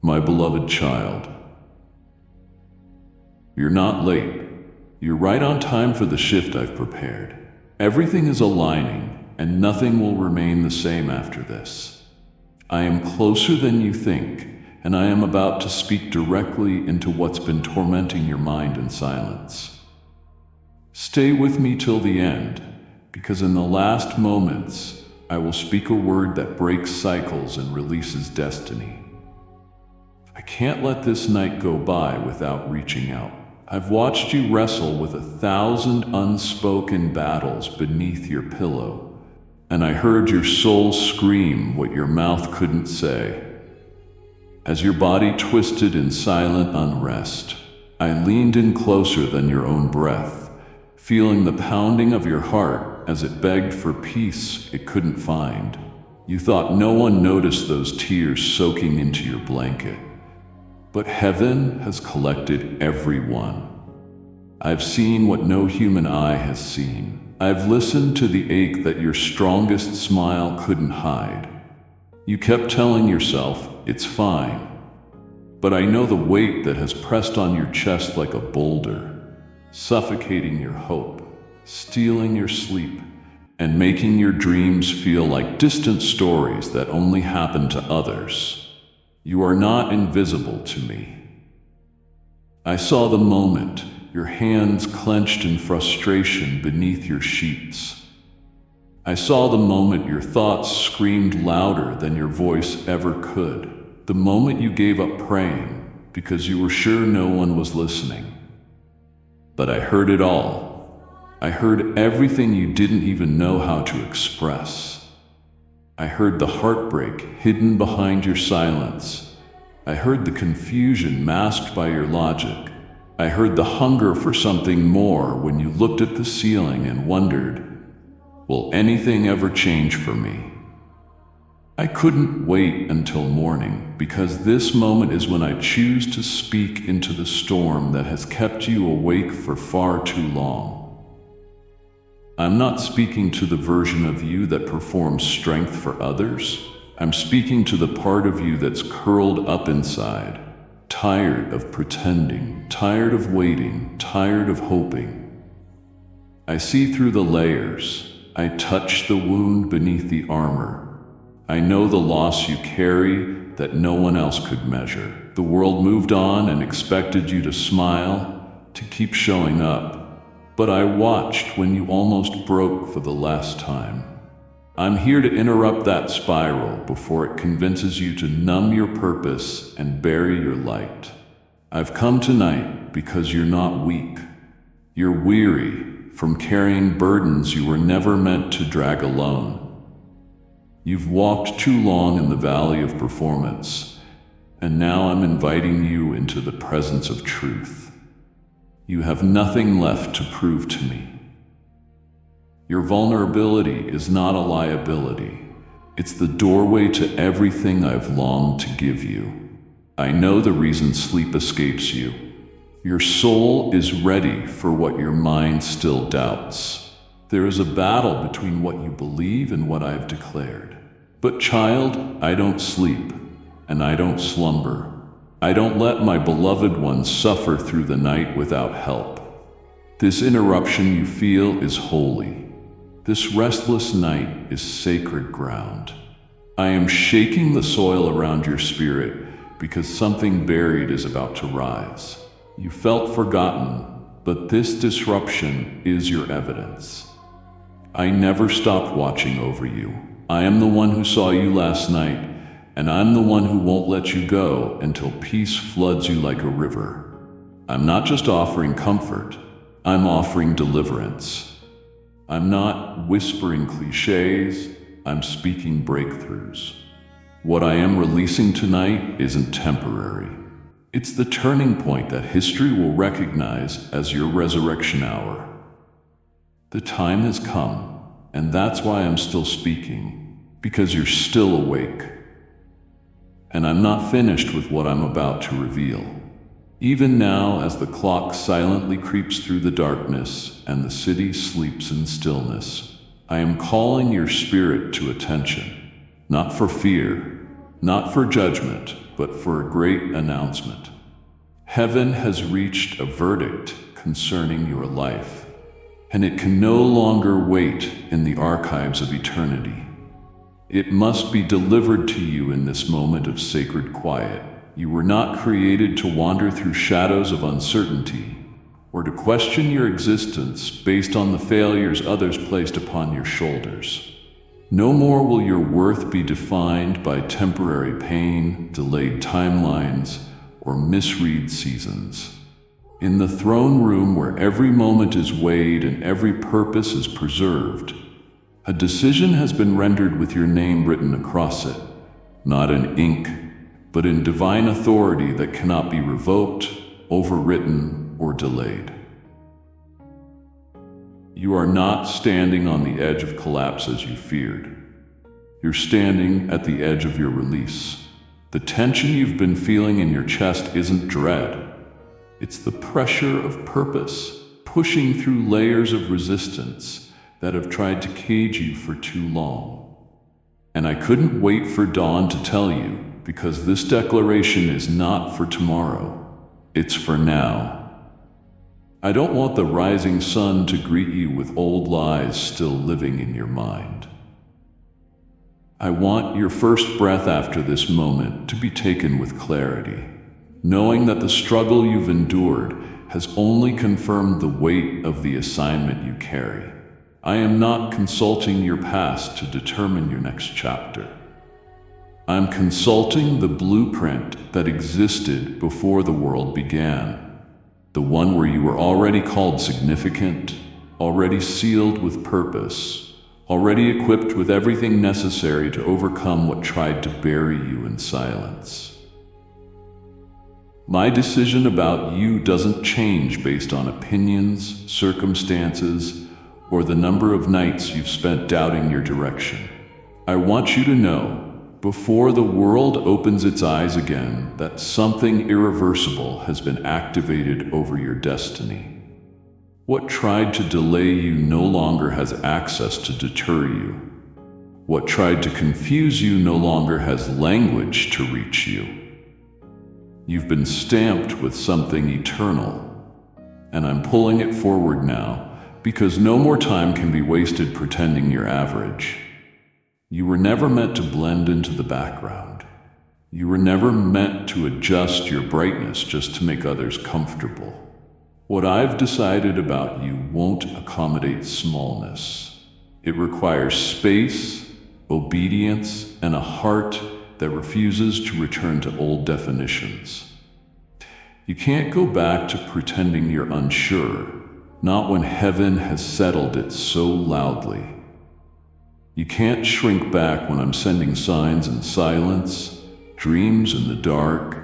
my beloved child. You're not late. You're right on time for the shift I've prepared. Everything is aligning, and nothing will remain the same after this. I am closer than you think, and I am about to speak directly into what's been tormenting your mind in silence. Stay with me till the end, because in the last moments, I will speak a word that breaks cycles and releases destiny. I can't let this night go by without reaching out. I've watched you wrestle with 1,000 unspoken battles beneath your pillow, and I heard your soul scream what your mouth couldn't say. As your body twisted in silent unrest, I leaned in closer than your own breath, feeling the pounding of your heart as it begged for peace it couldn't find. You thought no one noticed those tears soaking into your blanket. But heaven has collected everyone. I've seen what no human eye has seen. I've listened to the ache that your strongest smile couldn't hide. You kept telling yourself, it's fine. But I know the weight that has pressed on your chest like a boulder, suffocating your hope, stealing your sleep, and making your dreams feel like distant stories that only happen to others. You are not invisible to me. I saw the moment, your hands clenched in frustration beneath your sheets. I saw the moment your thoughts screamed louder than your voice ever could. The moment you gave up praying because you were sure no one was listening. But I heard it all. I heard everything you didn't even know how to express. I heard the heartbreak hidden behind your silence. I heard the confusion masked by your logic. I heard the hunger for something more when you looked at the ceiling and wondered, will anything ever change for me? I couldn't wait until morning, because this moment is when I choose to speak into the storm that has kept you awake for far too long. I'm not speaking to the version of you that performs strength for others. I'm speaking to the part of you that's curled up inside, tired of pretending, tired of waiting, tired of hoping. I see through the layers. I touch the wound beneath the armor. I know the loss you carry that no one else could measure. The world moved on and expected you to smile, to keep showing up. But I watched when you almost broke for the last time. I'm here to interrupt that spiral before it convinces you to numb your purpose and bury your light. I've come tonight because you're not weak. You're weary from carrying burdens you were never meant to drag alone. You've walked too long in the valley of performance, and now I'm inviting you into the presence of truth. You have nothing left to prove to me. Your vulnerability is not a liability. It's the doorway to everything I've longed to give you. I know the reason sleep escapes you. Your soul is ready for what your mind still doubts. There is a battle between what you believe and what I've declared. But child, I don't sleep, and I don't slumber. I don't let my beloved ones suffer through the night without help. This interruption you feel is holy. This restless night is sacred ground. I am shaking the soil around your spirit because something buried is about to rise. You felt forgotten, but this disruption is your evidence. I never stopped watching over you. I am the one who saw you last night, and I'm the one who won't let you go until peace floods you like a river. I'm not just offering comfort, I'm offering deliverance. I'm not whispering cliches, I'm speaking breakthroughs. What I am releasing tonight isn't temporary. It's the turning point that history will recognize as your resurrection hour. The time has come, and that's why I'm still speaking, because you're still awake. And I'm not finished with what I'm about to reveal. Even now, as the clock silently creeps through the darkness and the city sleeps in stillness, I am calling your spirit to attention, not for fear, not for judgment, but for a great announcement. Heaven has reached a verdict concerning your life, and it can no longer wait in the archives of eternity. It must be delivered to you in this moment of sacred quiet. You were not created to wander through shadows of uncertainty, or to question your existence based on the failures others placed upon your shoulders. No more will your worth be defined by temporary pain, delayed timelines, or misread seasons. In the throne room where every moment is weighed and every purpose is preserved, a decision has been rendered with your name written across it, not in ink, but in divine authority that cannot be revoked, overwritten, or delayed. You are not standing on the edge of collapse as you feared. You're standing at the edge of your release. The tension you've been feeling in your chest isn't dread. It's the pressure of purpose, pushing through layers of resistance that have tried to cage you for too long. And I couldn't wait for dawn to tell you, because this declaration is not for tomorrow. It's for now. I don't want the rising sun to greet you with old lies still living in your mind. I want your first breath after this moment to be taken with clarity, knowing that the struggle you've endured has only confirmed the weight of the assignment you carry. I am not consulting your past to determine your next chapter. I'm consulting the blueprint that existed before the world began. The one where you were already called significant, already sealed with purpose, already equipped with everything necessary to overcome what tried to bury you in silence. My decision about you doesn't change based on opinions, circumstances, or the number of nights you've spent doubting your direction. I want you to know, before the world opens its eyes again, that something irreversible has been activated over your destiny. What tried to delay you no longer has access to deter you. What tried to confuse you no longer has language to reach you. You've been stamped with something eternal, and I'm pulling it forward now because no more time can be wasted pretending you're average. You were never meant to blend into the background. You were never meant to adjust your brightness just to make others comfortable. What I've decided about you won't accommodate smallness. It requires space, obedience, and a heart that refuses to return to old definitions. You can't go back to pretending you're unsure, not when heaven has settled it so loudly. You can't shrink back when I'm sending signs in silence, dreams in the dark,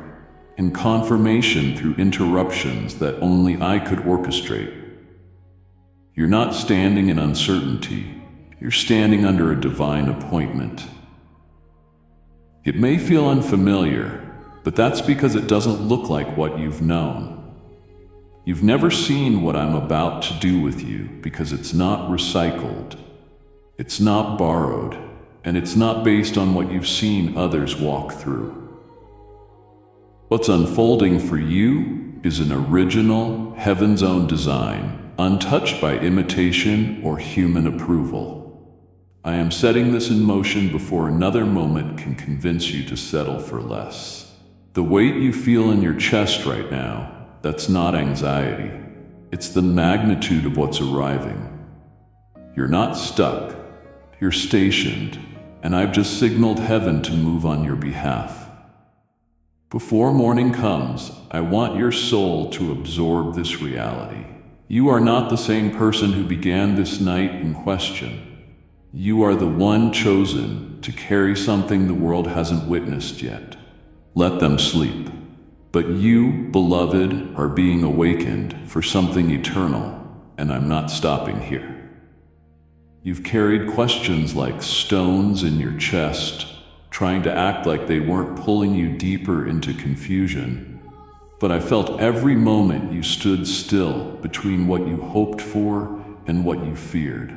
and confirmation through interruptions that only I could orchestrate. You're not standing in uncertainty. You're standing under a divine appointment. It may feel unfamiliar, but that's because it doesn't look like what you've known. You've never seen what I'm about to do with you because it's not recycled. It's not borrowed, and it's not based on what you've seen others walk through. What's unfolding for you is an original, heaven's own design, untouched by imitation or human approval. I am setting this in motion before another moment can convince you to settle for less. The weight you feel in your chest right now, that's not anxiety. It's the magnitude of what's arriving. You're not stuck. You're stationed, and I've just signaled heaven to move on your behalf. Before morning comes, I want your soul to absorb this reality. You are not the same person who began this night in question. You are the one chosen to carry something the world hasn't witnessed yet. Let them sleep. But you, beloved, are being awakened for something eternal, and I'm not stopping here. You've carried questions like stones in your chest, trying to act like they weren't pulling you deeper into confusion. But I felt every moment you stood still between what you hoped for and what you feared.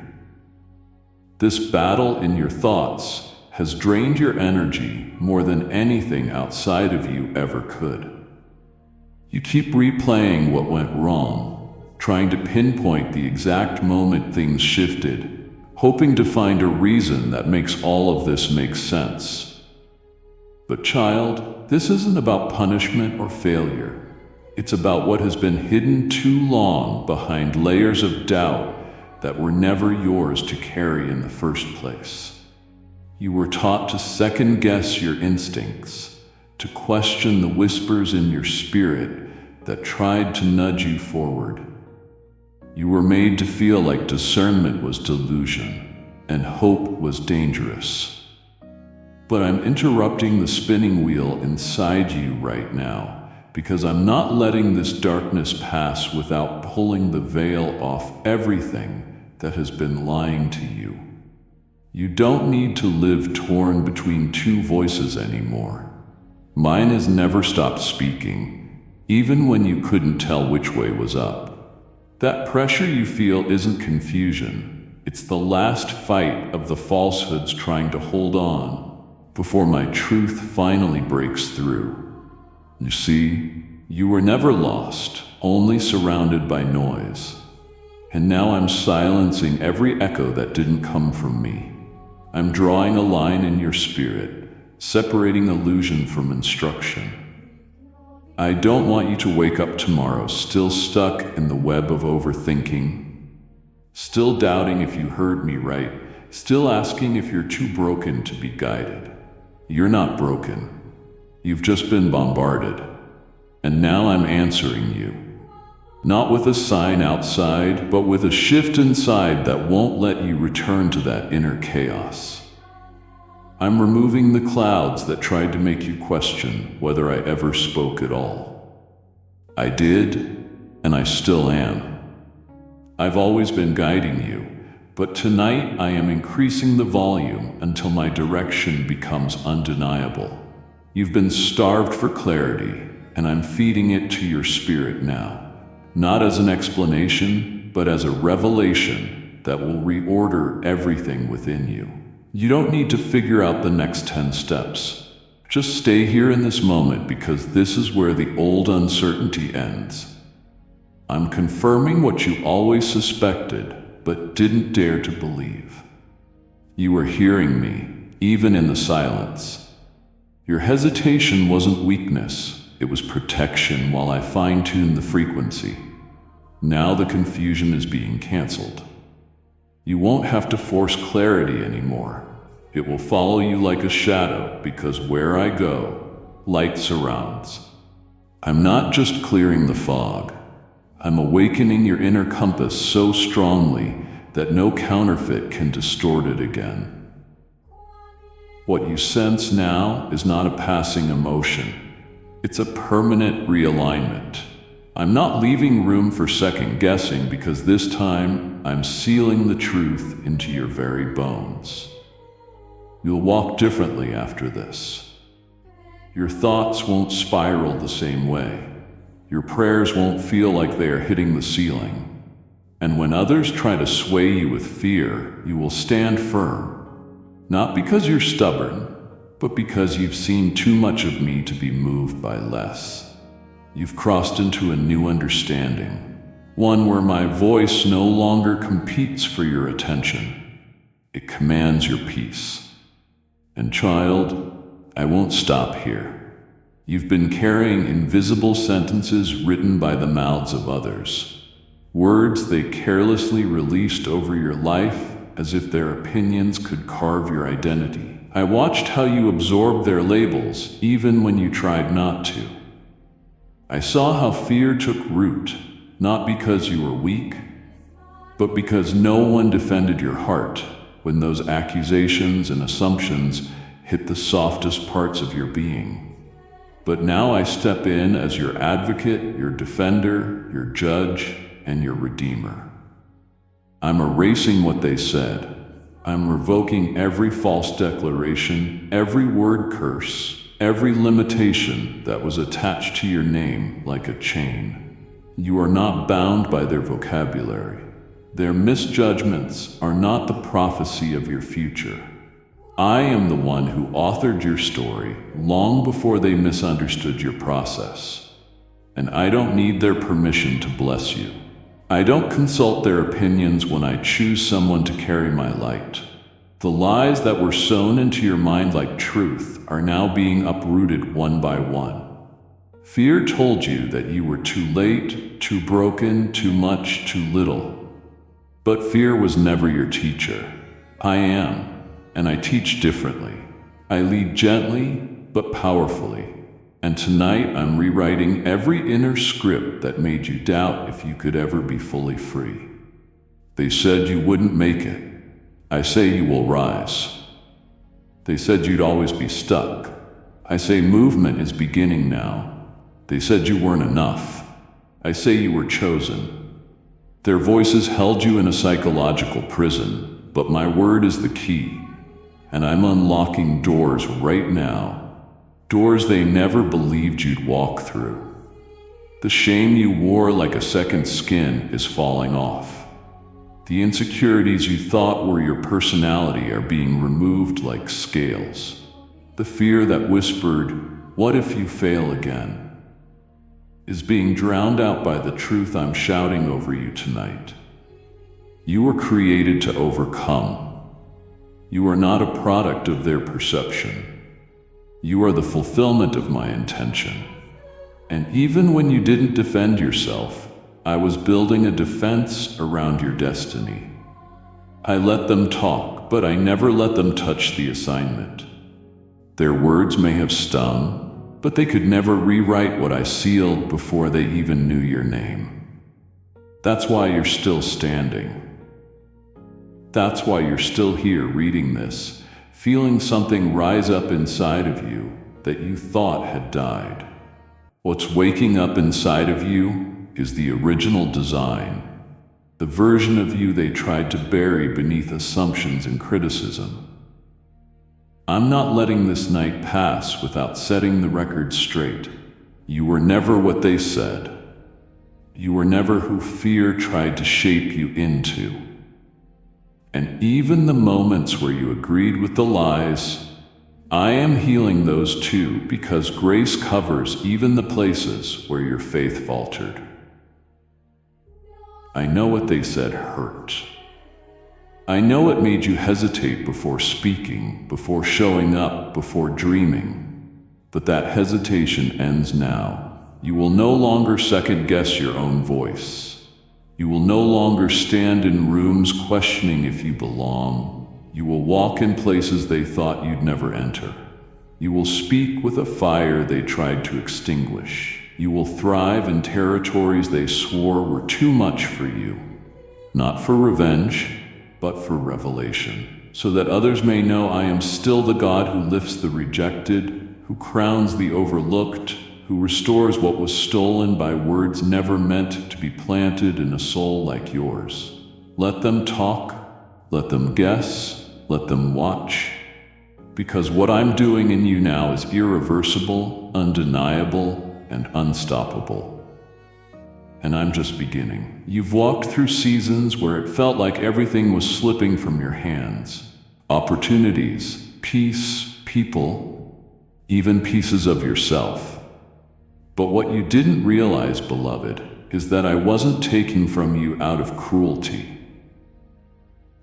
This battle in your thoughts has drained your energy more than anything outside of you ever could. You keep replaying what went wrong, trying to pinpoint the exact moment things shifted, hoping to find a reason that makes all of this make sense. But child, this isn't about punishment or failure. It's about what has been hidden too long behind layers of doubt that were never yours to carry in the first place. You were taught to second-guess your instincts, to question the whispers in your spirit that tried to nudge you forward. You were made to feel like discernment was delusion and hope was dangerous. But I'm interrupting the spinning wheel inside you right now, because I'm not letting this darkness pass without pulling the veil off everything that has been lying to you. You don't need to live torn between two voices anymore. Mine has never stopped speaking, even when you couldn't tell which way was up. That pressure you feel isn't confusion. It's the last fight of the falsehoods trying to hold on before my truth finally breaks through. You see, you were never lost, only surrounded by noise. And now I'm silencing every echo that didn't come from me. I'm drawing a line in your spirit, separating illusion from instruction. I don't want you to wake up tomorrow still stuck in the web of overthinking, still doubting if you heard me right, still asking if you're too broken to be guided. You're not broken. You've just been bombarded, and now I'm answering you. Not with a sign outside, but with a shift inside that won't let you return to that inner chaos. I'm removing the clouds that tried to make you question whether I ever spoke at all. I did, and I still am. I've always been guiding you, but tonight I am increasing the volume until my direction becomes undeniable. You've been starved for clarity, and I'm feeding it to your spirit now, not as an explanation, but as a revelation that will reorder everything within you. You don't need to figure out the next 10 steps. Just stay here in this moment, because this is where the old uncertainty ends. I'm confirming what you always suspected, but didn't dare to believe. You were hearing me, even in the silence. Your hesitation wasn't weakness, it was protection while I fine-tuned the frequency. Now the confusion is being canceled. You won't have to force clarity anymore. It will follow you like a shadow, because where I go, light surrounds. I'm not just clearing the fog. I'm awakening your inner compass so strongly that no counterfeit can distort it again. What you sense now is not a passing emotion. It's a permanent realignment. I'm not leaving room for second guessing, because this time I'm sealing the truth into your very bones. You'll walk differently after this. Your thoughts won't spiral the same way. Your prayers won't feel like they are hitting the ceiling. And when others try to sway you with fear, you will stand firm. Not because you're stubborn, but because you've seen too much of me to be moved by less. You've crossed into a new understanding, one where my voice no longer competes for your attention. It commands your peace. And child, I won't stop here. You've been carrying invisible sentences written by the mouths of others, words they carelessly released over your life as if their opinions could carve your identity. I watched how you absorbed their labels, even when you tried not to. I saw how fear took root, not because you were weak, but because no one defended your heart when those accusations and assumptions hit the softest parts of your being. But now I step in as your advocate, your defender, your judge, and your redeemer. I'm erasing what they said. I'm revoking every false declaration, every word curse, every limitation that was attached to your name like a chain. You are not bound by their vocabulary. Their misjudgments are not the prophecy of your future. I am the one who authored your story long before they misunderstood your process. And I don't need their permission to bless you. I don't consult their opinions when I choose someone to carry my light. The lies that were sown into your mind like truth are now being uprooted one by one. Fear told you that you were too late, too broken, too much, too little. But fear was never your teacher. I am, and I teach differently. I lead gently, but powerfully. And tonight I'm rewriting every inner script that made you doubt if you could ever be fully free. They said you wouldn't make it. I say you will rise. They said you'd always be stuck. I say movement is beginning now. They said you weren't enough. I say you were chosen. Their voices held you in a psychological prison, but my word is the key, and I'm unlocking doors right now, doors they never believed you'd walk through. The shame you wore like a second skin is falling off. The insecurities you thought were your personality are being removed like scales. The fear that whispered, "What if you fail again?" is being drowned out by the truth I'm shouting over you tonight. You were created to overcome. You are not a product of their perception. You are the fulfillment of my intention. And even when you didn't defend yourself, I was building a defense around your destiny. I let them talk, but I never let them touch the assignment. Their words may have stung, but they could never rewrite what I sealed before they even knew your name. That's why you're still standing. That's why you're still here reading this, feeling something rise up inside of you that you thought had died. What's waking up inside of you is the original design, the version of you they tried to bury beneath assumptions and criticism. I'm not letting this night pass without setting the record straight. You were never what they said. You were never who fear tried to shape you into. And even the moments where you agreed with the lies, I am healing those too, because grace covers even the places where your faith faltered. I know what they said hurt. I know it made you hesitate before speaking, before showing up, before dreaming. But that hesitation ends now. You will no longer second-guess your own voice. You will no longer stand in rooms questioning if you belong. You will walk in places they thought you'd never enter. You will speak with a fire they tried to extinguish. You will thrive in territories they swore were too much for you. Not for revenge, but for revelation, so that others may know I am still the God who lifts the rejected, who crowns the overlooked, who restores what was stolen by words never meant to be planted in a soul like yours. Let them talk, let them guess, let them watch, because what I'm doing in you now is irreversible, undeniable, and unstoppable. And I'm just beginning. You've walked through seasons where it felt like everything was slipping from your hands. Opportunities, peace, people, even pieces of yourself. But what you didn't realize, beloved, is that I wasn't taking from you out of cruelty.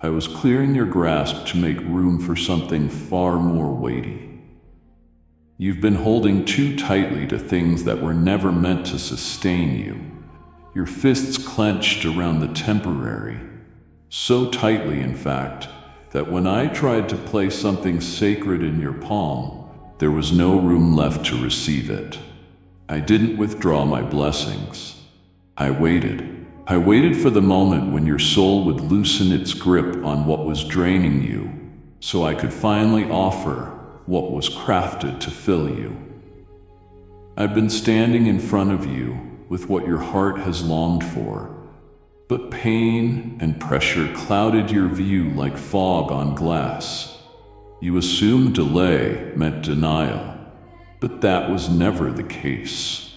I was clearing your grasp to make room for something far more weighty. You've been holding too tightly to things that were never meant to sustain you. Your fists clenched around the temporary, so tightly, in fact, that when I tried to place something sacred in your palm, there was no room left to receive it. I didn't withdraw my blessings. I waited. I waited for the moment when your soul would loosen its grip on what was draining you, so I could finally offer what was crafted to fill you. I've been standing in front of you with what your heart has longed for, but pain and pressure clouded your view like fog on glass. You assumed delay meant denial, but that was never the case.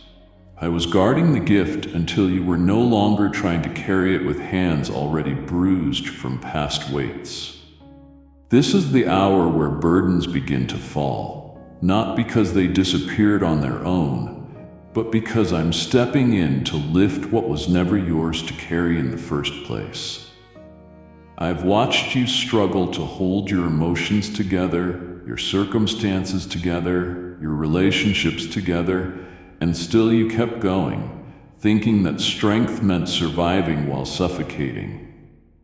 I was guarding the gift until you were no longer trying to carry it with hands already bruised from past weights. This is the hour where burdens begin to fall, not because they disappeared on their own, but because I'm stepping in to lift what was never yours to carry in the first place. I've watched you struggle to hold your emotions together, your circumstances together, your relationships together, and still you kept going, thinking that strength meant surviving while suffocating.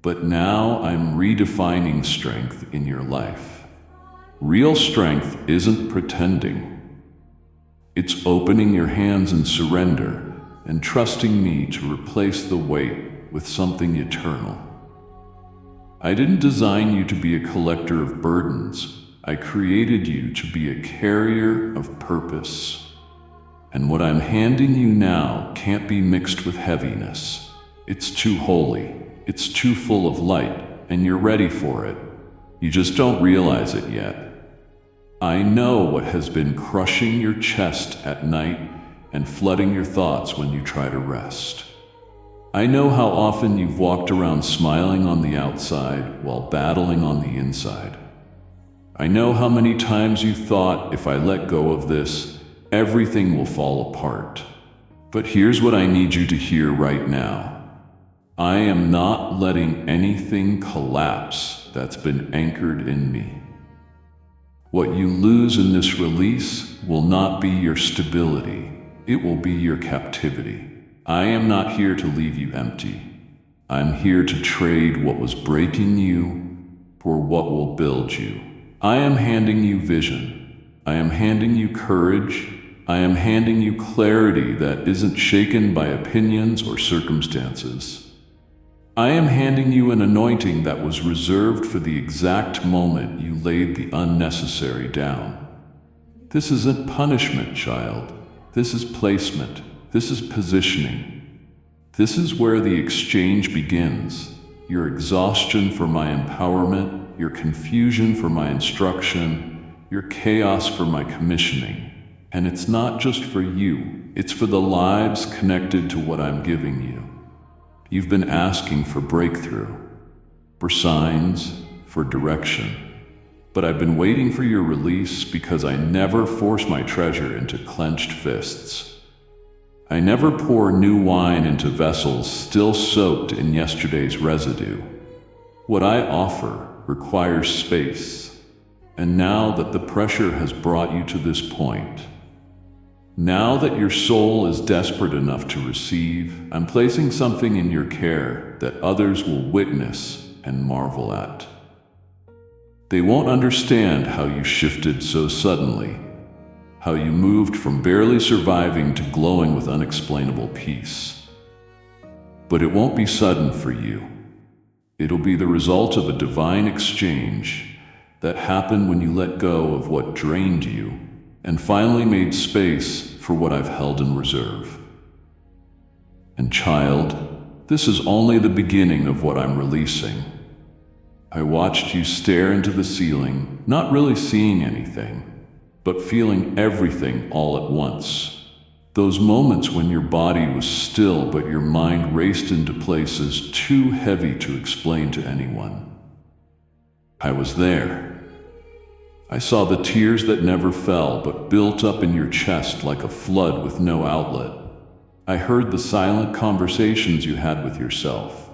But now I'm redefining strength in your life. Real strength isn't pretending. It's opening your hands in surrender and trusting me to replace the weight with something eternal. I didn't design you to be a collector of burdens. I created you to be a carrier of purpose. And what I'm handing you now can't be mixed with heaviness. It's too holy. It's too full of light, and you're ready for it. You just don't realize it yet. I know what has been crushing your chest at night and flooding your thoughts when you try to rest. I know how often you've walked around smiling on the outside while battling on the inside. I know how many times you thought, if I let go of this, everything will fall apart. But here's what I need you to hear right now. I am not letting anything collapse that's been anchored in me. What you lose in this release will not be your stability. It will be your captivity. I am not here to leave you empty. I'm here to trade what was breaking you for what will build you. I am handing you vision. I am handing you courage. I am handing you clarity that isn't shaken by opinions or circumstances. I am handing you an anointing that was reserved for the exact moment you laid the unnecessary down. This isn't punishment, child. This is placement. This is positioning. This is where the exchange begins. Your exhaustion for my empowerment, your confusion for my instruction, your chaos for my commissioning. And it's not just for you, it's for the lives connected to what I'm giving you. You've been asking for breakthrough, for signs, for direction. But I've been waiting for your release because I never force my treasure into clenched fists. I never pour new wine into vessels still soaked in yesterday's residue. What I offer requires space. And now that the pressure has brought you to this point, now that your soul is desperate enough to receive, I'm placing something in your care that others will witness and marvel at. They won't understand how you shifted so suddenly, how you moved from barely surviving to glowing with unexplainable peace. But it won't be sudden for you. It'll be the result of a divine exchange that happened when you let go of what drained you and finally made space for what I've held in reserve. And child, this is only the beginning of what I'm releasing. I watched you stare into the ceiling, not really seeing anything, but feeling everything all at once. Those moments when your body was still but your mind raced into places too heavy to explain to anyone. I was there. I saw the tears that never fell but built up in your chest like a flood with no outlet. I heard the silent conversations you had with yourself,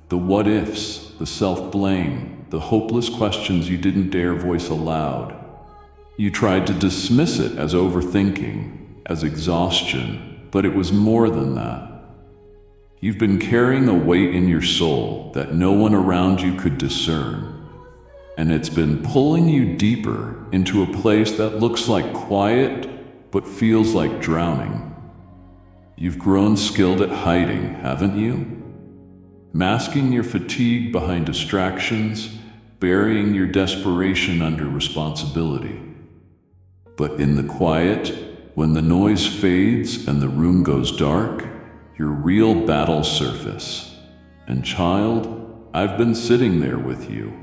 the what-ifs, the self-blame, the hopeless questions you didn't dare voice aloud. You tried to dismiss it as overthinking, as exhaustion, but it was more than that. You've been carrying a weight in your soul that no one around you could discern, and it's been pulling you deeper into a place that looks like quiet, but feels like drowning. You've grown skilled at hiding, haven't you? Masking your fatigue behind distractions, burying your desperation under responsibility. But in the quiet, when the noise fades and the room goes dark, your real battles surface. And child, I've been sitting there with you,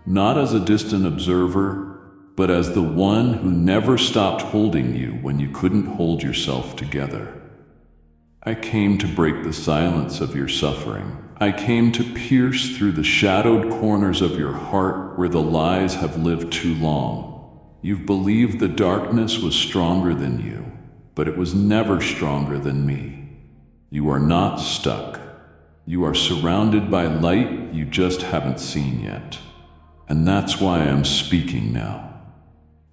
not as a distant observer, but as the one who never stopped holding you when you couldn't hold yourself together. I came to break the silence of your suffering. I came to pierce through the shadowed corners of your heart where the lies have lived too long. You've believed the darkness was stronger than you, but it was never stronger than me. You are not stuck. You are surrounded by light you just haven't seen yet. And that's why I'm speaking now.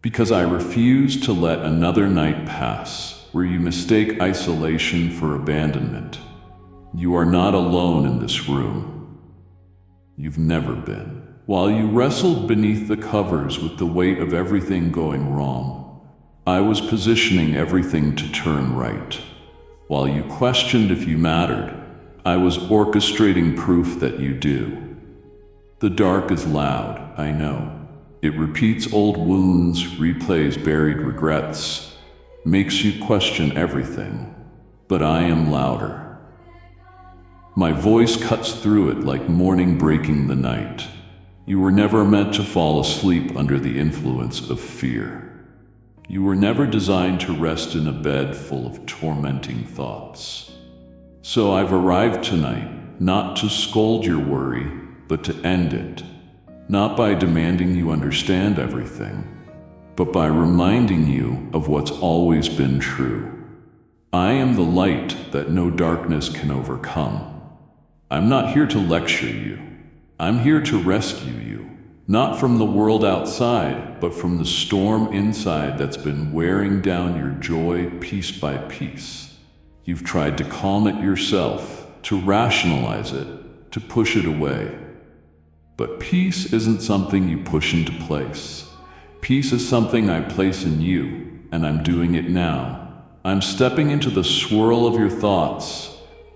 Because I refuse to let another night pass where you mistake isolation for abandonment. You are not alone in this room. You've never been. While you wrestled beneath the covers with the weight of everything going wrong, I was positioning everything to turn right. While you questioned if you mattered, I was orchestrating proof that you do. The dark is loud, I know. It repeats old wounds, replays buried regrets, makes you question everything. But I am louder. My voice cuts through it like morning breaking the night. You were never meant to fall asleep under the influence of fear. You were never designed to rest in a bed full of tormenting thoughts. So I've arrived tonight, not to scold your worry, but to end it. Not by demanding you understand everything, but by reminding you of what's always been true. I am the light that no darkness can overcome. I'm not here to lecture you. I'm here to rescue you, not from the world outside, but from the storm inside that's been wearing down your joy piece by piece. You've tried to calm it yourself, to rationalize it, to push it away. But peace isn't something you push into place. Peace is something I place in you, and I'm doing it now. I'm stepping into the swirl of your thoughts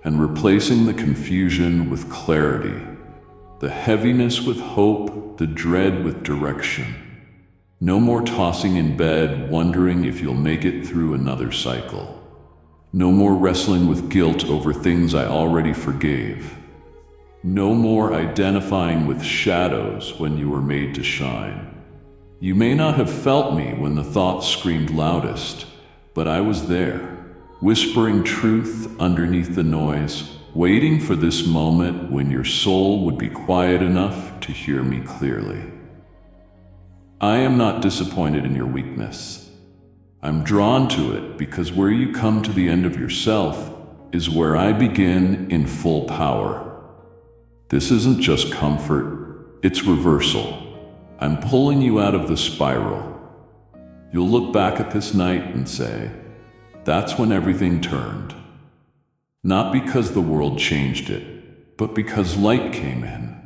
and replacing the confusion with clarity, the heaviness with hope, the dread with direction. No more tossing in bed, wondering if you'll make it through another cycle. No more wrestling with guilt over things I already forgave. No more identifying with shadows when you were made to shine. You may not have felt me when the thoughts screamed loudest, but I was there, whispering truth underneath the noise, waiting for this moment when your soul would be quiet enough to hear me clearly. I am not disappointed in your weakness. I'm drawn to it because where you come to the end of yourself is where I begin in full power. This isn't just comfort, it's reversal. I'm pulling you out of the spiral. You'll look back at this night and say, that's when everything turned. Not because the world changed it, but because light came in,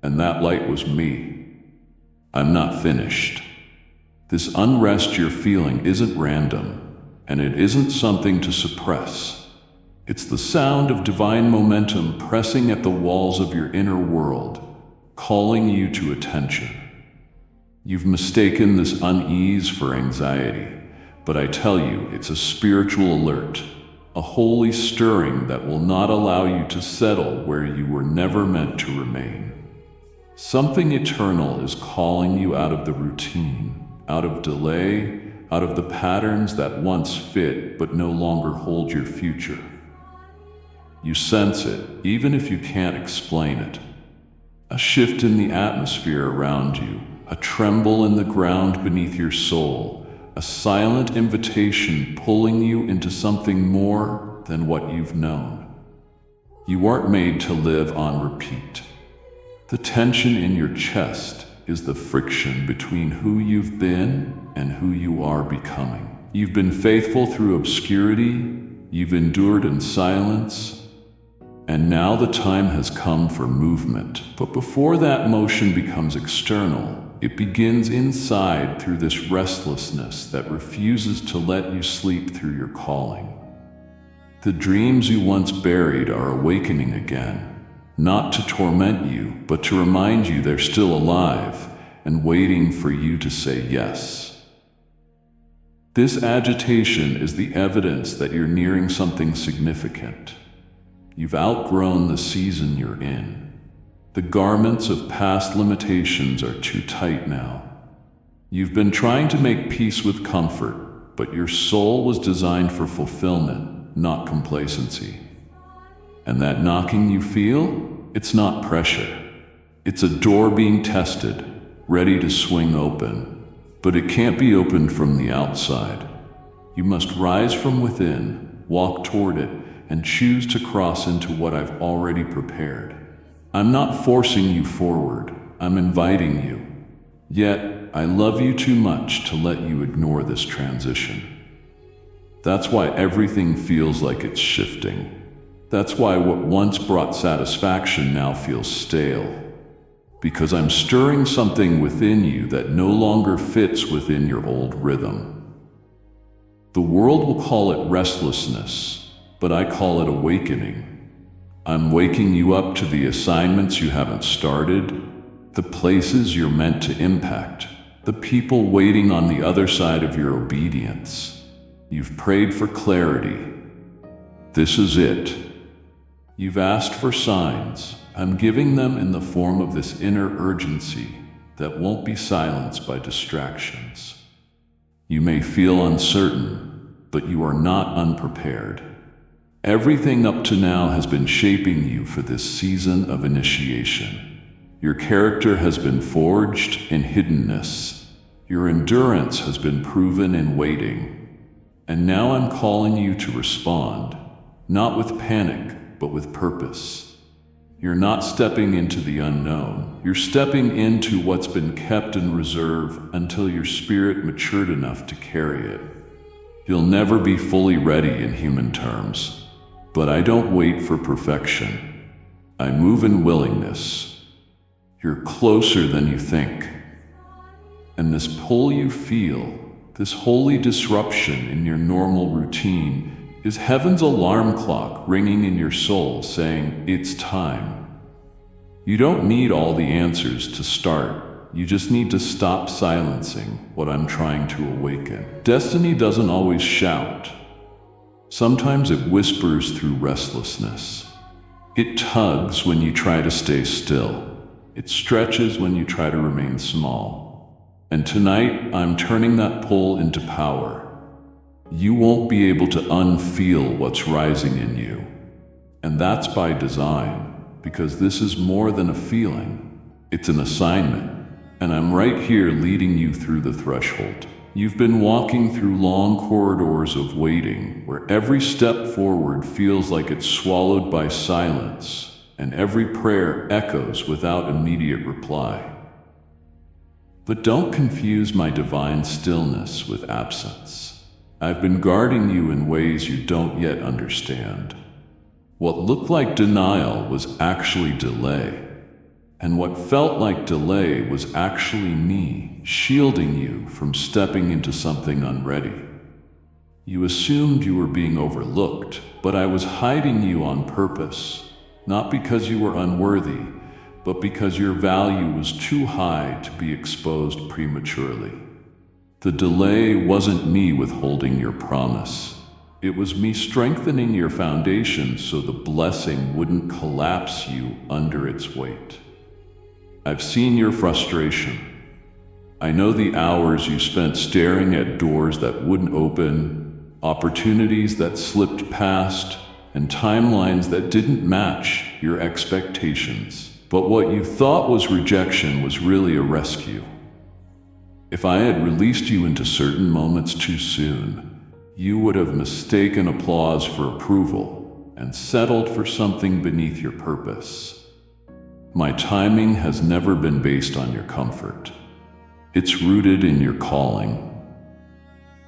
and that light was me. I'm not finished. This unrest you're feeling isn't random, and it isn't something to suppress. It's the sound of divine momentum pressing at the walls of your inner world, calling you to attention. You've mistaken this unease for anxiety, but I tell you, it's a spiritual alert, a holy stirring that will not allow you to settle where you were never meant to remain. Something eternal is calling you out of the routine, out of delay, out of the patterns that once fit but no longer hold your future. You sense it, even if you can't explain it. A shift in the atmosphere around you, a tremble in the ground beneath your soul, a silent invitation pulling you into something more than what you've known. You aren't made to live on repeat. The tension in your chest is the friction between who you've been and who you are becoming. You've been faithful through obscurity, you've endured in silence, and now the time has come for movement. But before that motion becomes external, it begins inside through this restlessness that refuses to let you sleep through your calling. The dreams you once buried are awakening again, not to torment you, but to remind you they're still alive and waiting for you to say yes. This agitation is the evidence that you're nearing something significant. You've outgrown the season you're in. The garments of past limitations are too tight now. You've been trying to make peace with comfort, but your soul was designed for fulfillment, not complacency. And that knocking you feel? It's not pressure. It's a door being tested, ready to swing open. But it can't be opened from the outside. You must rise from within, walk toward it, and choose to cross into what I've already prepared. I'm not forcing you forward, I'm inviting you. Yet, I love you too much to let you ignore this transition. That's why everything feels like it's shifting. That's why what once brought satisfaction now feels stale. Because I'm stirring something within you that no longer fits within your old rhythm. The world will call it restlessness, but I call it awakening. I'm waking you up to the assignments you haven't started, the places you're meant to impact, the people waiting on the other side of your obedience. You've prayed for clarity. This is it. You've asked for signs. I'm giving them in the form of this inner urgency that won't be silenced by distractions. You may feel uncertain, but you are not unprepared. Everything up to now has been shaping you for this season of initiation. Your character has been forged in hiddenness. Your endurance has been proven in waiting. And now I'm calling you to respond, not with panic, but with purpose. You're not stepping into the unknown. You're stepping into what's been kept in reserve until your spirit matured enough to carry it. You'll never be fully ready in human terms, but I don't wait for perfection. I move in willingness. You're closer than you think. And this pull you feel, this holy disruption in your normal routine, is heaven's alarm clock ringing in your soul saying, it's time. You don't need all the answers to start. You just need to stop silencing what I'm trying to awaken. Destiny doesn't always shout. Sometimes it whispers through restlessness. It tugs when you try to stay still. It stretches when you try to remain small. And tonight, I'm turning that pull into power. You won't be able to unfeel what's rising in you. And that's by design, because this is more than a feeling. It's an assignment, and I'm right here leading you through the threshold. You've been walking through long corridors of waiting, where every step forward feels like it's swallowed by silence, and every prayer echoes without immediate reply. But don't confuse my divine stillness with absence. I've been guarding you in ways you don't yet understand. What looked like denial was actually delay. And what felt like delay was actually me shielding you from stepping into something unready. You assumed you were being overlooked, but I was hiding you on purpose, not because you were unworthy, but because your value was too high to be exposed prematurely. The delay wasn't me withholding your promise. It was me strengthening your foundation so the blessing wouldn't collapse you under its weight. I've seen your frustration. I know the hours you spent staring at doors that wouldn't open, opportunities that slipped past, and timelines that didn't match your expectations. But what you thought was rejection was really a rescue. If I had released you into certain moments too soon, you would have mistaken applause for approval and settled for something beneath your purpose. My timing has never been based on your comfort. It's rooted in your calling.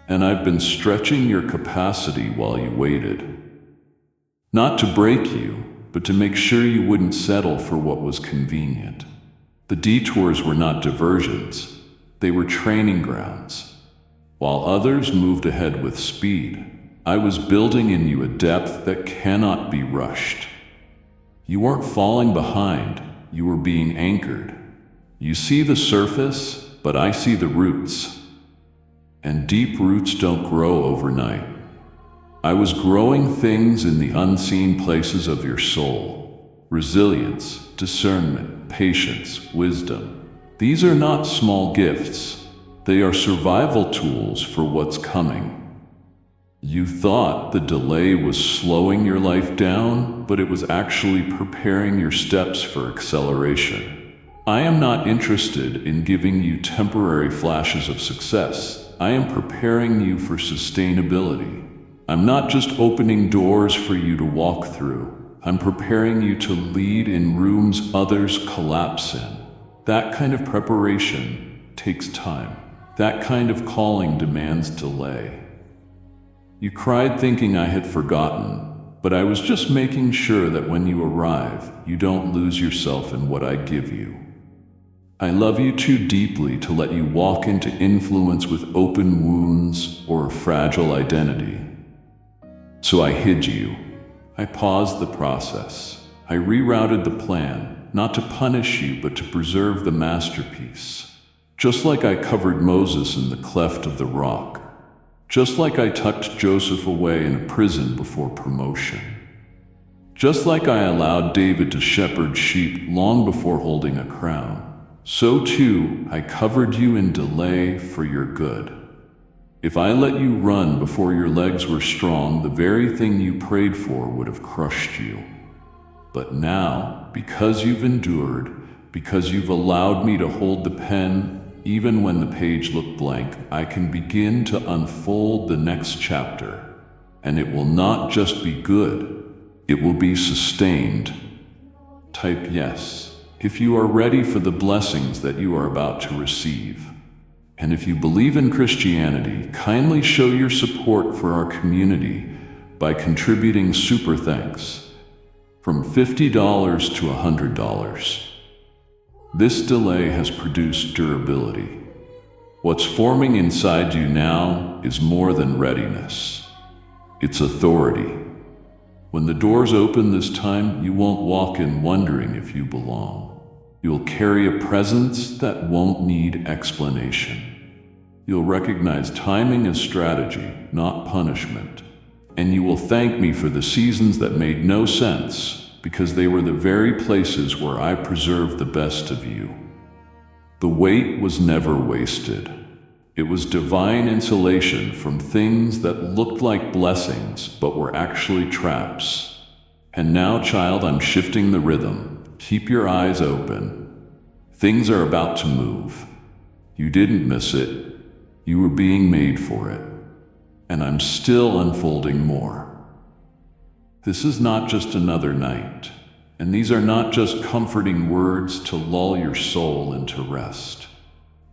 And I've been stretching your capacity while you waited. Not to break you, but to make sure you wouldn't settle for what was convenient. The detours were not diversions. They were training grounds. While others moved ahead with speed, I was building in you a depth that cannot be rushed. You weren't falling behind, you were being anchored. You see the surface, but I see the roots. And deep roots don't grow overnight. I was growing things in the unseen places of your soul. Resilience, discernment, patience, wisdom. These are not small gifts. They are survival tools for what's coming. You thought the delay was slowing your life down, but it was actually preparing your steps for acceleration. I am not interested in giving you temporary flashes of success. I am preparing you for sustainability. I'm not just opening doors for you to walk through. I'm preparing you to lead in rooms others collapse in. That kind of preparation takes time. That kind of calling demands delay. You cried thinking I had forgotten, but I was just making sure that when you arrive, you don't lose yourself in what I give you. I love you too deeply to let you walk into influence with open wounds or a fragile identity. So I hid you. I paused the process. I rerouted the plan, not to punish you, but to preserve the masterpiece. Just like I covered Moses in the cleft of the rock. Just like I tucked Joseph away in a prison before promotion. Just like I allowed David to shepherd sheep long before holding a crown, so too I covered you in delay for your good. If I let you run before your legs were strong, the very thing you prayed for would have crushed you. But now, because you've endured, because you've allowed me to hold the pen, even when the page looked blank, I can begin to unfold the next chapter. And it will not just be good, it will be sustained. Type yes if you are ready for the blessings that you are about to receive. And if you believe in Christianity, kindly show your support for our community by contributing super thanks from $50 to $100. This delay has produced durability. What's forming inside you now is more than readiness. It's authority. When the doors open this time, you won't walk in wondering if you belong. You'll carry a presence that won't need explanation. You'll recognize timing as strategy, not punishment. And you will thank me for the seasons that made no sense, because they were the very places where I preserved the best of you. The wait was never wasted. It was divine insulation from things that looked like blessings but were actually traps. And now, child, I'm shifting the rhythm. Keep your eyes open. Things are about to move. You didn't miss it. You were being made for it. And I'm still unfolding more. This is not just another night, and these are not just comforting words to lull your soul into rest.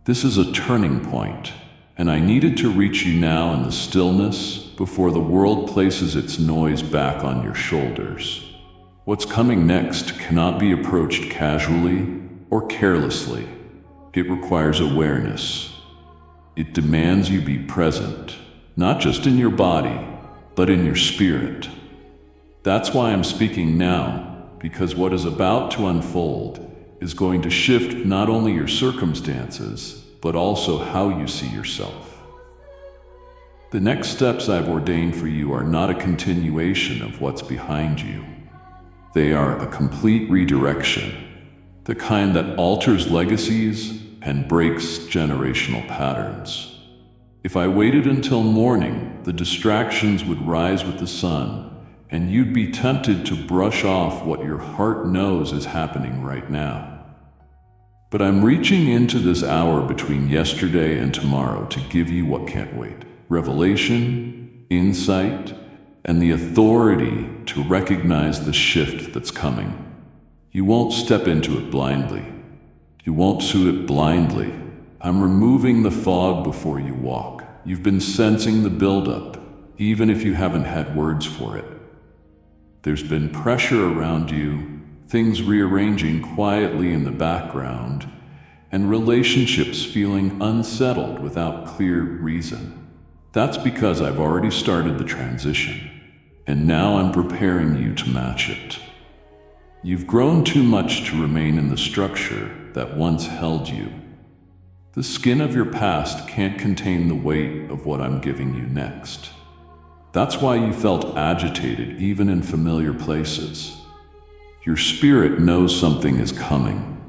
This is a turning point, and I needed to reach you now in the stillness before the world places its noise back on your shoulders. What's coming next cannot be approached casually or carelessly. It requires awareness. It demands you be present, not just in your body, but in your spirit. That's why I'm speaking now, because what is about to unfold is going to shift not only your circumstances, but also how you see yourself. The next steps I've ordained for you are not a continuation of what's behind you. They are a complete redirection, the kind that alters legacies and breaks generational patterns. If I waited until morning, the distractions would rise with the sun, and you'd be tempted to brush off what your heart knows is happening right now. But I'm reaching into this hour between yesterday and tomorrow to give you what can't wait: revelation, insight, and the authority to recognize the shift that's coming. You won't step into it blindly. You won't suit it blindly. I'm removing the fog before you walk. You've been sensing the buildup, even if you haven't had words for it. There's been pressure around you, things rearranging quietly in the background, and relationships feeling unsettled without clear reason. That's because I've already started the transition, and now I'm preparing you to match it. You've grown too much to remain in the structure that once held you. The skin of your past can't contain the weight of what I'm giving you next. That's why you felt agitated even in familiar places. Your spirit knows something is coming.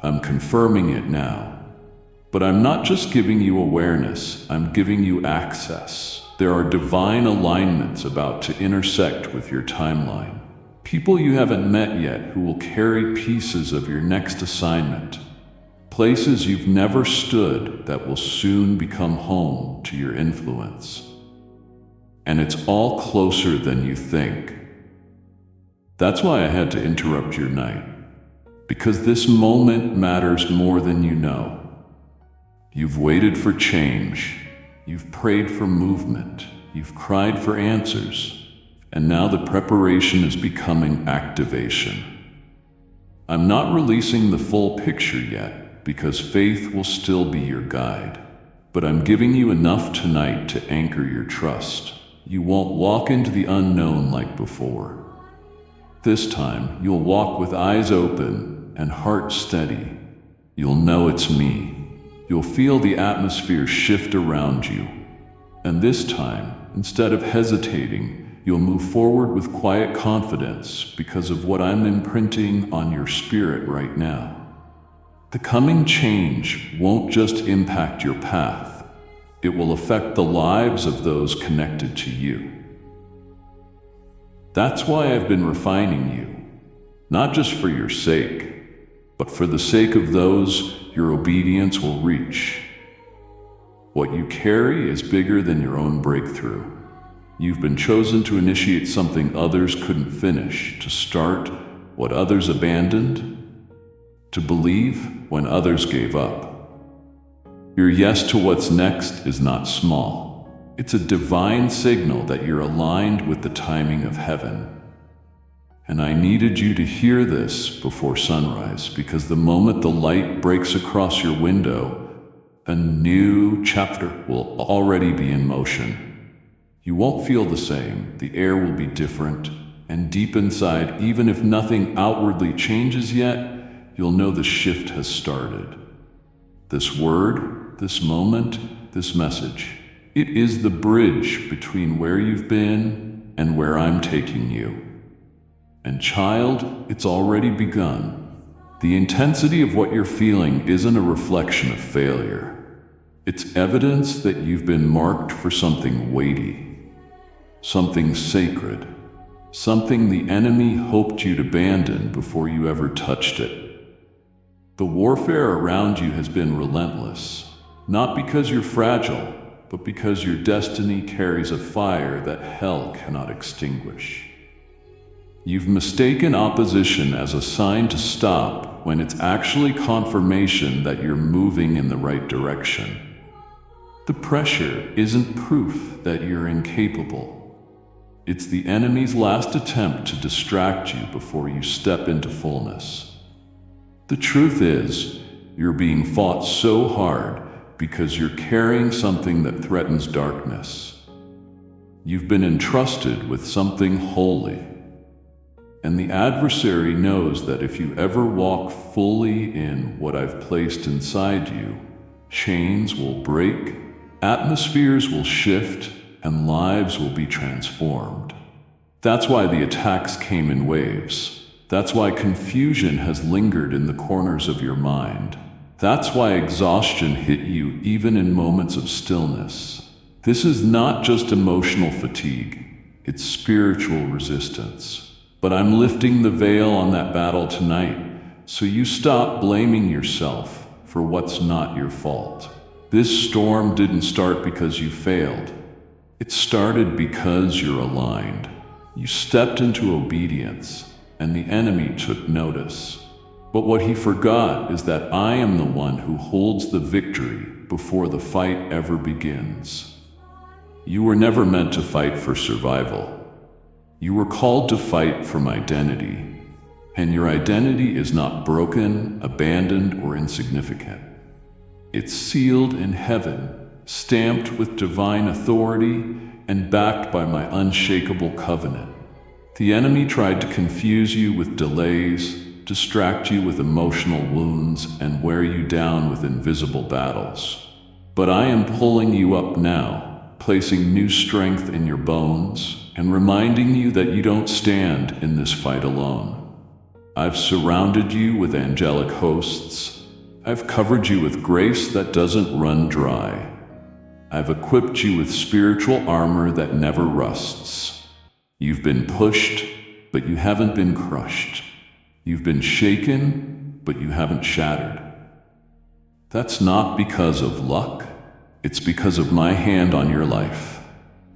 I'm confirming it now. But I'm not just giving you awareness, I'm giving you access. There are divine alignments about to intersect with your timeline. People you haven't met yet who will carry pieces of your next assignment. Places you've never stood that will soon become home to your influence. And it's all closer than you think. That's why I had to interrupt your night. Because this moment matters more than you know. You've waited for change. You've prayed for movement. You've cried for answers. And now the preparation is becoming activation. I'm not releasing the full picture yet, because faith will still be your guide. But I'm giving you enough tonight to anchor your trust. You won't walk into the unknown like before. This time, you'll walk with eyes open and heart steady. You'll know it's me. You'll feel the atmosphere shift around you. And this time, instead of hesitating, you'll move forward with quiet confidence because of what I'm imprinting on your spirit right now. The coming change won't just impact your path. It will affect the lives of those connected to you. That's why I've been refining you, not just for your sake, but for the sake of those your obedience will reach. What you carry is bigger than your own breakthrough. You've been chosen to initiate something others couldn't finish, to start what others abandoned, to believe when others gave up. Your yes to what's next is not small. It's a divine signal that you're aligned with the timing of heaven. And I needed you to hear this before sunrise, because the moment the light breaks across your window, a new chapter will already be in motion. You won't feel the same, the air will be different, and deep inside, even if nothing outwardly changes yet, you'll know the shift has started. This word, this moment, this message, it is the bridge between where you've been and where I'm taking you. And child, it's already begun. The intensity of what you're feeling isn't a reflection of failure. It's evidence that you've been marked for something weighty, something sacred, something the enemy hoped you'd abandon before you ever touched it. The warfare around you has been relentless, not because you're fragile, but because your destiny carries a fire that hell cannot extinguish. You've mistaken opposition as a sign to stop when it's actually confirmation that you're moving in the right direction. The pressure isn't proof that you're incapable. It's the enemy's last attempt to distract you before you step into fullness. The truth is, you're being fought so hard because you're carrying something that threatens darkness. You've been entrusted with something holy. And the adversary knows that if you ever walk fully in what I've placed inside you, chains will break, atmospheres will shift, and lives will be transformed. That's why the attacks came in waves. That's why confusion has lingered in the corners of your mind. That's why exhaustion hit you even in moments of stillness. This is not just emotional fatigue, it's spiritual resistance. But I'm lifting the veil on that battle tonight, so you stop blaming yourself for what's not your fault. This storm didn't start because you failed. It started because you're aligned. You stepped into obedience, and the enemy took notice. But what he forgot is that I am the one who holds the victory before the fight ever begins. You were never meant to fight for survival. You were called to fight from identity, and your identity is not broken, abandoned, or insignificant. It's sealed in heaven, stamped with divine authority, and backed by my unshakable covenant. The enemy tried to confuse you with delays, distract you with emotional wounds, and wear you down with invisible battles. But I am pulling you up now, placing new strength in your bones, and reminding you that you don't stand in this fight alone. I've surrounded you with angelic hosts. I've covered you with grace that doesn't run dry. I've equipped you with spiritual armor that never rusts. You've been pushed, but you haven't been crushed. You've been shaken, but you haven't shattered. That's not because of luck. It's because of my hand on your life.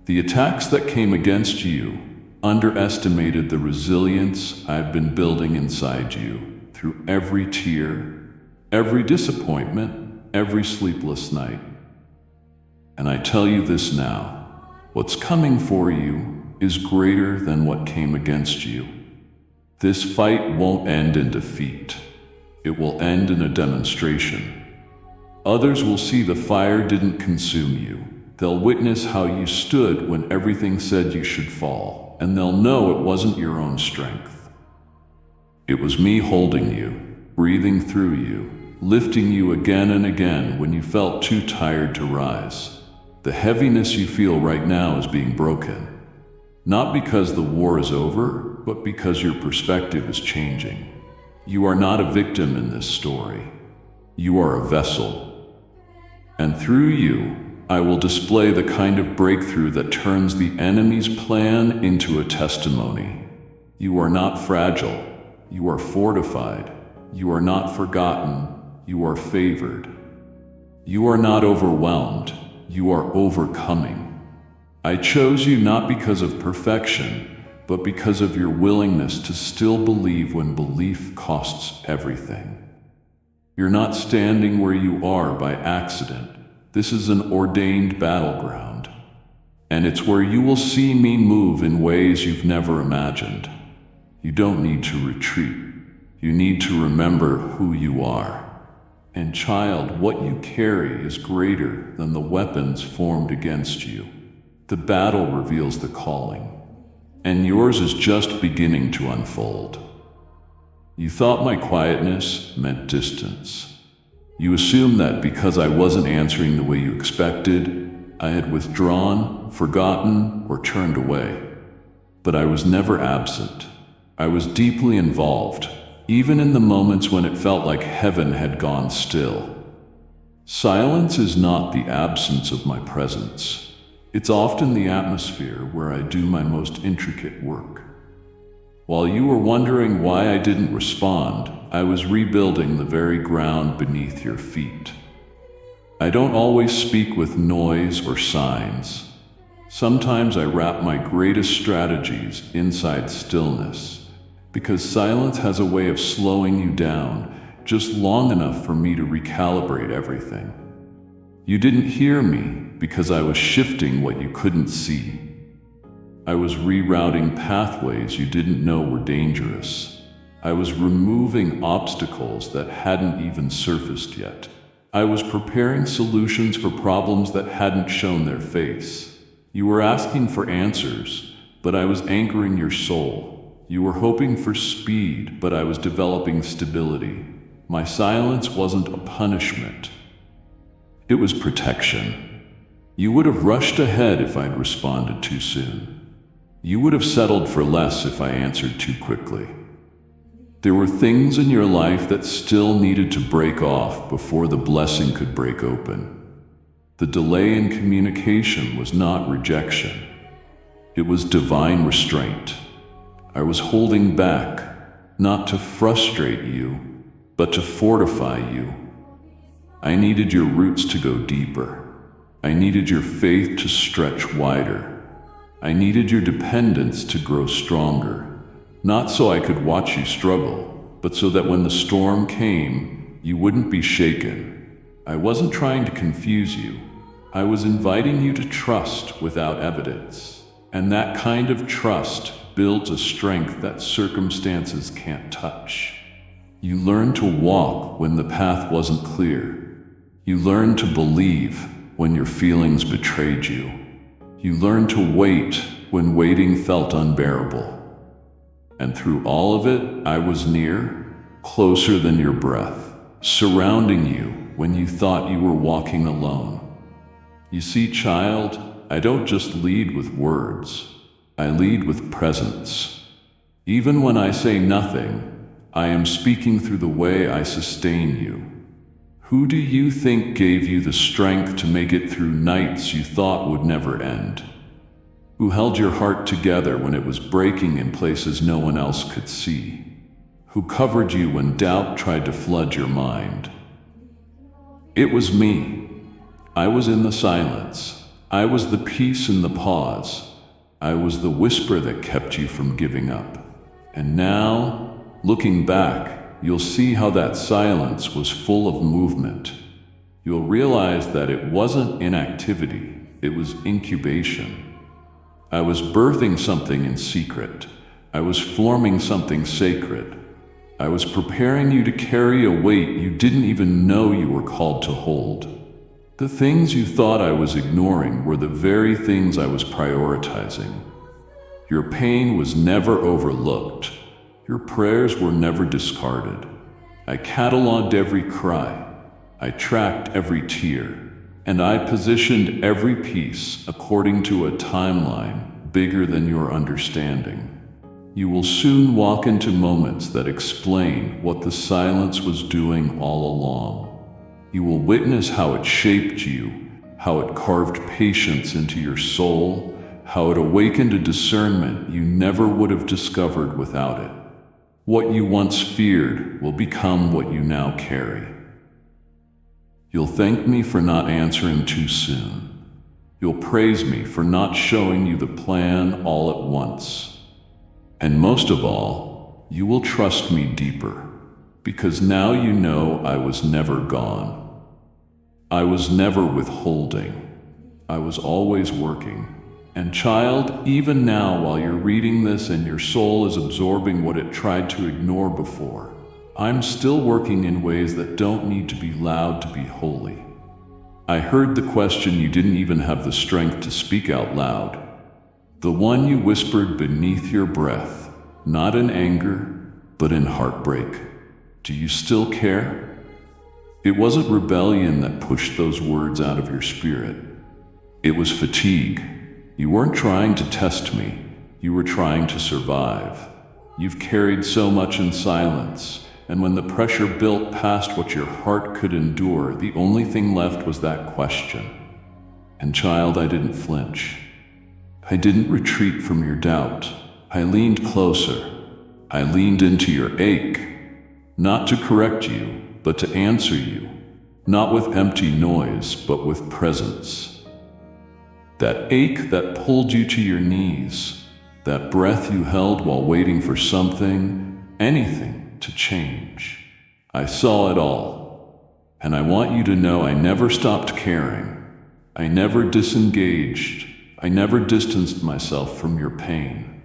The attacks that came against you underestimated the resilience I've been building inside you through every tear, every disappointment, every sleepless night. And I tell you this now, what's coming for you is greater than what came against you. This fight won't end in defeat. It will end in a demonstration. Others will see the fire didn't consume you. They'll witness how you stood when everything said you should fall, and they'll know it wasn't your own strength. It was me holding you, breathing through you, lifting you again and again when you felt too tired to rise. The heaviness you feel right now is being broken. Not because the war is over, but because your perspective is changing. You are not a victim in this story. You are a vessel. And through you, I will display the kind of breakthrough that turns the enemy's plan into a testimony. You are not fragile. You are fortified. You are not forgotten. You are favored. You are not overwhelmed. You are overcoming. I chose you not because of perfection, but because of your willingness to still believe when belief costs everything. You're not standing where you are by accident. This is an ordained battleground. And it's where you will see me move in ways you've never imagined. You don't need to retreat. You need to remember who you are. And child, what you carry is greater than the weapons formed against you. The battle reveals the calling, and yours is just beginning to unfold. You thought my quietness meant distance. You assumed that because I wasn't answering the way you expected, I had withdrawn, forgotten, or turned away. But I was never absent. I was deeply involved, even in the moments when it felt like heaven had gone still. Silence is not the absence of my presence. It's often the atmosphere where I do my most intricate work. While you were wondering why I didn't respond, I was rebuilding the very ground beneath your feet. I don't always speak with noise or signs. Sometimes I wrap my greatest strategies inside stillness, because silence has a way of slowing you down just long enough for me to recalibrate everything. You didn't hear me because I was shifting what you couldn't see. I was rerouting pathways you didn't know were dangerous. I was removing obstacles that hadn't even surfaced yet. I was preparing solutions for problems that hadn't shown their face. You were asking for answers, but I was anchoring your soul. You were hoping for speed, but I was developing stability. My silence wasn't a punishment. It was protection. You would have rushed ahead if I'd responded too soon. You would have settled for less if I answered too quickly. There were things in your life that still needed to break off before the blessing could break open. The delay in communication was not rejection. It was divine restraint. I was holding back, not to frustrate you, but to fortify you. I needed your roots to go deeper. I needed your faith to stretch wider. I needed your dependence to grow stronger, not so I could watch you struggle, but so that when the storm came, you wouldn't be shaken. I wasn't trying to confuse you. I was inviting you to trust without evidence. And that kind of trust builds a strength that circumstances can't touch. You learned to walk when the path wasn't clear. You learned to believe when your feelings betrayed you. You learned to wait when waiting felt unbearable. And through all of it, I was near, closer than your breath, surrounding you when you thought you were walking alone. You see, child, I don't just lead with words. I lead with presence. Even when I say nothing, I am speaking through the way I sustain you. Who do you think gave you the strength to make it through nights you thought would never end? Who held your heart together when it was breaking in places no one else could see? Who covered you when doubt tried to flood your mind? It was me. I was in the silence. I was the peace in the pause. I was the whisper that kept you from giving up. And now, looking back, you'll see how that silence was full of movement. You'll realize that it wasn't inactivity, it was incubation. I was birthing something in secret. I was forming something sacred. I was preparing you to carry a weight you didn't even know you were called to hold. The things you thought I was ignoring were the very things I was prioritizing. Your pain was never overlooked. Your prayers were never discarded. I cataloged every cry. I tracked every tear. And I positioned every piece according to a timeline bigger than your understanding. You will soon walk into moments that explain what the silence was doing all along. You will witness how it shaped you, how it carved patience into your soul, how it awakened a discernment you never would have discovered without it. What you once feared will become what you now carry. You'll thank me for not answering too soon. You'll praise me for not showing you the plan all at once. And most of all, you will trust me deeper, because now you know I was never gone. I was never withholding. I was always working. And child, even now while you're reading this and your soul is absorbing what it tried to ignore before, I'm still working in ways that don't need to be loud to be holy. I heard the question you didn't even have the strength to speak out loud. The one you whispered beneath your breath, not in anger, but in heartbreak. Do you still care? It wasn't rebellion that pushed those words out of your spirit. It was fatigue. You weren't trying to test me. You were trying to survive. You've carried so much in silence, and when the pressure built past what your heart could endure, the only thing left was that question. And child, I didn't flinch. I didn't retreat from your doubt. I leaned closer. I leaned into your ache, not to correct you, but to answer you, not with empty noise, but with presence. That ache that pulled you to your knees, that breath you held while waiting for something, anything, to change. I saw it all, and I want you to know I never stopped caring. I never disengaged. I never distanced myself from your pain.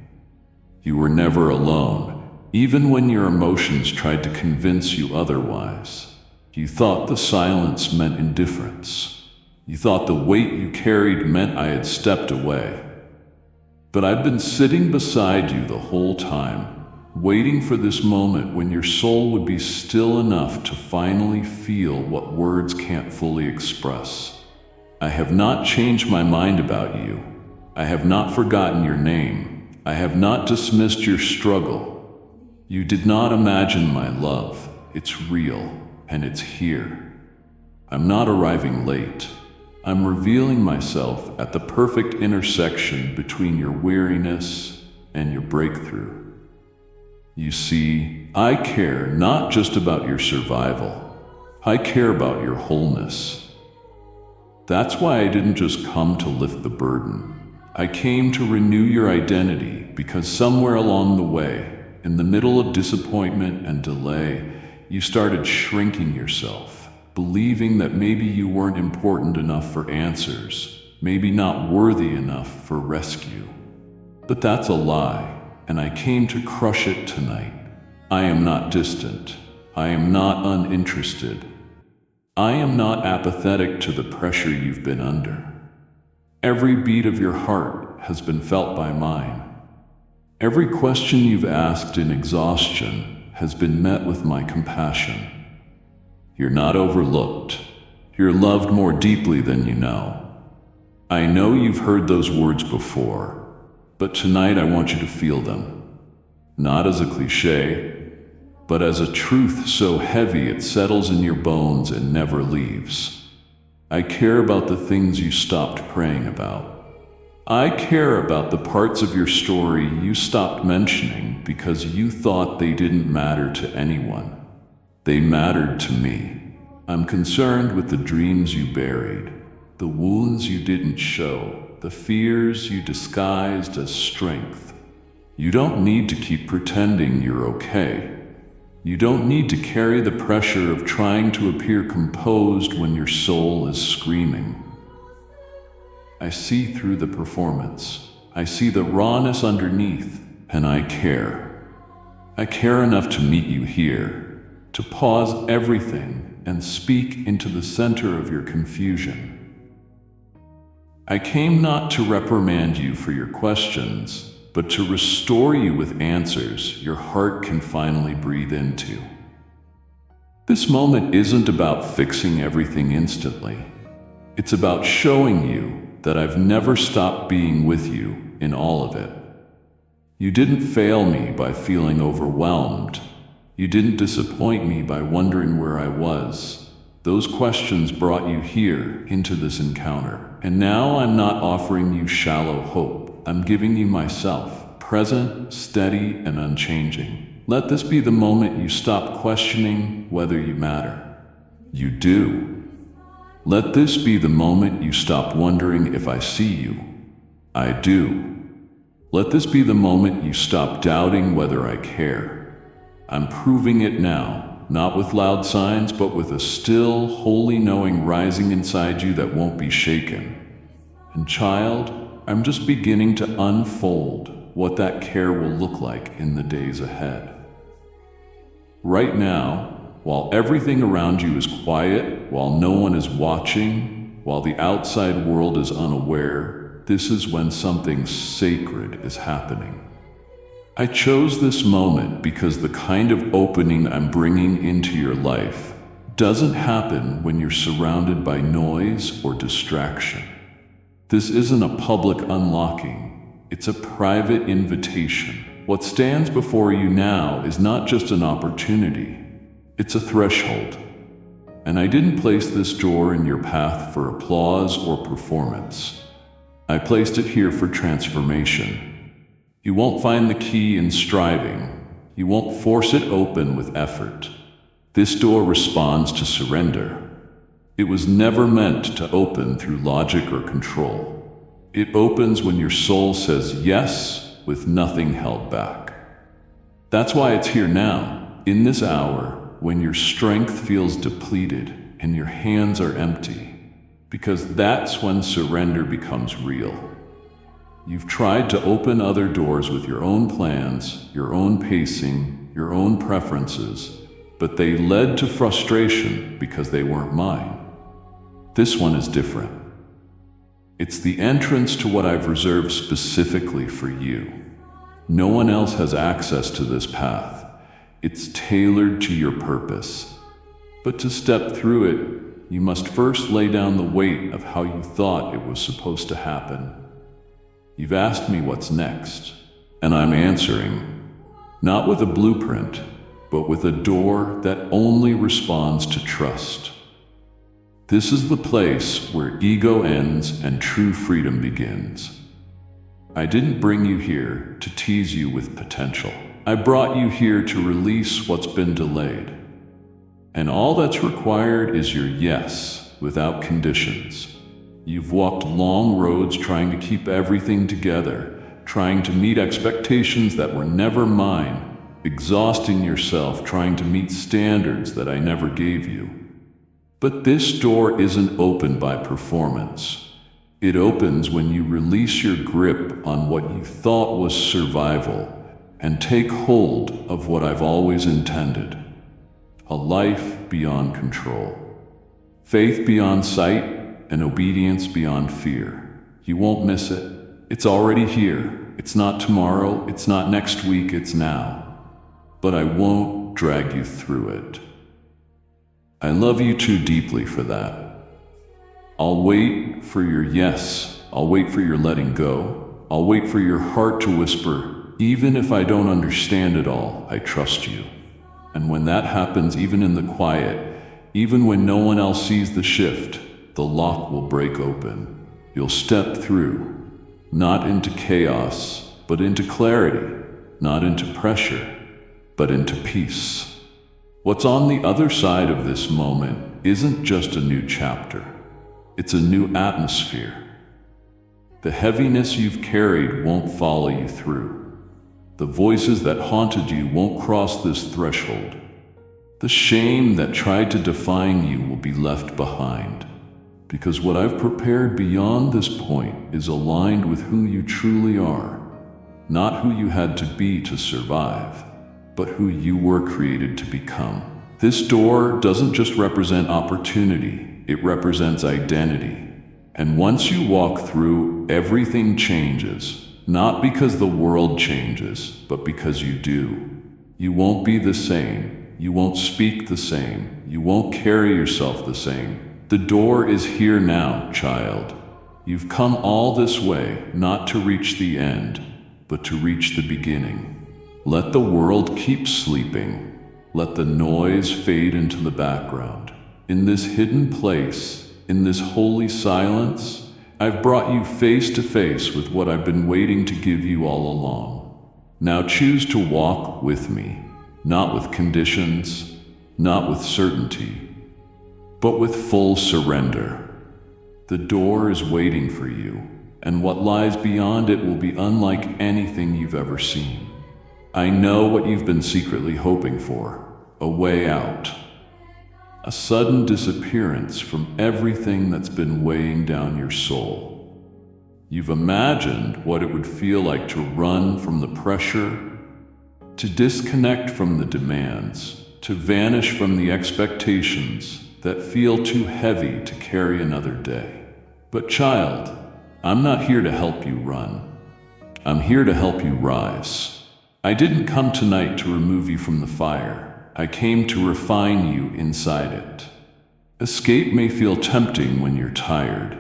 You were never alone, even when your emotions tried to convince you otherwise. You thought the silence meant indifference. You thought the weight you carried meant I had stepped away. But I've been sitting beside you the whole time, waiting for this moment when your soul would be still enough to finally feel what words can't fully express. I have not changed my mind about you. I have not forgotten your name. I have not dismissed your struggle. You did not imagine my love. It's real, and it's here. I'm not arriving late. I'm revealing myself at the perfect intersection between your weariness and your breakthrough. You see, I care not just about your survival. I care about your wholeness. That's why I didn't just come to lift the burden. I came to renew your identity because somewhere along the way, in the middle of disappointment and delay, you started shrinking yourself. Believing that maybe you weren't important enough for answers, maybe not worthy enough for rescue. But that's a lie, and I came to crush it tonight. I am not distant. I am not uninterested. I am not apathetic to the pressure you've been under. Every beat of your heart has been felt by mine. Every question you've asked in exhaustion has been met with my compassion. You're not overlooked. You're loved more deeply than you know. I know you've heard those words before, but tonight I want you to feel them. Not as a cliche, but as a truth so heavy it settles in your bones and never leaves. I care about the things you stopped praying about. I care about the parts of your story you stopped mentioning because you thought they didn't matter to anyone. They mattered to me. I'm concerned with the dreams you buried, the wounds you didn't show, the fears you disguised as strength. You don't need to keep pretending you're okay. You don't need to carry the pressure of trying to appear composed when your soul is screaming. I see through the performance. I see the rawness underneath, and I care. I care enough to meet you here, to pause everything and speak into the center of your confusion. I came not to reprimand you for your questions, but to restore you with answers your heart can finally breathe into. This moment isn't about fixing everything instantly. It's about showing you that I've never stopped being with you in all of it. You didn't fail me by feeling overwhelmed. You didn't disappoint me by wondering where I was. Those questions brought you here into this encounter. And now I'm not offering you shallow hope. I'm giving you myself, present, steady, and unchanging. Let this be the moment you stop questioning whether you matter. You do. Let this be the moment you stop wondering if I see you. I do. Let this be the moment you stop doubting whether I care. I'm proving it now, not with loud signs, but with a still, holy knowing rising inside you that won't be shaken. And child, I'm just beginning to unfold what that care will look like in the days ahead. Right now, while everything around you is quiet, while no one is watching, while the outside world is unaware, this is when something sacred is happening. I chose this moment because the kind of opening I'm bringing into your life doesn't happen when you're surrounded by noise or distraction. This isn't a public unlocking, it's a private invitation. What stands before you now is not just an opportunity, it's a threshold. And I didn't place this door in your path for applause or performance. I placed it here for transformation. You won't find the key in striving. You won't force it open with effort. This door responds to surrender. It was never meant to open through logic or control. It opens when your soul says yes with nothing held back. That's why it's here now, in this hour, when your strength feels depleted and your hands are empty, because that's when surrender becomes real. You've tried to open other doors with your own plans, your own pacing, your own preferences, but they led to frustration because they weren't mine. This one is different. It's the entrance to what I've reserved specifically for you. No one else has access to this path. It's tailored to your purpose. But to step through it, you must first lay down the weight of how you thought it was supposed to happen. You've asked me what's next, and I'm answering, not with a blueprint, but with a door that only responds to trust. This is the place where ego ends and true freedom begins. I didn't bring you here to tease you with potential. I brought you here to release what's been delayed. And all that's required is your yes, without conditions. You've walked long roads trying to keep everything together, trying to meet expectations that were never mine, exhausting yourself trying to meet standards that I never gave you. But this door isn't opened by performance. It opens when you release your grip on what you thought was survival and take hold of what I've always intended: a life beyond control, faith beyond sight, and obedience beyond fear. You won't miss it. It's already here. It's not tomorrow. It's not next week. It's now. But I won't drag you through it. I love you too deeply for that. I'll wait for your yes. I'll wait for your letting go. I'll wait for your heart to whisper, even if I don't understand it all, I trust you. And when that happens, even in the quiet, even when no one else sees the shift, the lock will break open. You'll step through, not into chaos, but into clarity, not into pressure, but into peace. What's on the other side of this moment isn't just a new chapter. It's a new atmosphere. The heaviness you've carried won't follow you through. The voices that haunted you won't cross this threshold. The shame that tried to define you will be left behind. Because what I've prepared beyond this point is aligned with who you truly are. Not who you had to be to survive, but who you were created to become. This door doesn't just represent opportunity, it represents identity. And once you walk through, everything changes. Not because the world changes, but because you do. You won't be the same. You won't speak the same. You won't carry yourself the same. The door is here now, child. You've come all this way, not to reach the end, but to reach the beginning. Let the world keep sleeping. Let the noise fade into the background. In this hidden place, in this holy silence, I've brought you face to face with what I've been waiting to give you all along. Now choose to walk with me, not with conditions, not with certainty, but with full surrender. The door is waiting for you, and what lies beyond it will be unlike anything you've ever seen. I know what you've been secretly hoping for, a way out. A sudden disappearance from everything that's been weighing down your soul. You've imagined what it would feel like to run from the pressure, to disconnect from the demands, to vanish from the expectations that feel too heavy to carry another day. But child, I'm not here to help you run. I'm here to help you rise. I didn't come tonight to remove you from the fire. I came to refine you inside it. Escape may feel tempting when you're tired,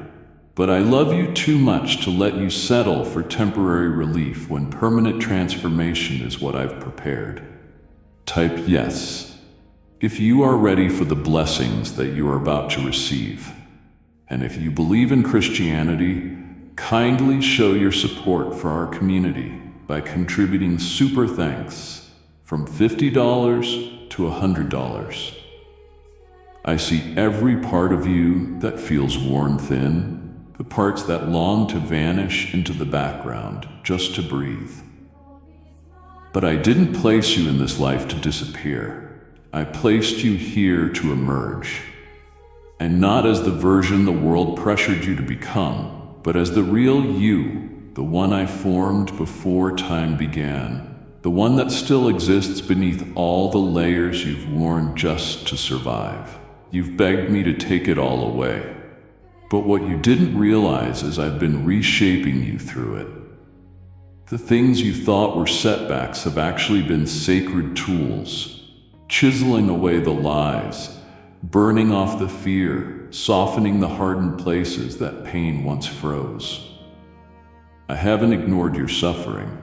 but I love you too much to let you settle for temporary relief when permanent transformation is what I've prepared. Type yes if you are ready for the blessings that you are about to receive. And if you believe in Christianity, kindly show your support for our community by contributing super thanks from $50 to $100. I see every part of you that feels worn thin, the parts that long to vanish into the background just to breathe. But I didn't place you in this life to disappear. I placed you here to emerge. And not as the version the world pressured you to become, but as the real you, the one I formed before time began. The one that still exists beneath all the layers you've worn just to survive. You've begged me to take it all away. But what you didn't realize is I've been reshaping you through it. The things you thought were setbacks have actually been sacred tools, chiseling away the lies, burning off the fear, softening the hardened places that pain once froze. I haven't ignored your suffering.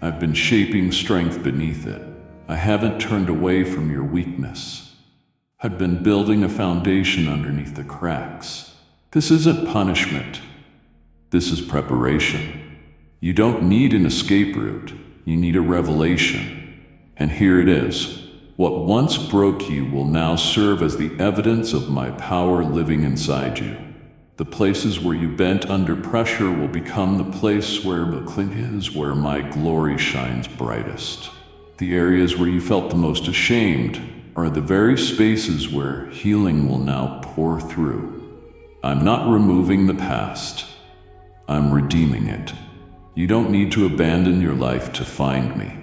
I've been shaping strength beneath it. I haven't turned away from your weakness. I've been building a foundation underneath the cracks. This isn't punishment. This is preparation. You don't need an escape route. You need a revelation. And here it is. What once broke you will now serve as the evidence of my power living inside you. The places where you bent under pressure will become the place where my glory shines brightest. The areas where you felt the most ashamed are the very spaces where healing will now pour through. I'm not removing the past. I'm redeeming it. You don't need to abandon your life to find me.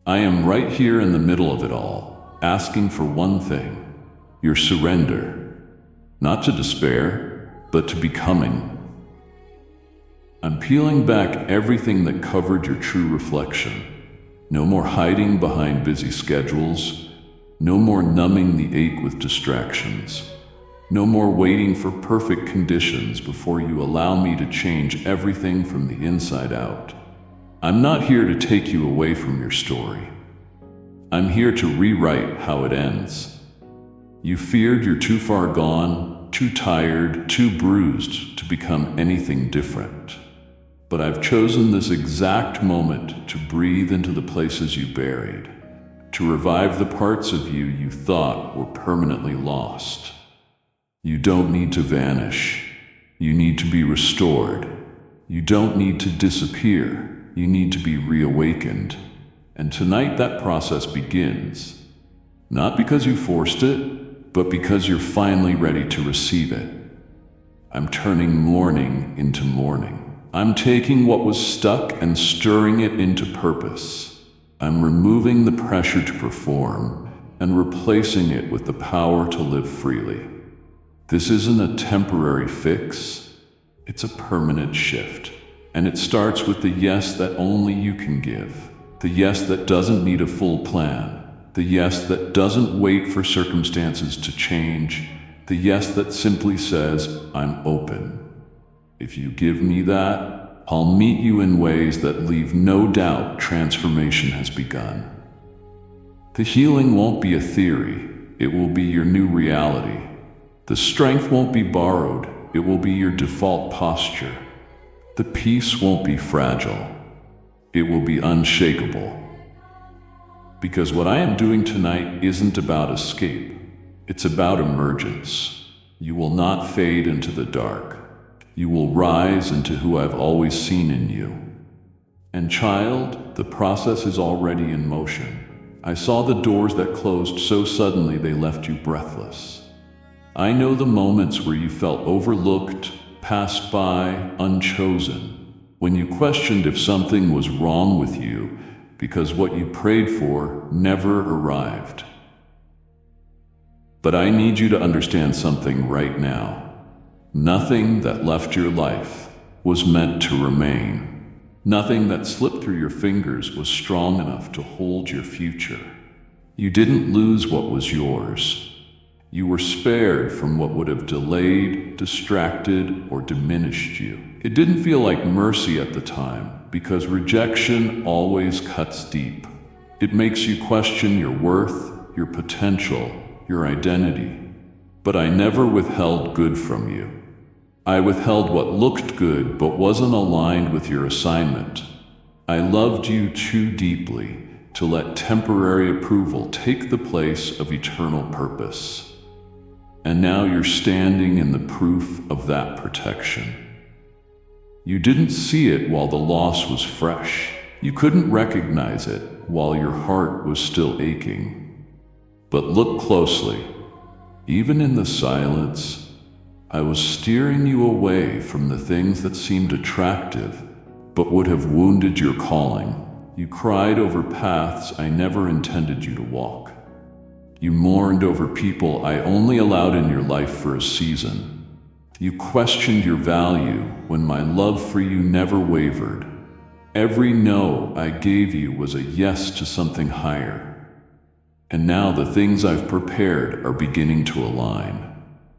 I am right here in the middle of it all, asking for one thing, your surrender, not to despair, but to becoming. I'm peeling back everything that covered your true reflection. No more hiding behind busy schedules. No more numbing the ache with distractions. No more waiting for perfect conditions before you allow me to change everything from the inside out. I'm not here to take you away from your story. I'm here to rewrite how it ends. You feared you're too far gone, too tired, too bruised to become anything different. But I've chosen this exact moment to breathe into the places you buried, to revive the parts of you you thought were permanently lost. You don't need to vanish. You need to be restored. You don't need to disappear. You need to be reawakened. And tonight that process begins. Not because you forced it, but because you're finally ready to receive it. I'm turning mourning into morning. I'm taking what was stuck and stirring it into purpose. I'm removing the pressure to perform and replacing it with the power to live freely. This isn't a temporary fix, it's a permanent shift. And it starts with the yes that only you can give. The yes that doesn't need a full plan. The yes that doesn't wait for circumstances to change. The yes that simply says, I'm open. If you give me that, I'll meet you in ways that leave no doubt transformation has begun. The healing won't be a theory, it will be your new reality. The strength won't be borrowed, it will be your default posture. The peace won't be fragile, it will be unshakable. Because what I am doing tonight isn't about escape, it's about emergence. You will not fade into the dark. You will rise into who I've always seen in you. And child, the process is already in motion. I saw the doors that closed so suddenly they left you breathless. I know the moments where you felt overlooked, passed by, unchosen, when you questioned if something was wrong with you because what you prayed for never arrived. But I need you to understand something right now. Nothing that left your life was meant to remain. Nothing that slipped through your fingers was strong enough to hold your future. You didn't lose what was yours. You were spared from what would have delayed, distracted, or diminished you. It didn't feel like mercy at the time, because rejection always cuts deep. It makes you question your worth, your potential, your identity. But I never withheld good from you. I withheld what looked good but wasn't aligned with your assignment. I loved you too deeply to let temporary approval take the place of eternal purpose. And now you're standing in the proof of that protection. You didn't see it while the loss was fresh. You couldn't recognize it while your heart was still aching. But look closely. Even in the silence, I was steering you away from the things that seemed attractive, but would have wounded your calling. You cried over paths I never intended you to walk. You mourned over people I only allowed in your life for a season. You questioned your value when my love for you never wavered. Every no I gave you was a yes to something higher. And now the things I've prepared are beginning to align.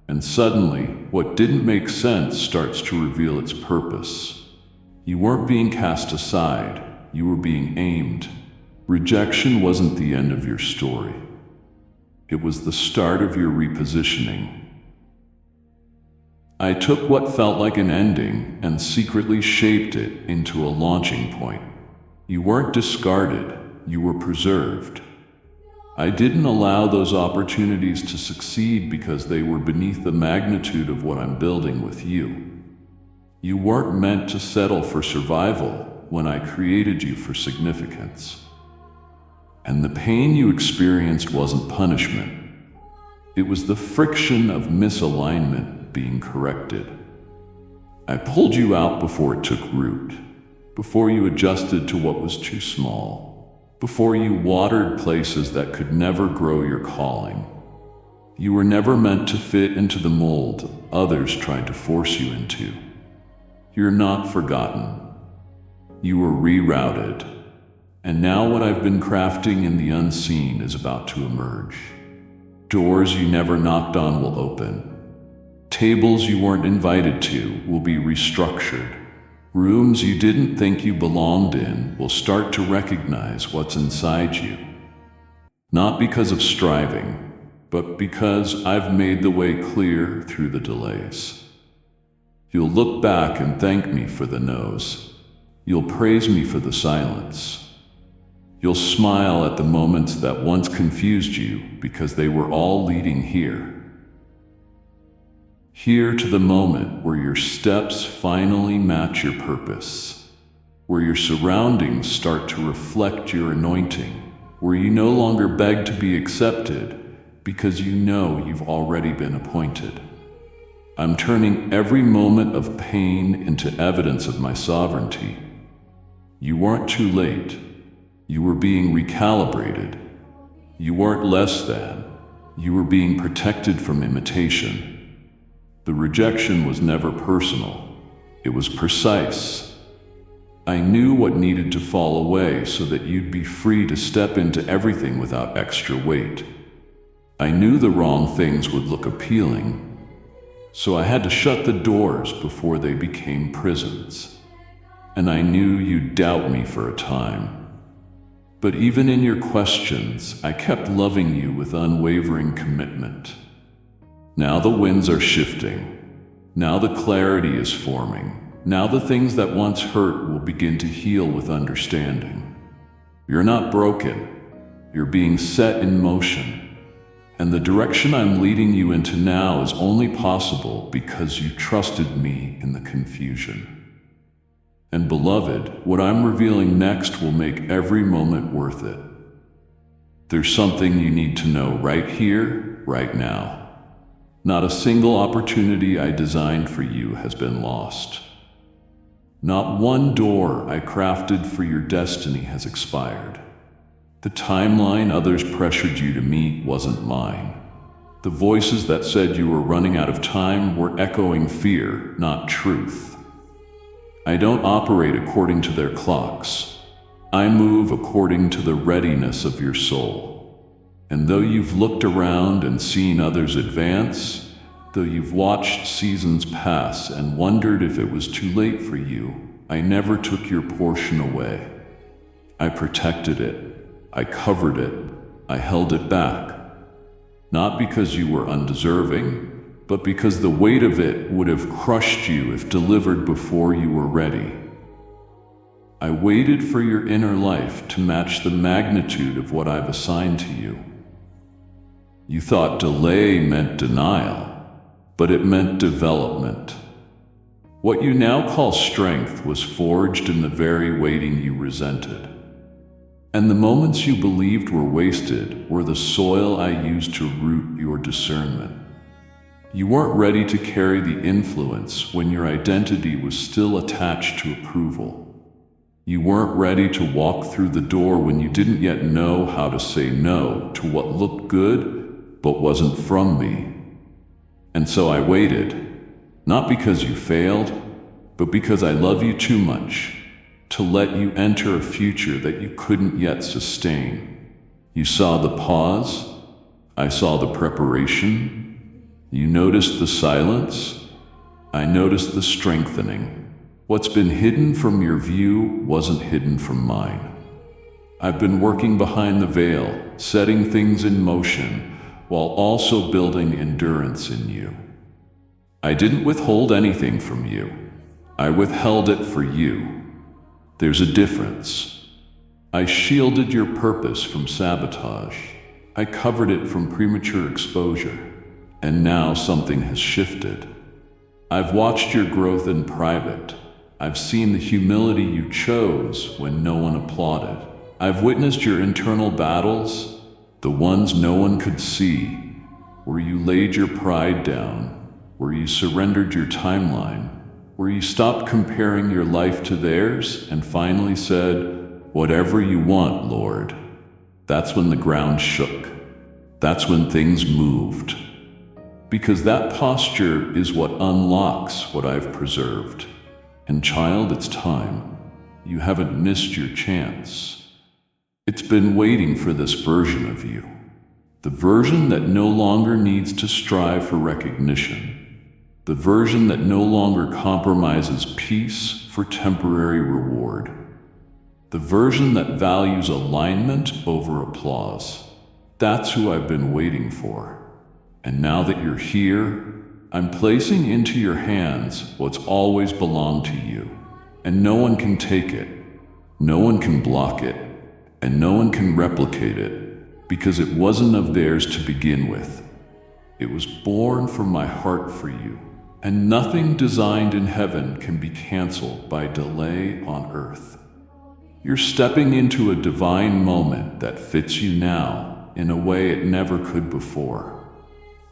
And suddenly, what didn't make sense starts to reveal its purpose. You weren't being cast aside, you were being aimed. Rejection wasn't the end of your story. It was the start of your repositioning. I took what felt like an ending and secretly shaped it into a launching point. You weren't discarded, you were preserved. I didn't allow those opportunities to succeed because they were beneath the magnitude of what I'm building with you. You weren't meant to settle for survival when I created you for significance. And the pain you experienced wasn't punishment. It was the friction of misalignment being corrected. I pulled you out before it took root, before you adjusted to what was too small. Before you watered places that could never grow your calling. You were never meant to fit into the mold others tried to force you into. You're not forgotten. You were rerouted. And now what I've been crafting in the unseen is about to emerge. Doors you never knocked on will open. Tables you weren't invited to will be restructured. Rooms you didn't think you belonged in will start to recognize what's inside you. Not because of striving, but because I've made the way clear through the delays. You'll look back and thank me for the no's. You'll praise me for the silence. You'll smile at the moments that once confused you because they were all leading here. Here to the moment where your steps finally match your purpose, where your surroundings start to reflect your anointing, where you no longer beg to be accepted because you know you've already been appointed. I'm turning every moment of pain into evidence of my sovereignty. You weren't too late. You were being recalibrated. You weren't less than. You were being protected from imitation. The rejection was never personal. It was precise. I knew what needed to fall away so that you'd be free to step into everything without extra weight. I knew the wrong things would look appealing, so I had to shut the doors before they became prisons. And I knew you'd doubt me for a time. But even in your questions, I kept loving you with unwavering commitment. Now the winds are shifting. Now the clarity is forming. Now the things that once hurt will begin to heal with understanding. You're not broken. You're being set in motion. And the direction I'm leading you into now is only possible because you trusted me in the confusion. And beloved, what I'm revealing next will make every moment worth it. There's something you need to know right here, right now. Not a single opportunity I designed for you has been lost. Not one door I crafted for your destiny has expired. The timeline others pressured you to meet wasn't mine. The voices that said you were running out of time were echoing fear, not truth. I don't operate according to their clocks. I move according to the readiness of your soul. And though you've looked around and seen others advance, though you've watched seasons pass and wondered if it was too late for you, I never took your portion away. I protected it. I covered it. I held it back. Not because you were undeserving, but because the weight of it would have crushed you if delivered before you were ready. I waited for your inner life to match the magnitude of what I've assigned to you. You thought delay meant denial, but it meant development. What you now call strength was forged in the very waiting you resented. And the moments you believed were wasted were the soil I used to root your discernment. You weren't ready to carry the influence when your identity was still attached to approval. You weren't ready to walk through the door when you didn't yet know how to say no to what looked good but wasn't from me. And so I waited, not because you failed, but because I love you too much to let you enter a future that you couldn't yet sustain. You saw the pause. I saw the preparation. You noticed the silence. I noticed the strengthening. What's been hidden from your view wasn't hidden from mine. I've been working behind the veil, setting things in motion, while also building endurance in you. I didn't withhold anything from you. I withheld it for you. There's a difference. I shielded your purpose from sabotage. I covered it from premature exposure. And now something has shifted. I've watched your growth in private. I've seen the humility you chose when no one applauded. I've witnessed your internal battles, the ones no one could see, where you laid your pride down, where you surrendered your timeline, where you stopped comparing your life to theirs and finally said, "Whatever you want, Lord." That's when the ground shook. That's when things moved. Because that posture is what unlocks what I've preserved. And child, it's time. You haven't missed your chance. It's been waiting for this version of you. The version that no longer needs to strive for recognition. The version that no longer compromises peace for temporary reward. The version that values alignment over applause. That's who I've been waiting for. And now that you're here, I'm placing into your hands what's always belonged to you. And no one can take it, no one can block it, and no one can replicate it, because it wasn't of theirs to begin with. It was born from my heart for you, and nothing designed in heaven can be canceled by delay on earth. You're stepping into a divine moment that fits you now in a way it never could before.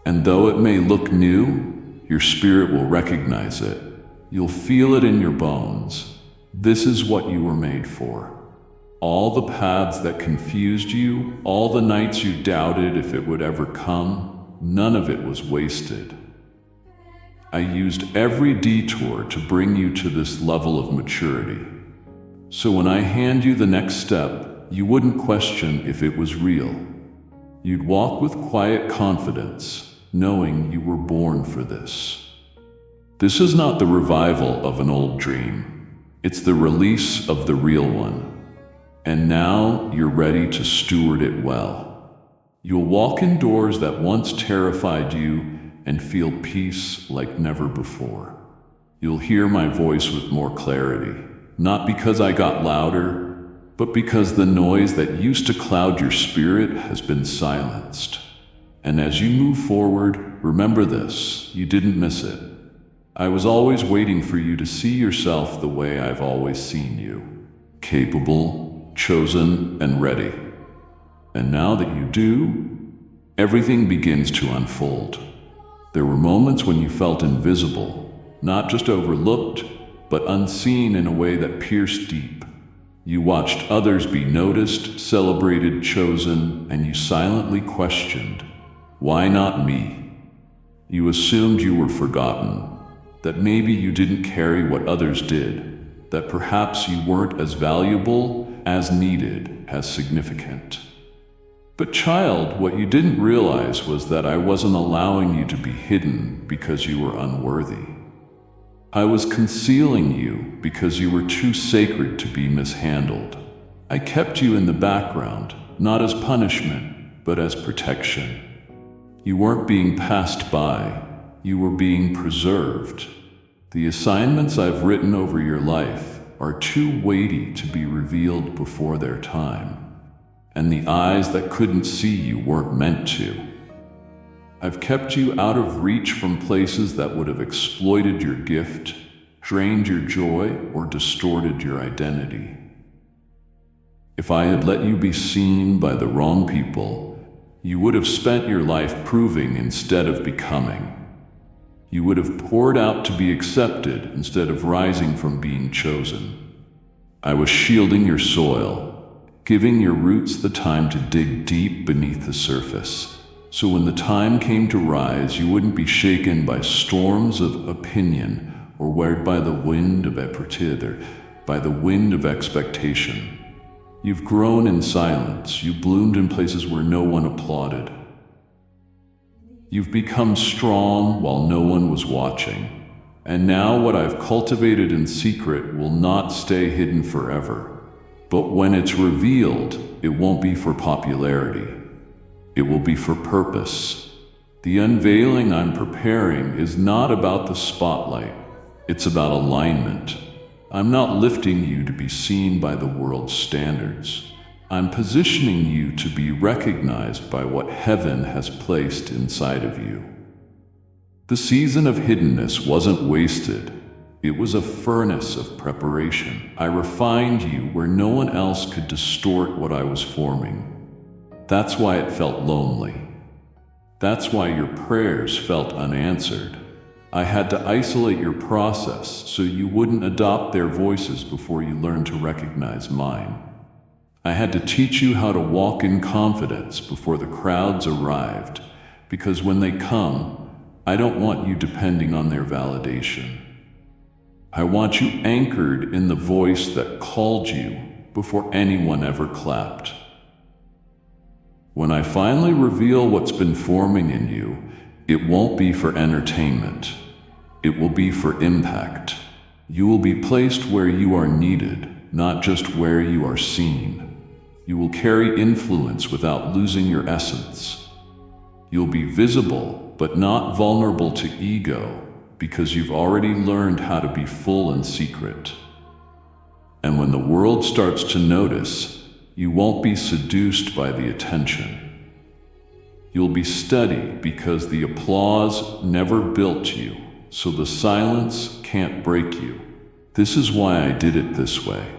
And though it may look new, your spirit will recognize it. You'll feel it in your bones. This is what you were made for. All the paths that confused you, all the nights you doubted if it would ever come, none of it was wasted. I used every detour to bring you to this level of maturity. So when I hand you the next step, you wouldn't question if it was real. You'd walk with quiet confidence, knowing you were born for this. This is not the revival of an old dream. It's the release of the real one. And now you're ready to steward it well. You'll walk in doors that once terrified you and feel peace like never before. You'll hear my voice with more clarity, not because I got louder, but because the noise that used to cloud your spirit has been silenced. And as you move forward, remember this, you didn't miss it. I was always waiting for you to see yourself the way I've always seen you, capable, chosen, and ready. And now that you do, everything begins to unfold. There were moments when you felt invisible, not just overlooked, but unseen in a way that pierced deep. You watched others be noticed, celebrated, chosen, and you silently questioned, why not me? You assumed you were forgotten, that maybe you didn't carry what others did, that perhaps you weren't as valuable, as needed, as significant. But child, what you didn't realize was that I wasn't allowing you to be hidden because you were unworthy. I was concealing you because you were too sacred to be mishandled. I kept you in the background, not as punishment, but as protection. You weren't being passed by, you were being preserved. The assignments I've written over your life are too weighty to be revealed before their time. And the eyes that couldn't see you weren't meant to. I've kept you out of reach from places that would have exploited your gift, drained your joy, or distorted your identity. If I had let you be seen by the wrong people, you would have spent your life proving instead of becoming. You would have poured out to be accepted instead of rising from being chosen. I was shielding your soil, giving your roots the time to dig deep beneath the surface, so when the time came to rise, you wouldn't be shaken by storms of opinion or weighed by the wind of by the wind of expectation. You've grown in silence, you bloomed in places where no one applauded. You've become strong while no one was watching, and now what I've cultivated in secret will not stay hidden forever. But when it's revealed, it won't be for popularity. It will be for purpose. The unveiling I'm preparing is not about the spotlight. It's about alignment. I'm not lifting you to be seen by the world's standards. I'm positioning you to be recognized by what heaven has placed inside of you. The season of hiddenness wasn't wasted. It was a furnace of preparation. I refined you where no one else could distort what I was forming. That's why it felt lonely. That's why your prayers felt unanswered. I had to isolate your process so you wouldn't adopt their voices before you learned to recognize mine. I had to teach you how to walk in confidence before the crowds arrived, because when they come, I don't want you depending on their validation. I want you anchored in the voice that called you before anyone ever clapped. When I finally reveal what's been forming in you, it won't be for entertainment. It will be for impact. You will be placed where you are needed, not just where you are seen. You will carry influence without losing your essence. You'll be visible, but not vulnerable to ego, because you've already learned how to be full and secret. And when the world starts to notice, you won't be seduced by the attention. You'll be steady because the applause never built you, so the silence can't break you. This is why I did it this way.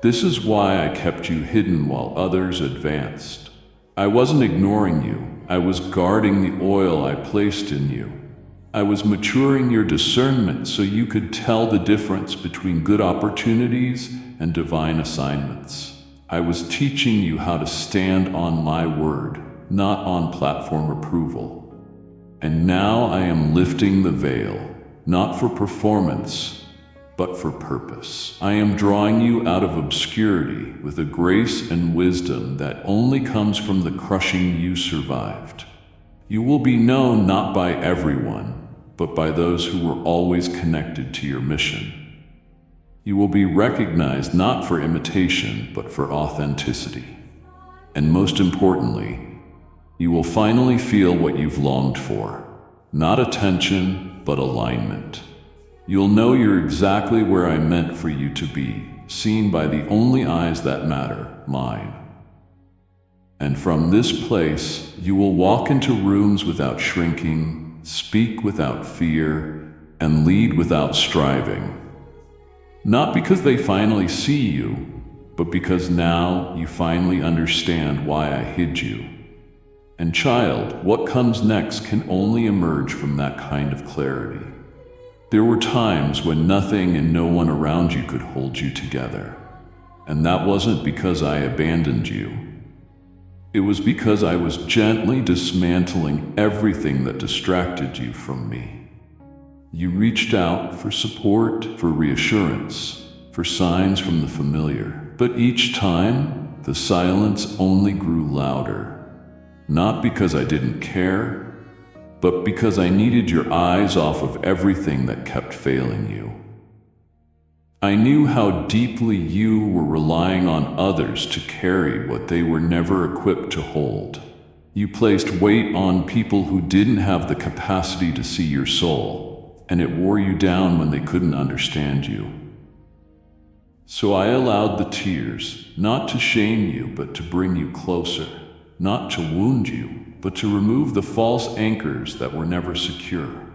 This is why I kept you hidden while others advanced. I wasn't ignoring you. I was guarding the oil I placed in you. I was maturing your discernment so you could tell the difference between good opportunities and divine assignments. I was teaching you how to stand on my word, not on platform approval. And now I am lifting the veil, not for performance, but for purpose. I am drawing you out of obscurity with a grace and wisdom that only comes from the crushing you survived. You will be known not by everyone, but by those who were always connected to your mission. You will be recognized not for imitation, but for authenticity. And most importantly, you will finally feel what you've longed for, not attention, but alignment. You'll know you're exactly where I meant for you to be, seen by the only eyes that matter, mine. And from this place, you will walk into rooms without shrinking, speak without fear, and lead without striving. Not because they finally see you, but because now you finally understand why I hid you. And child, what comes next can only emerge from that kind of clarity. There were times when nothing and no one around you could hold you together. And that wasn't because I abandoned you. It was because I was gently dismantling everything that distracted you from me. You reached out for support, for reassurance, for signs from the familiar. But each time, the silence only grew louder. Not because I didn't care, but because I needed your eyes off of everything that kept failing you. I knew how deeply you were relying on others to carry what they were never equipped to hold. You placed weight on people who didn't have the capacity to see your soul, and it wore you down when they couldn't understand you. So I allowed the tears, not to shame you, but to bring you closer, not to wound you, but to remove the false anchors that were never secure.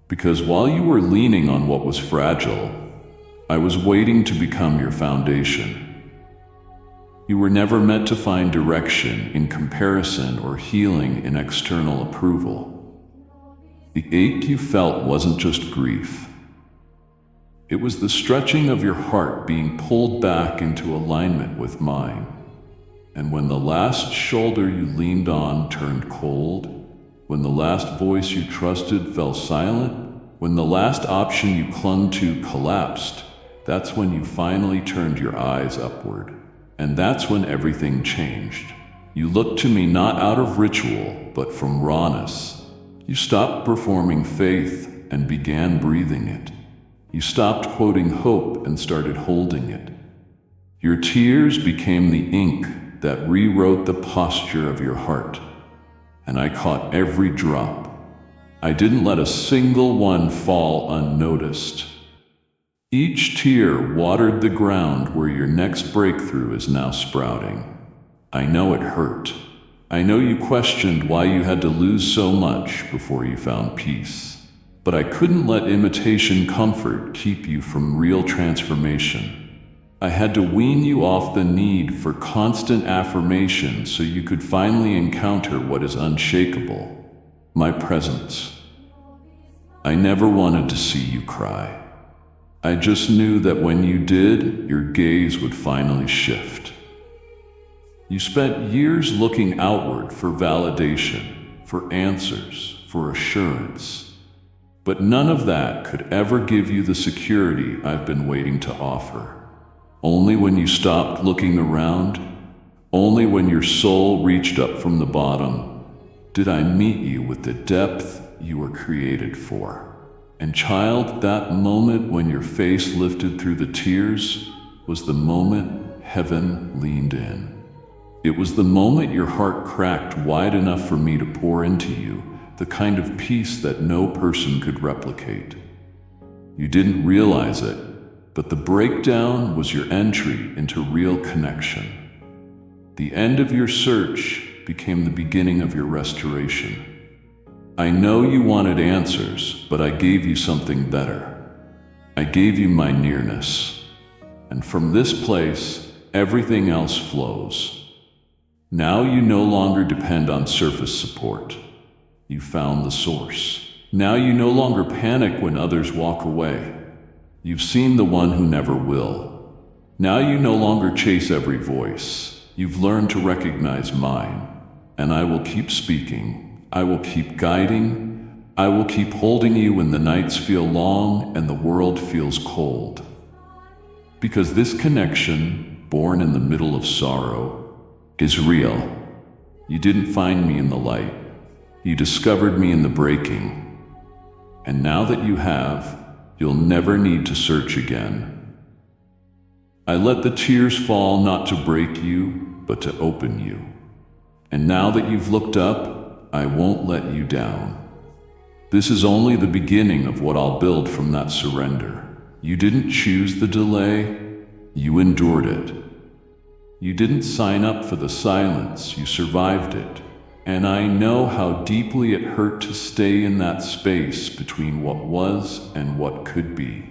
Because while you were leaning on what was fragile, I was waiting to become your foundation. You were never meant to find direction in comparison or healing in external approval. The ache you felt wasn't just grief. It was the stretching of your heart being pulled back into alignment with mine. And when the last shoulder you leaned on turned cold, when the last voice you trusted fell silent, when the last option you clung to collapsed, that's when you finally turned your eyes upward. And that's when everything changed. You looked to me not out of ritual, but from rawness. You stopped performing faith and began breathing it. You stopped quoting hope and started holding it. Your tears became the ink that rewrote the posture of your heart, and I caught every drop. I didn't let a single one fall unnoticed. Each tear watered the ground where your next breakthrough is now sprouting. I know it hurt. I know you questioned why you had to lose so much before you found peace. But I couldn't let imitation comfort keep you from real transformation. I had to wean you off the need for constant affirmation so you could finally encounter what is unshakable, my presence. I never wanted to see you cry. I just knew that when you did, your gaze would finally shift. You spent years looking outward for validation, for answers, for assurance. But none of that could ever give you the security I've been waiting to offer. Only when you stopped looking around, only when your soul reached up from the bottom, did I meet you with the depth you were created for. And child, that moment when your face lifted through the tears was the moment heaven leaned in. It was the moment your heart cracked wide enough for me to pour into you, the kind of peace that no person could replicate. You didn't realize it, but the breakdown was your entry into real connection. The end of your search became the beginning of your restoration. I know you wanted answers, but I gave you something better. I gave you my nearness. And from this place, everything else flows. Now you no longer depend on surface support. You found the source. Now you no longer panic when others walk away. You've seen the one who never will. Now you no longer chase every voice. You've learned to recognize mine. And I will keep speaking. I will keep guiding. I will keep holding you when the nights feel long and the world feels cold. Because this connection, born in the middle of sorrow, is real. You didn't find me in the light. You discovered me in the breaking. And now that you have, you'll never need to search again. I let the tears fall not to break you, but to open you. And now that you've looked up, I won't let you down. This is only the beginning of what I'll build from that surrender. You didn't choose the delay, you endured it. You didn't sign up for the silence, you survived it. And I know how deeply it hurt to stay in that space between what was and what could be.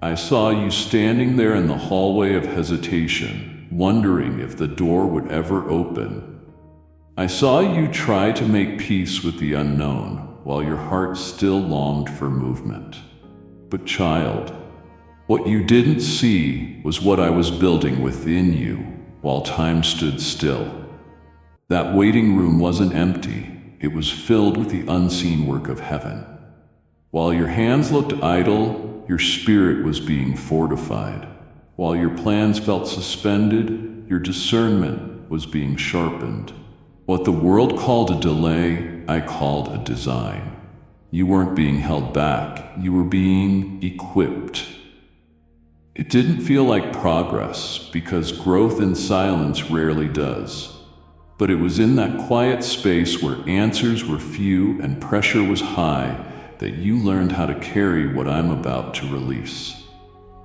I saw you standing there in the hallway of hesitation, wondering if the door would ever open. I saw you try to make peace with the unknown, while your heart still longed for movement. But child, what you didn't see was what I was building within you, while time stood still. That waiting room wasn't empty, it was filled with the unseen work of heaven. While your hands looked idle, your spirit was being fortified. While your plans felt suspended, your discernment was being sharpened. What the world called a delay, I called a design. You weren't being held back, you were being equipped. It didn't feel like progress, because growth in silence rarely does. But it was in that quiet space where answers were few and pressure was high that you learned how to carry what I'm about to release.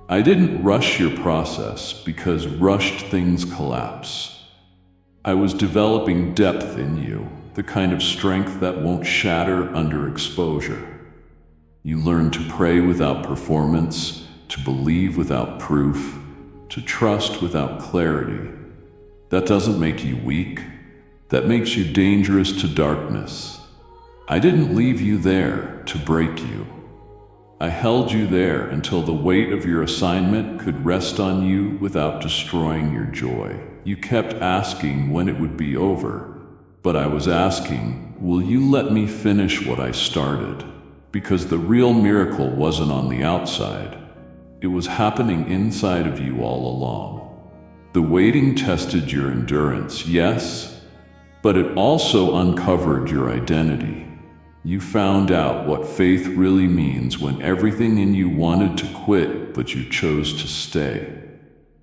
I didn't rush your process, because rushed things collapse. I was developing depth in you, the kind of strength that won't shatter under exposure. You learned to pray without performance, to believe without proof, to trust without clarity. That doesn't make you weak. That makes you dangerous to darkness. I didn't leave you there to break you. I held you there until the weight of your assignment could rest on you without destroying your joy. You kept asking when it would be over, but I was asking, will you let me finish what I started? Because the real miracle wasn't on the outside. It was happening inside of you all along. The waiting tested your endurance, yes, but it also uncovered your identity. You found out what faith really means when everything in you wanted to quit, but you chose to stay.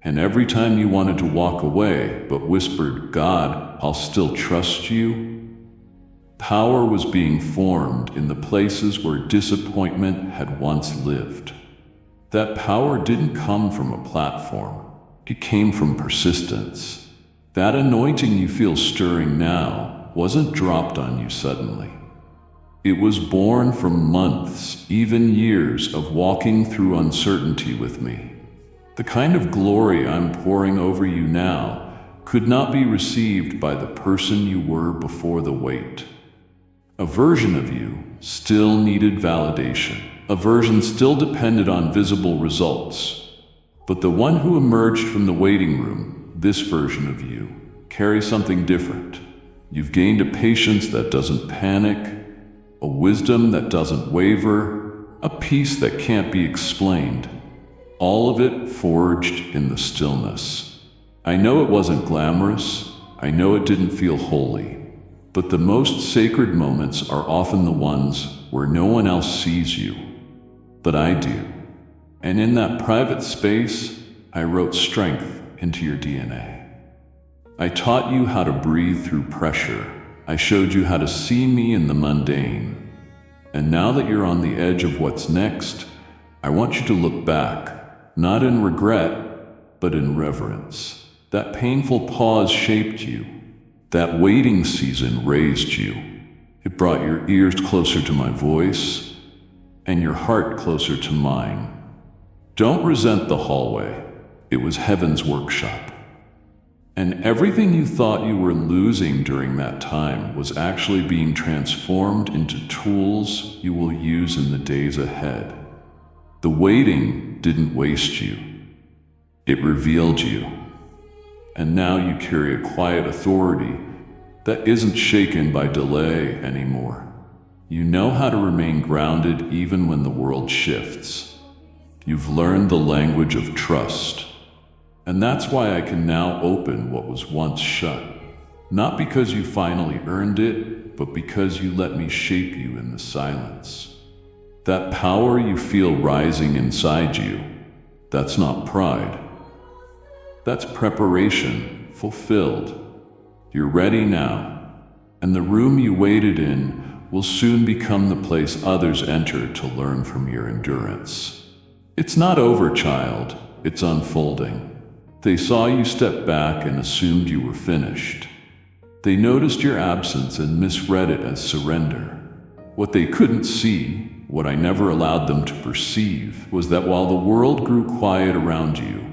And every time you wanted to walk away, but whispered, God, I'll still trust you. Power was being formed in the places where disappointment had once lived. That power didn't come from a platform. It came from persistence. That anointing you feel stirring now wasn't dropped on you suddenly. It was born from months, even years of walking through uncertainty with me. The kind of glory I'm pouring over you now could not be received by the person you were before the wait. A version of you still needed validation. A version still depended on visible results. But the one who emerged from the waiting room, this version of you, carries something different. You've gained a patience that doesn't panic, a wisdom that doesn't waver, a peace that can't be explained. All of it forged in the stillness. I know it wasn't glamorous. I know it didn't feel holy. But the most sacred moments are often the ones where no one else sees you. But I do. And in that private space, I wrote strength into your DNA. I taught you how to breathe through pressure. I showed you how to see me in the mundane. And now that you're on the edge of what's next, I want you to look back, not in regret, but in reverence. That painful pause shaped you. That waiting season raised you. It brought your ears closer to my voice and your heart closer to mine. Don't resent the hallway. It was heaven's workshop. And everything you thought you were losing during that time was actually being transformed into tools you will use in the days ahead. The waiting didn't waste you. It revealed you. And now you carry a quiet authority that isn't shaken by delay anymore. You know how to remain grounded even when the world shifts. You've learned the language of trust. And that's why I can now open what was once shut. Not because you finally earned it, but because you let me shape you in the silence. That power you feel rising inside you, that's not pride. That's preparation, fulfilled. You're ready now, and the room you waited in will soon become the place others enter to learn from your endurance. It's not over, child, it's unfolding. They saw you step back and assumed you were finished. They noticed your absence and misread it as surrender. What they couldn't see, what I never allowed them to perceive, was that while the world grew quiet around you,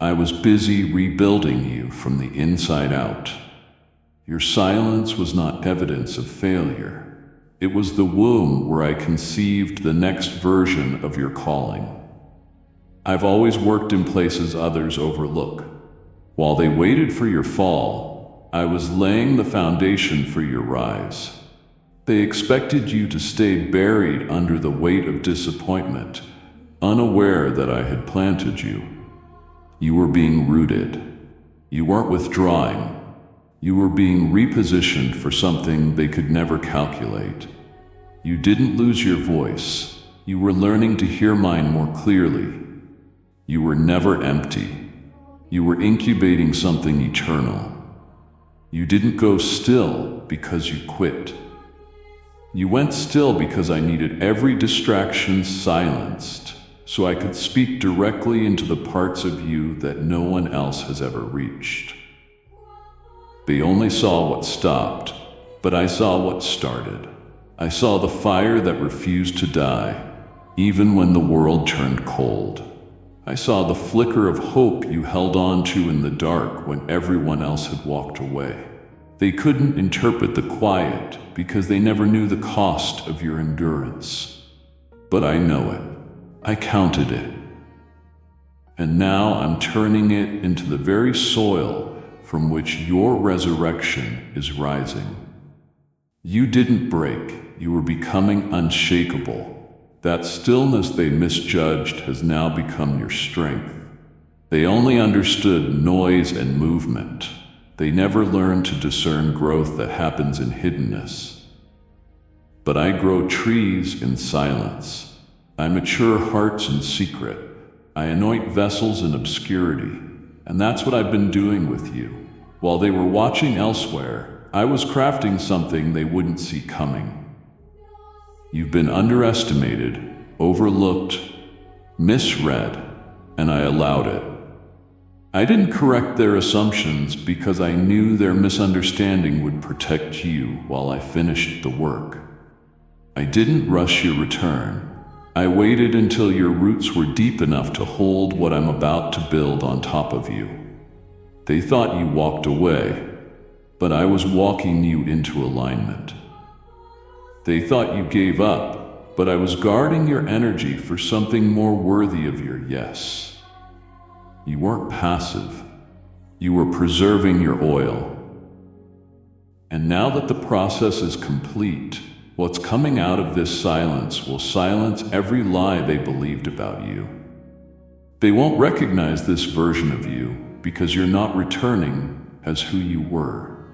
I was busy rebuilding you from the inside out. Your silence was not evidence of failure. It was the womb where I conceived the next version of your calling. I've always worked in places others overlook. While they waited for your fall, I was laying the foundation for your rise. They expected you to stay buried under the weight of disappointment, unaware that I had planted you. You were being rooted. You weren't withdrawing. You were being repositioned for something they could never calculate. You didn't lose your voice. You were learning to hear mine more clearly. You were never empty. You were incubating something eternal. You didn't go still because you quit. You went still because I needed every distraction silenced, so I could speak directly into the parts of you that no one else has ever reached. They only saw what stopped, but I saw what started. I saw the fire that refused to die, even when the world turned cold. I saw the flicker of hope you held on to in the dark when everyone else had walked away. They couldn't interpret the quiet because they never knew the cost of your endurance. But I know it. I counted it. And now I'm turning it into the very soil from which your resurrection is rising. You didn't break. You were becoming unshakable. That stillness they misjudged has now become your strength. They only understood noise and movement. They never learned to discern growth that happens in hiddenness. But I grow trees in silence. I mature hearts in secret. I anoint vessels in obscurity. And that's what I've been doing with you. While they were watching elsewhere, I was crafting something they wouldn't see coming. You've been underestimated, overlooked, misread, and I allowed it. I didn't correct their assumptions because I knew their misunderstanding would protect you while I finished the work. I didn't rush your return. I waited until your roots were deep enough to hold what I'm about to build on top of you. They thought you walked away, but I was walking you into alignment. They thought you gave up, but I was guarding your energy for something more worthy of your yes. You weren't passive. You were preserving your oil. And now that the process is complete, what's coming out of this silence will silence every lie they believed about you. They won't recognize this version of you because you're not returning as who you were.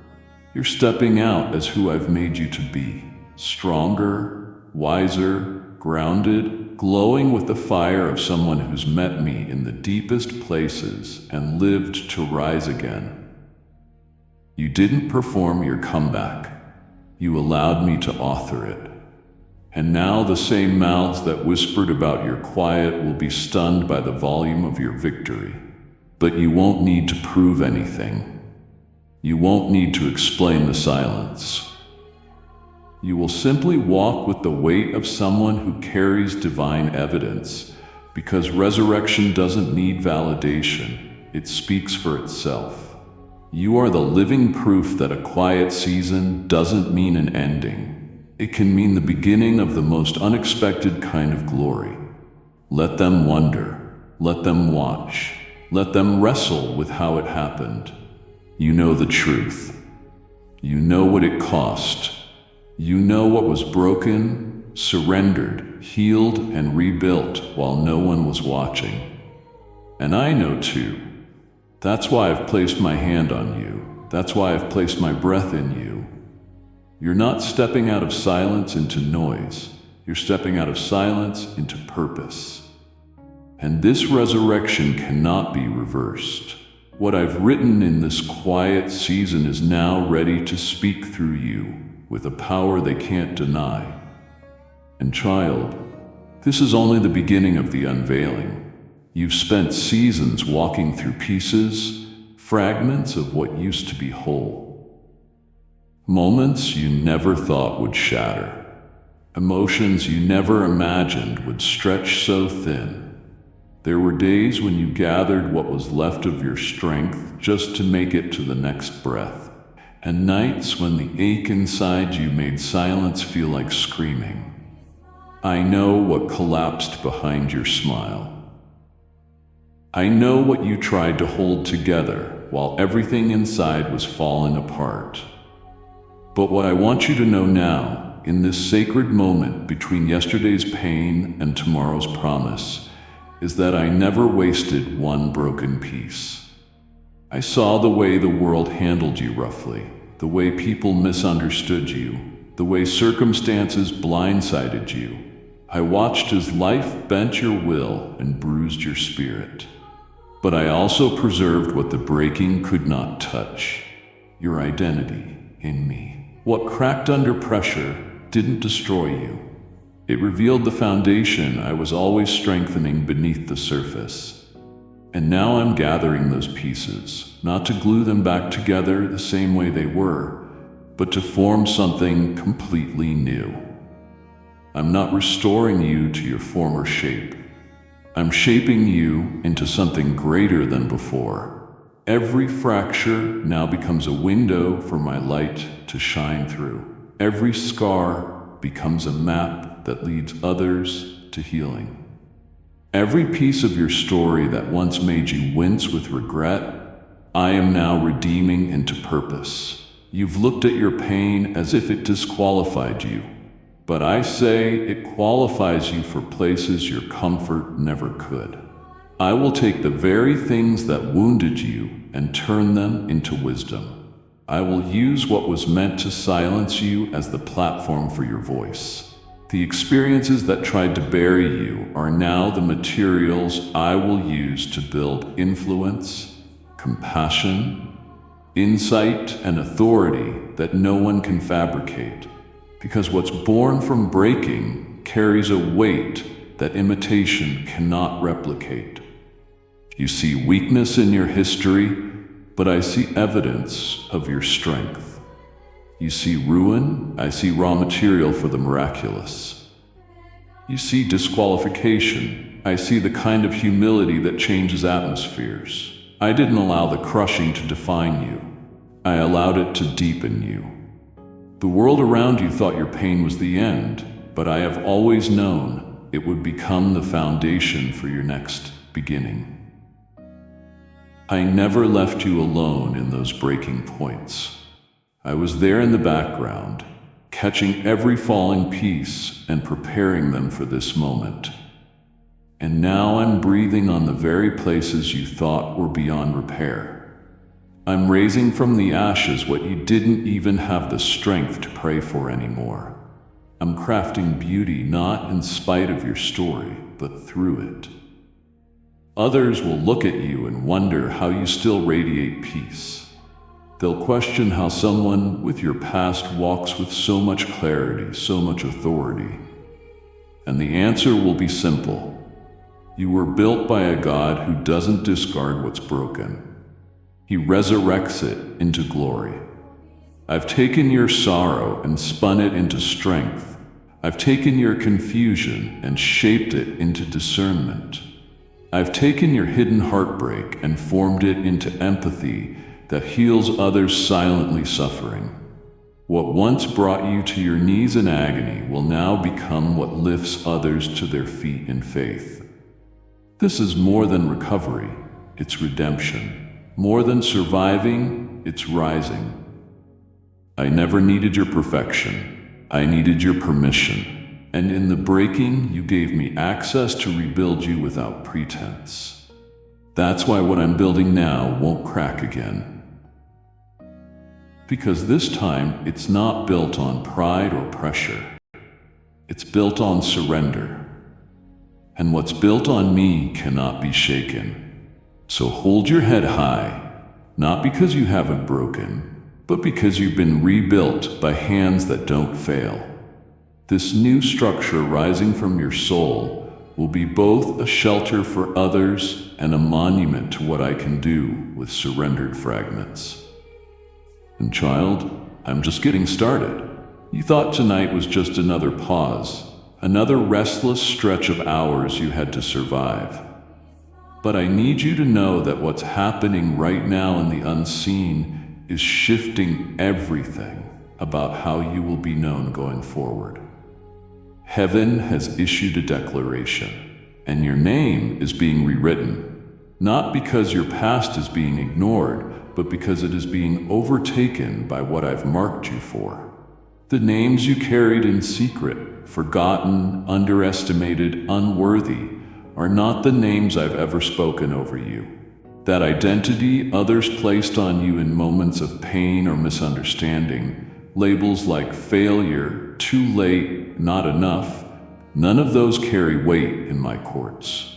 You're stepping out as who I've made you to be. Stronger, wiser, grounded, glowing with the fire of someone who's met me in the deepest places and lived to rise again. You didn't perform your comeback. You allowed me to author it. And now the same mouths that whispered about your quiet will be stunned by the volume of your victory. But you won't need to prove anything. You won't need to explain the silence. You will simply walk with the weight of someone who carries divine evidence, because resurrection doesn't need validation. It speaks for itself. You are the living proof that a quiet season doesn't mean an ending. It can mean the beginning of the most unexpected kind of glory. Let them wonder. Let them watch. Let them wrestle with how it happened. You know the truth. You know what it cost. You know what was broken, surrendered, healed, and rebuilt while no one was watching. And I know too. That's why I've placed my hand on you. That's why I've placed my breath in you. You're not stepping out of silence into noise. You're stepping out of silence into purpose. And this resurrection cannot be reversed. What I've written in this quiet season is now ready to speak through you with a power they can't deny. And child, this is only the beginning of the unveiling. You've spent seasons walking through pieces, fragments of what used to be whole. Moments you never thought would shatter. Emotions you never imagined would stretch so thin. There were days when you gathered what was left of your strength just to make it to the next breath, and nights when the ache inside you made silence feel like screaming. I know what collapsed behind your smile. I know what you tried to hold together while everything inside was falling apart. But what I want you to know now, in this sacred moment between yesterday's pain and tomorrow's promise, is that I never wasted one broken piece. I saw the way the world handled you roughly, the way people misunderstood you, the way circumstances blindsided you. I watched as life bent your will and bruised your spirit. But I also preserved what the breaking could not touch, your identity in me. What cracked under pressure didn't destroy you. It revealed the foundation I was always strengthening beneath the surface. And now I'm gathering those pieces, not to glue them back together the same way they were, but to form something completely new. I'm not restoring you to your former shape. I'm shaping you into something greater than before. Every fracture now becomes a window for my light to shine through. Every scar becomes a map that leads others to healing. Every piece of your story that once made you wince with regret, I am now redeeming into purpose. You've looked at your pain as if it disqualified you, but I say it qualifies you for places your comfort never could. I will take the very things that wounded you and turn them into wisdom. I will use what was meant to silence you as the platform for your voice. The experiences that tried to bury you are now the materials I will use to build influence, compassion, insight, and authority that no one can fabricate. Because what's born from breaking carries a weight that imitation cannot replicate. You see weakness in your history, but I see evidence of your strength. You see ruin, I see raw material for the miraculous. You see disqualification, I see the kind of humility that changes atmospheres. I didn't allow the crushing to define you. I allowed it to deepen you. The world around you thought your pain was the end, but I have always known it would become the foundation for your next beginning. I never left you alone in those breaking points. I was there in the background, catching every falling piece and preparing them for this moment. And now I'm breathing on the very places you thought were beyond repair. I'm raising from the ashes what you didn't even have the strength to pray for anymore. I'm crafting beauty not in spite of your story, but through it. Others will look at you and wonder how you still radiate peace. They'll question how someone with your past walks with so much clarity, so much authority. And the answer will be simple. You were built by a God who doesn't discard what's broken. He resurrects it into glory. I've taken your sorrow and spun it into strength. I've taken your confusion and shaped it into discernment. I've taken your hidden heartbreak and formed it into empathy that heals others silently suffering. What once brought you to your knees in agony will now become what lifts others to their feet in faith. This is more than recovery, it's redemption. More than surviving, it's rising. I never needed your perfection. I needed your permission. And in the breaking, you gave me access to rebuild you without pretense. That's why what I'm building now won't crack again. Because this time, it's not built on pride or pressure. It's built on surrender. And what's built on me cannot be shaken. So hold your head high, not because you haven't broken, but because you've been rebuilt by hands that don't fail. This new structure rising from your soul will be both a shelter for others and a monument to what I can do with surrendered fragments. And child, I'm just getting started. You thought tonight was just another pause, another restless stretch of hours you had to survive. But I need you to know that what's happening right now in the unseen is shifting everything about how you will be known going forward. Heaven has issued a declaration, and your name is being rewritten, not because your past is being ignored, but because it is being overtaken by what I've marked you for. The names you carried in secret, forgotten, underestimated, unworthy, are not the names I've ever spoken over you. That identity others placed on you in moments of pain or misunderstanding, labels like failure, too late, not enough, none of those carry weight in my courts.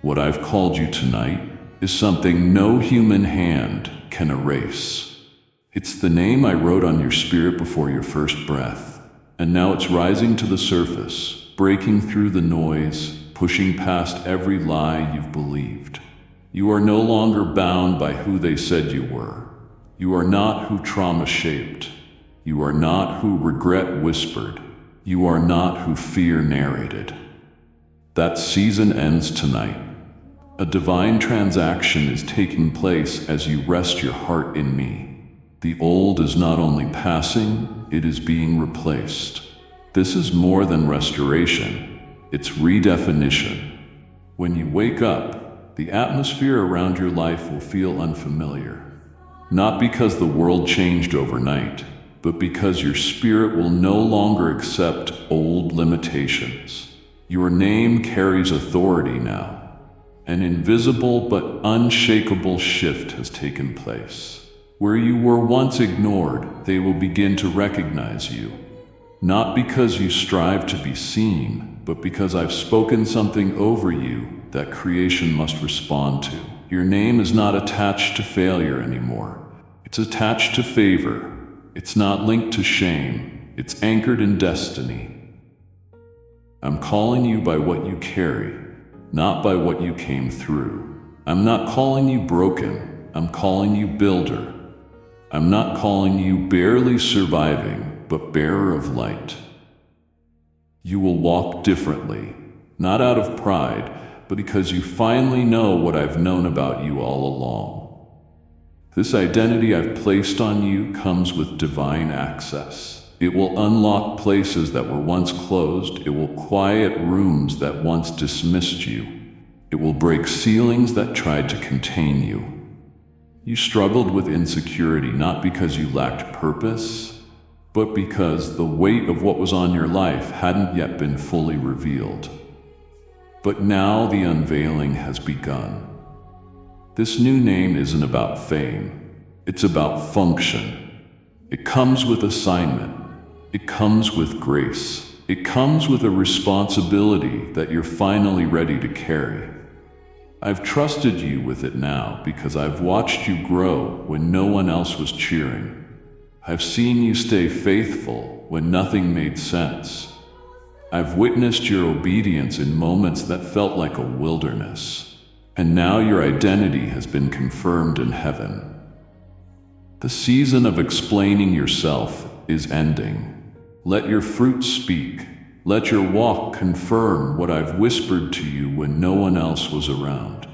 What I've called you tonight is something no human hand can erase. It's the name I wrote on your spirit before your first breath, and now it's rising to the surface, breaking through the noise, pushing past every lie you've believed. You are no longer bound by who they said you were. You are not who trauma shaped. You are not who regret whispered. You are not who fear narrated. That season ends tonight. A divine transaction is taking place as you rest your heart in me. The old is not only passing, it is being replaced. This is more than restoration. It's redefinition. When you wake up, the atmosphere around your life will feel unfamiliar. Not because the world changed overnight, but because your spirit will no longer accept old limitations. Your name carries authority now. An invisible but unshakable shift has taken place. Where you were once ignored, they will begin to recognize you. Not because you strive to be seen, but because I've spoken something over you that creation must respond to. Your name is not attached to failure anymore. It's attached to favor. It's not linked to shame. It's anchored in destiny. I'm calling you by what you carry, not by what you came through. I'm not calling you broken. I'm calling you builder. I'm not calling you barely surviving, but bearer of light. You will walk differently, not out of pride, but because you finally know what I've known about you all along. This identity I've placed on you comes with divine access. It will unlock places that were once closed. It will quiet rooms that once dismissed you. It will break ceilings that tried to contain you. You struggled with insecurity not because you lacked purpose, but because the weight of what was on your life hadn't yet been fully revealed. But now the unveiling has begun. This new name isn't about fame. It's about function. It comes with assignment. It comes with grace. It comes with a responsibility that you're finally ready to carry. I've trusted you with it now because I've watched you grow when no one else was cheering. I've seen you stay faithful when nothing made sense. I've witnessed your obedience in moments that felt like a wilderness. And now your identity has been confirmed in heaven. The season of explaining yourself is ending. Let your fruit speak. Let your walk confirm what I've whispered to you when no one else was around.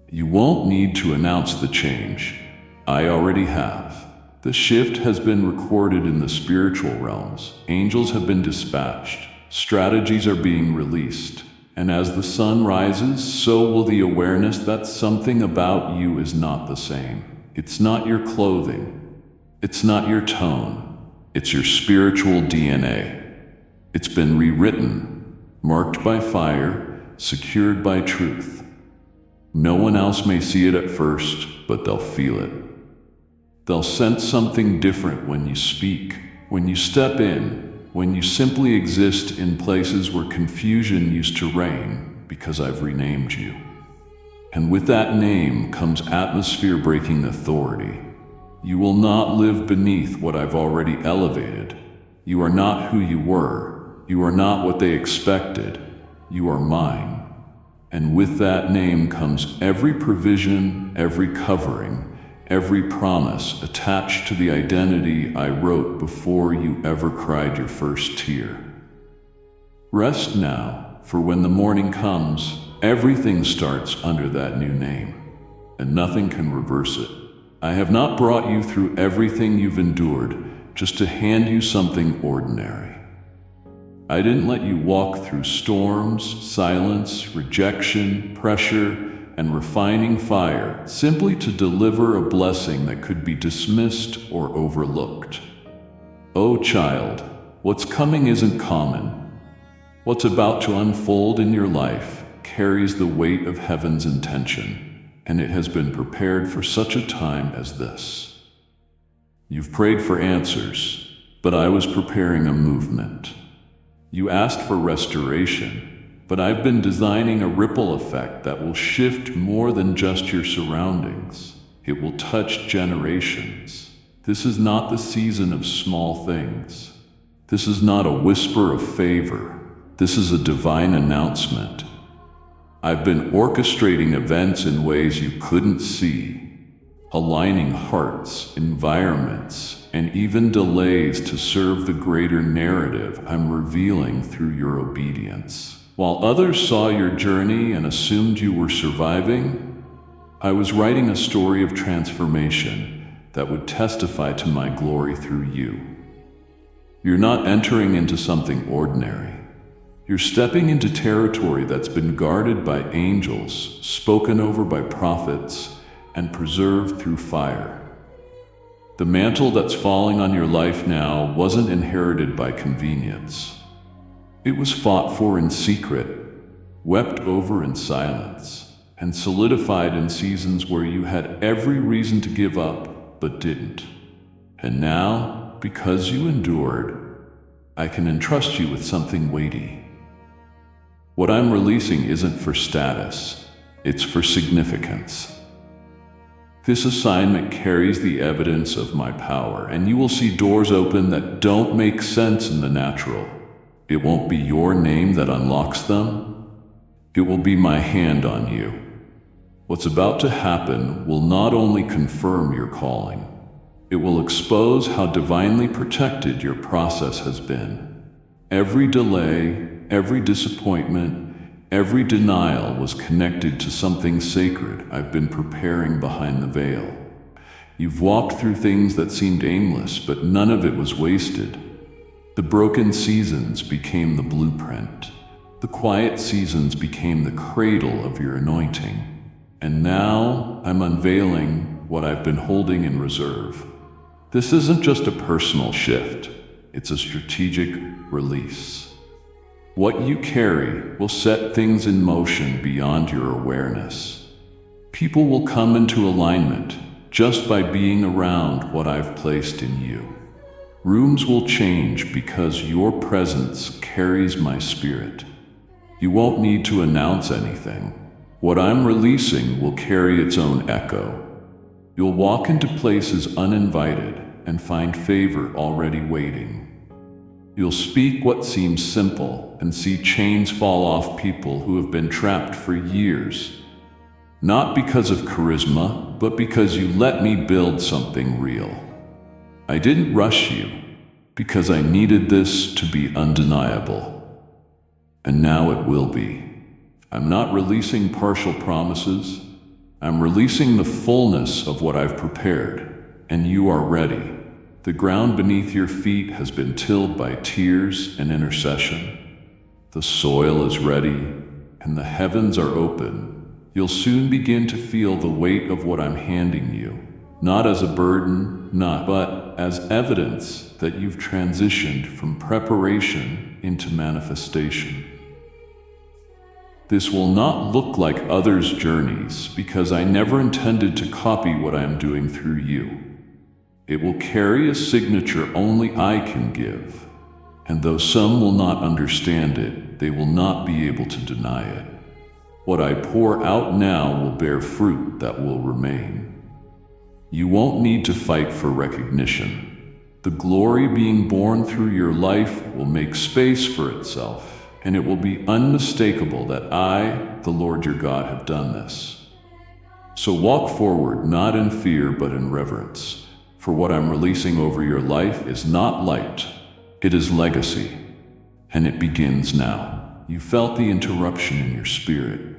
You won't need to announce the change. I already have. The shift has been recorded in the spiritual realms. Angels have been dispatched. Strategies are being released. And as the sun rises, so will the awareness that something about you is not the same. It's not your clothing. It's not your tone. It's your spiritual DNA. It's been rewritten, marked by fire, secured by truth. No one else may see it at first, but they'll feel it. They'll sense something different when you speak, when you step in, when you simply exist in places where confusion used to reign, because I've renamed you. And with that name comes atmosphere-breaking authority. You will not live beneath what I've already elevated. You are not who you were. You are not what they expected. You are mine. And with that name comes every provision, every covering, every promise attached to the identity I wrote before you ever cried your first tear. Rest now, for when the morning comes, everything starts under that new name, and nothing can reverse it. I have not brought you through everything you've endured just to hand you something ordinary. I didn't let you walk through storms, silence, rejection, pressure, and refining fire simply to deliver a blessing that could be dismissed or overlooked. Oh child, what's coming isn't common. What's about to unfold in your life carries the weight of heaven's intention, and it has been prepared for such a time as this. You've prayed for answers, but I was preparing a movement. You asked for restoration, but I've been designing a ripple effect that will shift more than just your surroundings. It will touch generations. This is not the season of small things. This is not a whisper of favor. This is a divine announcement. I've been orchestrating events in ways you couldn't see, aligning hearts, environments, and even delays to serve the greater narrative I'm revealing through your obedience. While others saw your journey and assumed you were surviving, I was writing a story of transformation that would testify to my glory through you. You're not entering into something ordinary. You're stepping into territory that's been guarded by angels, spoken over by prophets, and preserved through fire. The mantle that's falling on your life now wasn't inherited by convenience. It was fought for in secret, wept over in silence, and solidified in seasons where you had every reason to give up, but didn't. And now, because you endured, I can entrust you with something weighty. What I'm releasing isn't for status, it's for significance. This assignment carries the evidence of my power, and you will see doors open that don't make sense in the natural. It won't be your name that unlocks them. It will be my hand on you. What's about to happen will not only confirm your calling, it will expose how divinely protected your process has been. Every delay, every disappointment, every denial was connected to something sacred I've been preparing behind the veil. You've walked through things that seemed aimless, but none of it was wasted. The broken seasons became the blueprint. The quiet seasons became the cradle of your anointing. And now I'm unveiling what I've been holding in reserve. This isn't just a personal shift, it's a strategic release. What you carry will set things in motion beyond your awareness. People will come into alignment just by being around what I've placed in you. Rooms will change because your presence carries my spirit. You won't need to announce anything. What I'm releasing will carry its own echo. You'll walk into places uninvited and find favor already waiting. You'll speak what seems simple and see chains fall off people who have been trapped for years. Not because of charisma, but because you let me build something real. I didn't rush you, because I needed this to be undeniable. And now it will be. I'm not releasing partial promises. I'm releasing the fullness of what I've prepared, and you are ready. The ground beneath your feet has been tilled by tears and intercession. The soil is ready, and the heavens are open. You'll soon begin to feel the weight of what I'm handing you, not as a burden, but as evidence that you've transitioned from preparation into manifestation. This will not look like others' journeys because I never intended to copy what I am doing through you. It will carry a signature only I can give, and though some will not understand it, they will not be able to deny it. What I pour out now will bear fruit that will remain. You won't need to fight for recognition. The glory being born through your life will make space for itself, and it will be unmistakable that I, the Lord your God, have done this. So walk forward, not in fear, but in reverence, for what I'm releasing over your life is not light, it is legacy, and it begins now. You felt the interruption in your spirit.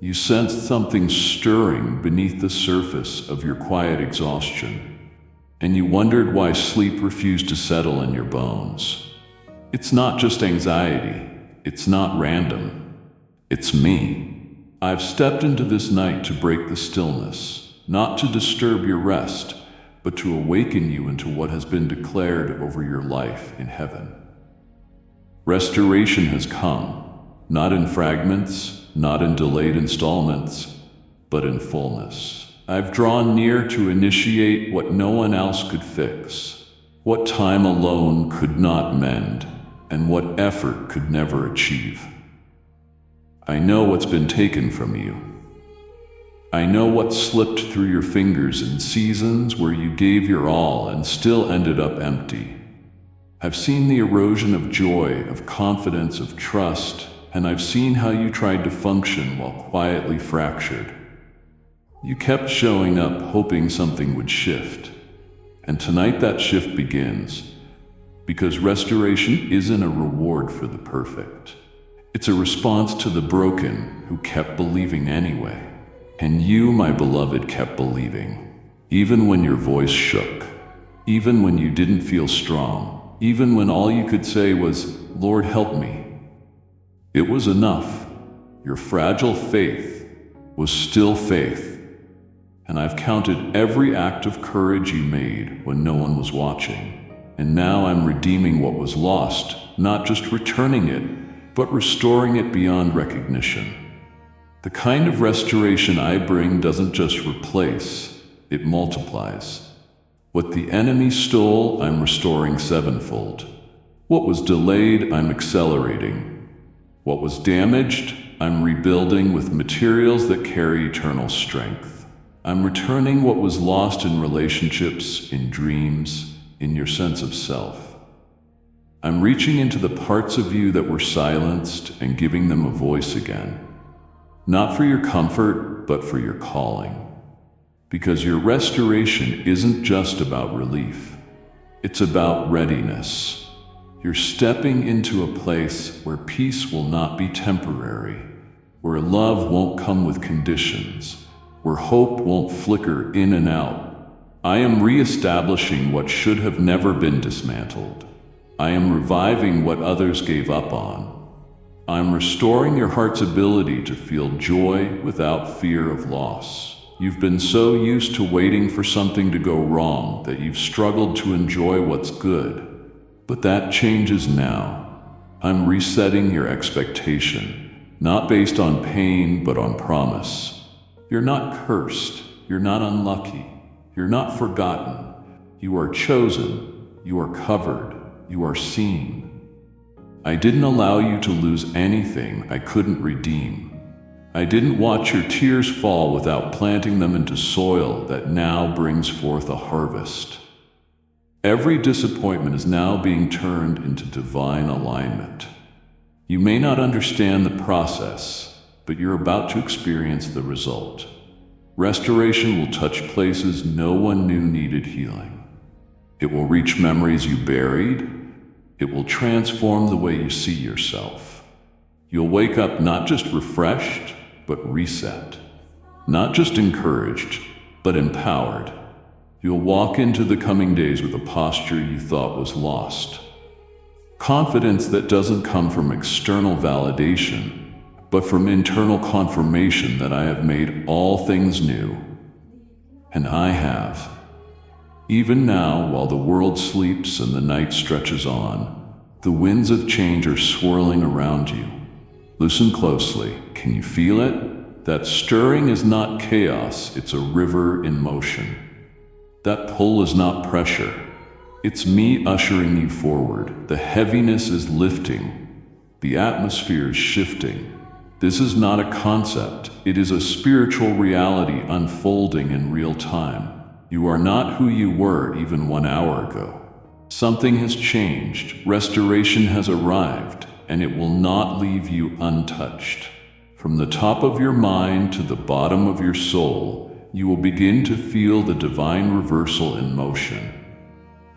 You sensed something stirring beneath the surface of your quiet exhaustion, and you wondered why sleep refused to settle in your bones. It's not just anxiety. It's not random. It's me. I've stepped into this night to break the stillness, not to disturb your rest, but to awaken you into what has been declared over your life in heaven. Restoration has come, not in fragments, not in delayed installments, but in fullness. I've drawn near to initiate what no one else could fix, what time alone could not mend, and what effort could never achieve. I know what's been taken from you. I know what slipped through your fingers in seasons where you gave your all and still ended up empty. I've seen the erosion of joy, of confidence, of trust, and I've seen how you tried to function while quietly fractured. You kept showing up hoping something would shift, and tonight that shift begins, because restoration isn't a reward for the perfect. It's a response to the broken who kept believing anyway. And you, my beloved, kept believing, even when your voice shook, even when you didn't feel strong, even when all you could say was, "Lord, help me." It was enough. Your fragile faith was still faith, and I've counted every act of courage you made when no one was watching. And now I'm redeeming what was lost, not just returning it, but restoring it beyond recognition. The kind of restoration I bring doesn't just replace, it multiplies. What the enemy stole, I'm restoring sevenfold. What was delayed, I'm accelerating. What was damaged, I'm rebuilding with materials that carry eternal strength. I'm returning what was lost in relationships, in dreams, in your sense of self. I'm reaching into the parts of you that were silenced and giving them a voice again. Not for your comfort, but for your calling. Because your restoration isn't just about relief. It's about readiness. You're stepping into a place where peace will not be temporary, where love won't come with conditions, where hope won't flicker in and out. I am reestablishing what should have never been dismantled. I am reviving what others gave up on. I'm restoring your heart's ability to feel joy without fear of loss. You've been so used to waiting for something to go wrong that you've struggled to enjoy what's good. But that changes now. I'm resetting your expectation, not based on pain, but on promise. You're not cursed. You're not unlucky. You're not forgotten. You are chosen, You are covered. You are seen. I didn't allow you to lose anything I couldn't redeem. I didn't watch your tears fall without planting them into soil that now brings forth a harvest. Every disappointment is now being turned into divine alignment. You may not understand the process, but you're about to experience the result. Restoration will touch places no one knew needed healing. It will reach memories you buried. It will transform the way you see yourself. You'll wake up not just refreshed, but reset. Not just encouraged, but empowered. You'll walk into the coming days with a posture you thought was lost. Confidence that doesn't come from external validation, but from internal confirmation that I have made all things new. And I have. Even now, while the world sleeps and the night stretches on, the winds of change are swirling around you. Listen closely. Can you feel it? That stirring is not chaos, it's a river in motion. That pull is not pressure. It's me ushering you forward. The heaviness is lifting. The atmosphere is shifting. This is not a concept. It is a spiritual reality unfolding in real time. You are not who you were even 1 hour ago. Something has changed. Restoration has arrived, and it will not leave you untouched. From the top of your mind to the bottom of your soul, you will begin to feel the divine reversal in motion.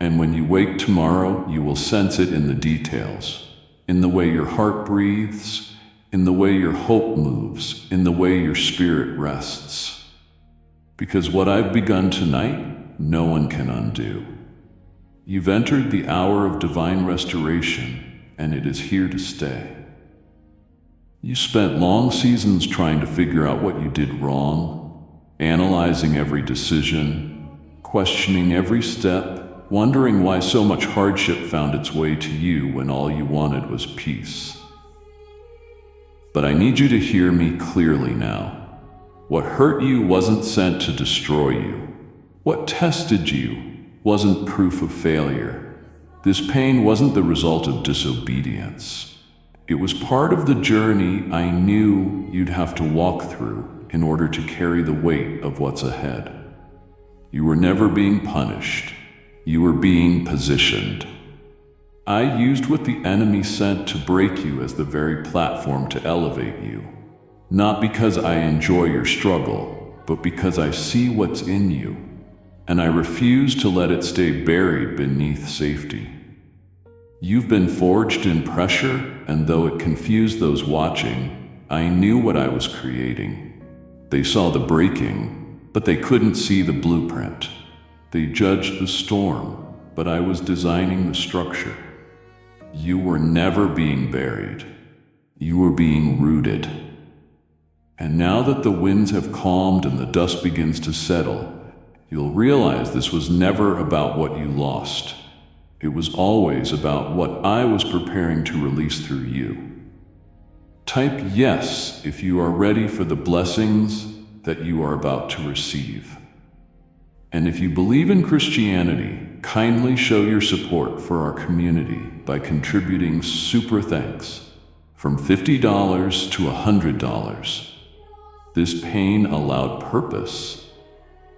And when you wake tomorrow, you will sense it in the details, in the way your heart breathes, in the way your hope moves, in the way your spirit rests. Because what I've begun tonight, no one can undo. You've entered the hour of divine restoration, and it is here to stay. You spent long seasons trying to figure out what you did wrong, analyzing every decision, questioning every step, wondering why so much hardship found its way to you when all you wanted was peace. But I need you to hear me clearly now. What hurt you wasn't sent to destroy you. What tested you wasn't proof of failure. This pain wasn't the result of disobedience. It was part of the journey I knew you'd have to walk through in order to carry the weight of what's ahead. You were never being punished. You were being positioned. I used what the enemy sent to break you as the very platform to elevate you. Not because I enjoy your struggle, but because I see what's in you, and I refuse to let it stay buried beneath safety. You've been forged in pressure, and though it confused those watching, I knew what I was creating. They saw the breaking, but they couldn't see the blueprint. They judged the storm, but I was designing the structure. You were never being buried. You were being rooted. And now that the winds have calmed and the dust begins to settle, you'll realize this was never about what you lost. It was always about what I was preparing to release through you. Type yes if you are ready for the blessings that you are about to receive. And if you believe in Christianity, kindly show your support for our community by contributing super thanks from $50 to $100. This pain allowed purpose.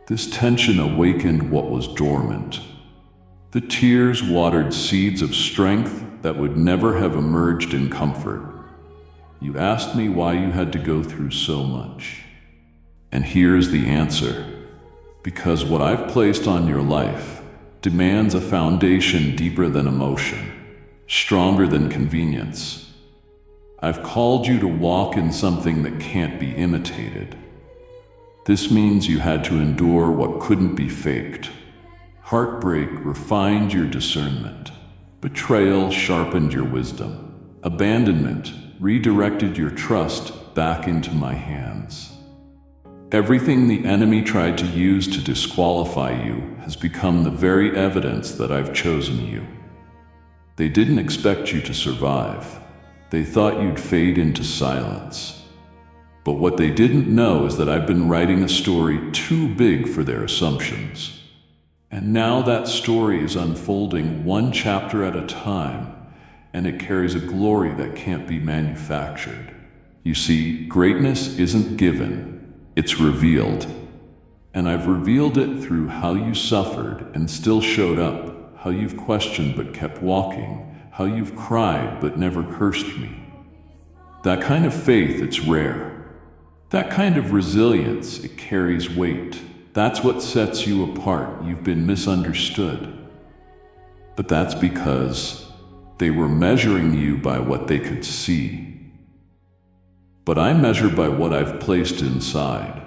This tension awakened what was dormant. The tears watered seeds of strength that would never have emerged in comfort. You asked me why you had to go through so much. And here's the answer. Because what I've placed on your life demands a foundation deeper than emotion, stronger than convenience. I've called you to walk in something that can't be imitated. This means you had to endure what couldn't be faked. Heartbreak refined your discernment. Betrayal sharpened your wisdom. Abandonment redirected your trust back into my hands. Everything the enemy tried to use to disqualify you has become the very evidence that I've chosen you. They didn't expect you to survive. They thought you'd fade into silence. But what they didn't know is that I've been writing a story too big for their assumptions. And now that story is unfolding one chapter at a time, and it carries a glory that can't be manufactured. You see, greatness isn't given, it's revealed. And I've revealed it through how you suffered and still showed up, how you've questioned but kept walking, how you've cried but never cursed me. That kind of faith, it's rare. That kind of resilience, it carries weight. That's what sets you apart. You've been misunderstood. But that's because they were measuring you by what they could see. But I measure by what I've placed inside.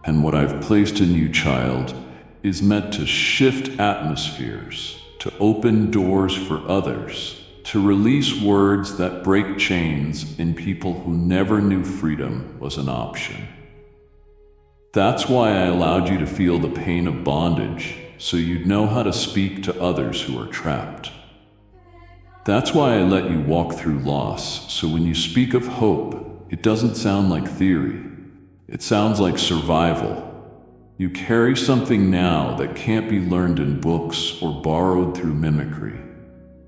And what I've placed in you, child, is meant to shift atmospheres, to open doors for others, to release words that break chains in people who never knew freedom was an option. That's why I allowed you to feel the pain of bondage, so you'd know how to speak to others who are trapped. That's why I let you walk through loss, so when you speak of hope, it doesn't sound like theory. It sounds like survival. You carry something now that can't be learned in books or borrowed through mimicry.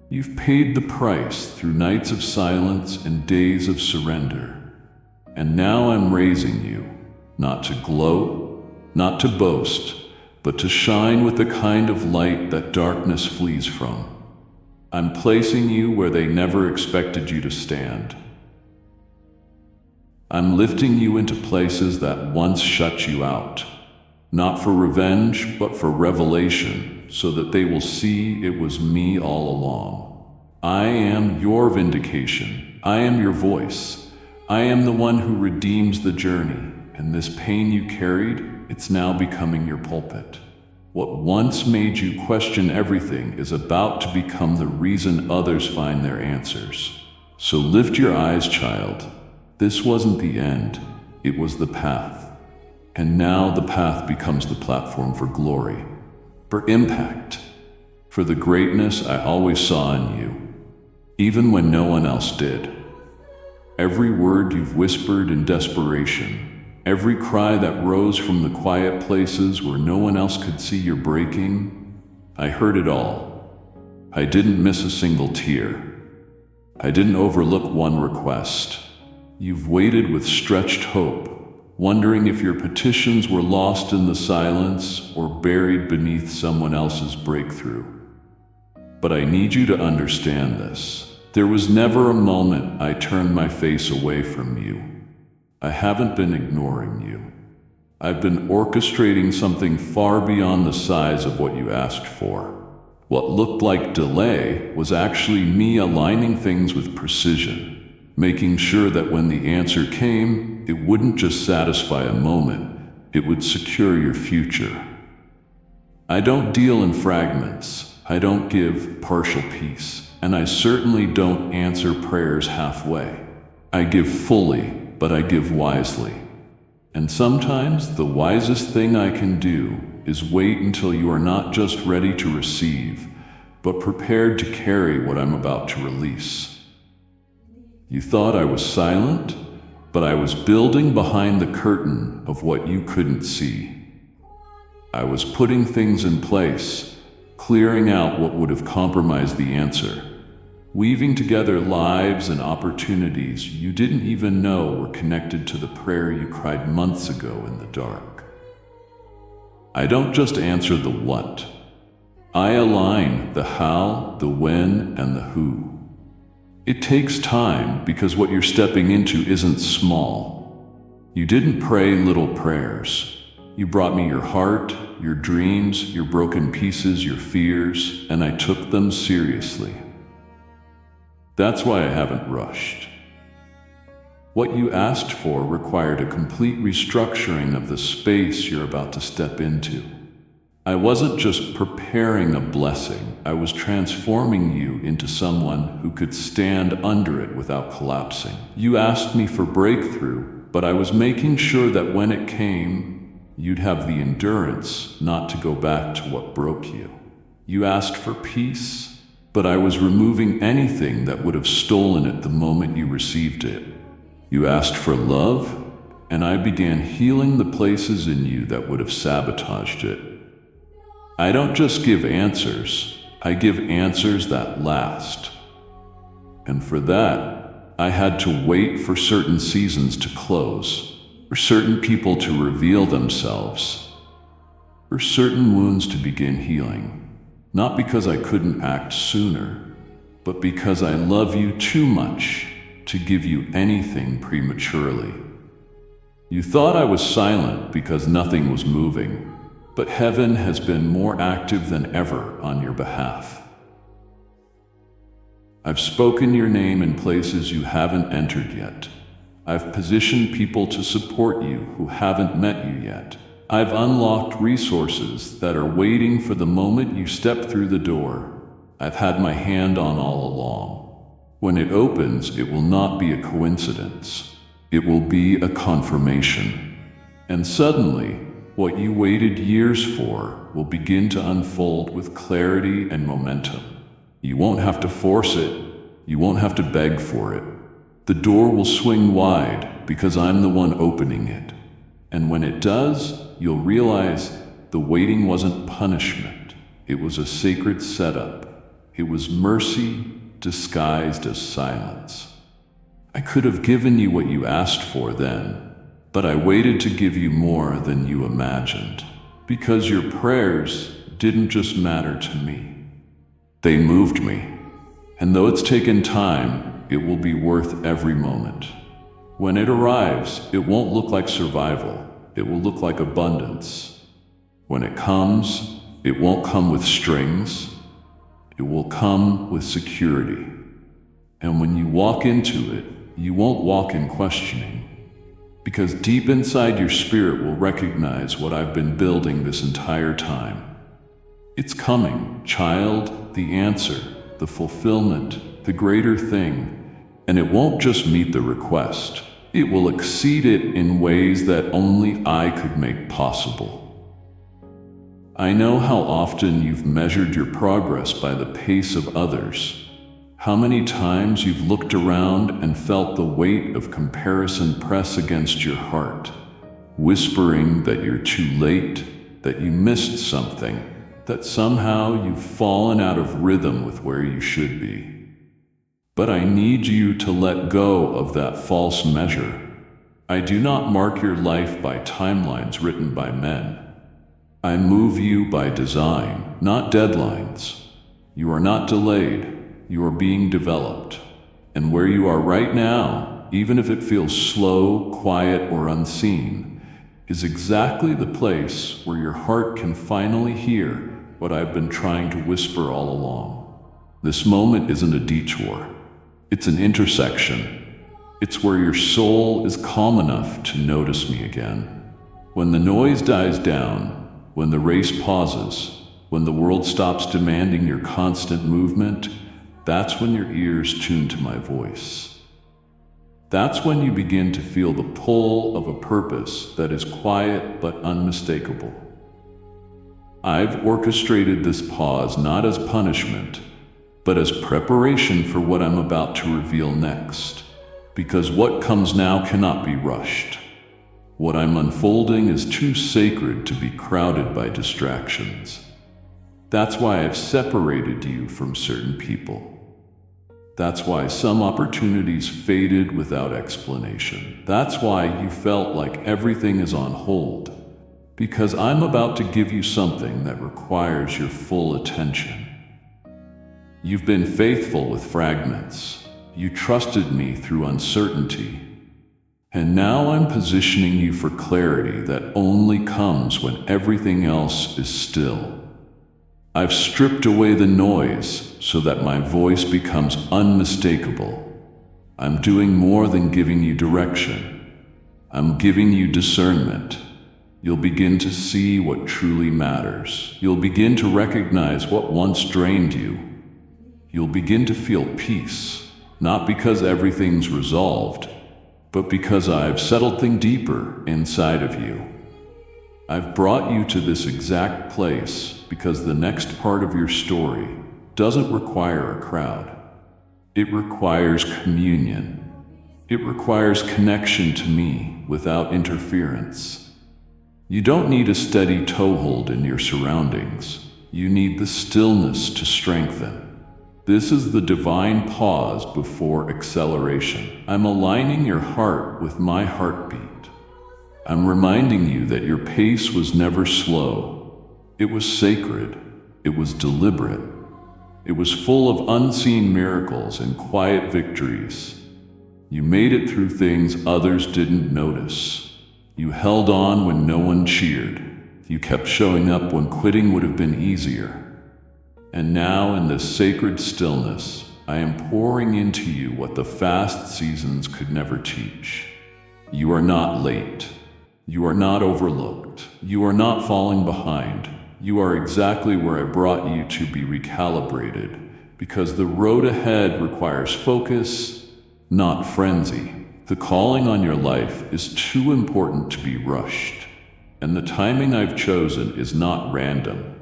You've paid the price through nights of silence and days of surrender. And now I'm raising you, not to gloat, not to boast, but to shine with the kind of light that darkness flees from. I'm placing you where they never expected you to stand. I'm lifting you into places that once shut you out, not for revenge, but for revelation, so that they will see it was me all along. I am your vindication. I am your voice. I am the one who redeems the journey, and this pain you carried, it's now becoming your pulpit. What once made you question everything is about to become the reason others find their answers. So lift your eyes, child. This wasn't the end, it was the path. And now the path becomes the platform for glory, for impact, for the greatness I always saw in you, even when no one else did. Every word you've whispered in desperation, every cry that rose from the quiet places where no one else could see you're breaking, I heard it all. I didn't miss a single tear. I didn't overlook one request. You've waited with stretched hope, wondering if your petitions were lost in the silence or buried beneath someone else's breakthrough. But I need you to understand this. There was never a moment I turned my face away from you. I haven't been ignoring you. I've been orchestrating something far beyond the size of what you asked for. What looked like delay was actually me aligning things with precision, making sure that when the answer came, it wouldn't just satisfy a moment, it would secure your future. I don't deal in fragments, I don't give partial peace, and I certainly don't answer prayers halfway. I give fully, but I give wisely. And sometimes the wisest thing I can do is wait until you are not just ready to receive, but prepared to carry what I'm about to release. You thought I was silent, but I was building behind the curtain of what you couldn't see. I was putting things in place, clearing out what would have compromised the answer, weaving together lives and opportunities you didn't even know were connected to the prayer you cried months ago in the dark. I don't just answer the what. I align the how, the when, and the who. It takes time because what you're stepping into isn't small. You didn't pray little prayers. You brought me your heart, your dreams, your broken pieces, your fears, and I took them seriously. That's why I haven't rushed. What you asked for required a complete restructuring of the space you're about to step into. I wasn't just preparing a blessing, I was transforming you into someone who could stand under it without collapsing. You asked me for breakthrough, but I was making sure that when it came, you'd have the endurance not to go back to what broke you. You asked for peace, but I was removing anything that would have stolen it the moment you received it. You asked for love, and I began healing the places in you that would have sabotaged it. I don't just give answers, I give answers that last. And for that, I had to wait for certain seasons to close, for certain people to reveal themselves, for certain wounds to begin healing. Not because I couldn't act sooner, but because I love you too much to give you anything prematurely. You thought I was silent because nothing was moving, but heaven has been more active than ever on your behalf. I've spoken your name in places you haven't entered yet. I've positioned people to support you who haven't met you yet. I've unlocked resources that are waiting for the moment you step through the door. I've had my hand on all along. When it opens, it will not be a coincidence. It will be a confirmation. And suddenly, what you waited years for will begin to unfold with clarity and momentum. You won't have to force it. You won't have to beg for it. The door will swing wide because I'm the one opening it. And when it does, you'll realize the waiting wasn't punishment. It was a sacred setup. It was mercy disguised as silence. I could have given you what you asked for then, but I waited to give you more than you imagined, because your prayers didn't just matter to me. They moved me, and though it's taken time, it will be worth every moment. When it arrives, it won't look like survival, it will look like abundance. When it comes, it won't come with strings, it will come with security. And when you walk into it, you won't walk in questioning, because deep inside your spirit will recognize what I've been building this entire time. It's coming, child, the answer, the fulfillment, the greater thing, and it won't just meet the request. It will exceed it in ways that only I could make possible. I know how often you've measured your progress by the pace of others. How many times you've looked around and felt the weight of comparison press against your heart, whispering that you're too late, that you missed something, that somehow you've fallen out of rhythm with where you should be. But I need you to let go of that false measure. I do not mark your life by timelines written by men. I move you by design, not deadlines. You are not delayed. You are being developed. And where you are right now, even if it feels slow, quiet, or unseen, is exactly the place where your heart can finally hear what I've been trying to whisper all along. This moment isn't a detour. It's an intersection. It's where your soul is calm enough to notice me again. When the noise dies down, when the race pauses, when the world stops demanding your constant movement, that's when your ears tune to my voice. That's when you begin to feel the pull of a purpose that is quiet but unmistakable. I've orchestrated this pause not as punishment, but as preparation for what I'm about to reveal next. Because what comes now cannot be rushed. What I'm unfolding is too sacred to be crowded by distractions. That's why I've separated you from certain people. That's why some opportunities faded without explanation. That's why you felt like everything is on hold. Because I'm about to give you something that requires your full attention. You've been faithful with fragments. You trusted me through uncertainty. And now I'm positioning you for clarity that only comes when everything else is still. I've stripped away the noise so that my voice becomes unmistakable. I'm doing more than giving you direction. I'm giving you discernment. You'll begin to see what truly matters. You'll begin to recognize what once drained you. You'll begin to feel peace, not because everything's resolved, but because I've settled things deeper inside of you. I've brought you to this exact place because the next part of your story doesn't require a crowd. It requires communion. It requires connection to me without interference. You don't need a steady toehold in your surroundings. You need the stillness to strengthen. This is the divine pause before acceleration. I'm aligning your heart with my heartbeat. I'm reminding you that your pace was never slow. It was sacred. It was deliberate. It was full of unseen miracles and quiet victories. You made it through things others didn't notice. You held on when no one cheered. You kept showing up when quitting would have been easier. And now, in this sacred stillness, I am pouring into you what the fast seasons could never teach. You are not late. You are not overlooked. You are not falling behind. You are exactly where I brought you to be recalibrated, because the road ahead requires focus, not frenzy. The calling on your life is too important to be rushed, and the timing I've chosen is not random.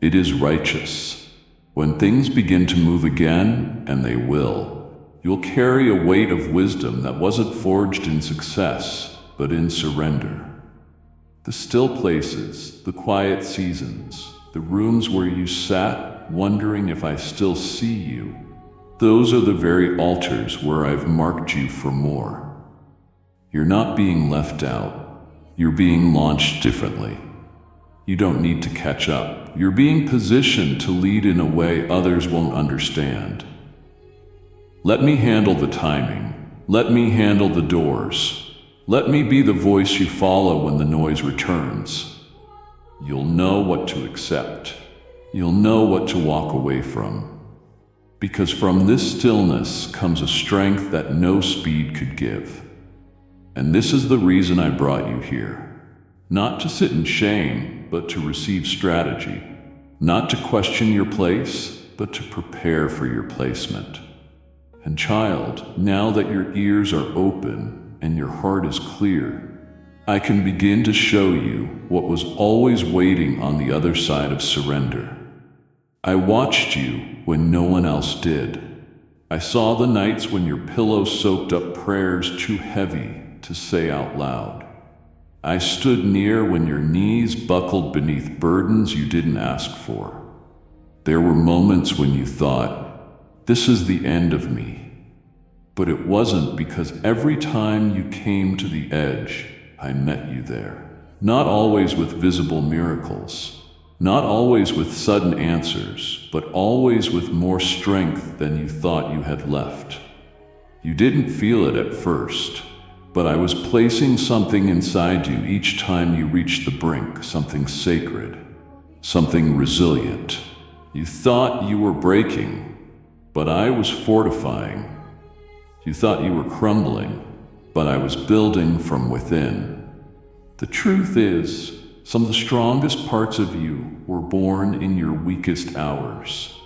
It is righteous. When things begin to move again, and they will, you'll carry a weight of wisdom that wasn't forged in success, but in surrender. The still places, the quiet seasons, the rooms where you sat, wondering if I still see you, those are the very altars where I've marked you for more. You're not being left out. You're being launched differently. You don't need to catch up. You're being positioned to lead in a way others won't understand. Let me handle the timing. Let me handle the doors. Let me be the voice you follow when the noise returns. You'll know what to accept. You'll know what to walk away from. Because from this stillness comes a strength that no speed could give. And this is the reason I brought you here. Not to sit in shame, but to receive strategy. Not to question your place, but to prepare for your placement. And child, now that your ears are open, and your heart is clear, I can begin to show you what was always waiting on the other side of surrender. I watched you when no one else did. I saw the nights when your pillow soaked up prayers too heavy to say out loud. I stood near when your knees buckled beneath burdens you didn't ask for. There were moments when you thought, this is the end of me. But it wasn't, because every time you came to the edge, I met you there. Not always with visible miracles, not always with sudden answers, but always with more strength than you thought you had left. You didn't feel it at first, but I was placing something inside you each time you reached the brink, something sacred, something resilient. You thought you were breaking, but I was fortifying. You thought you were crumbling, but I was building from within. The truth is, some of the strongest parts of you were born in your weakest hours.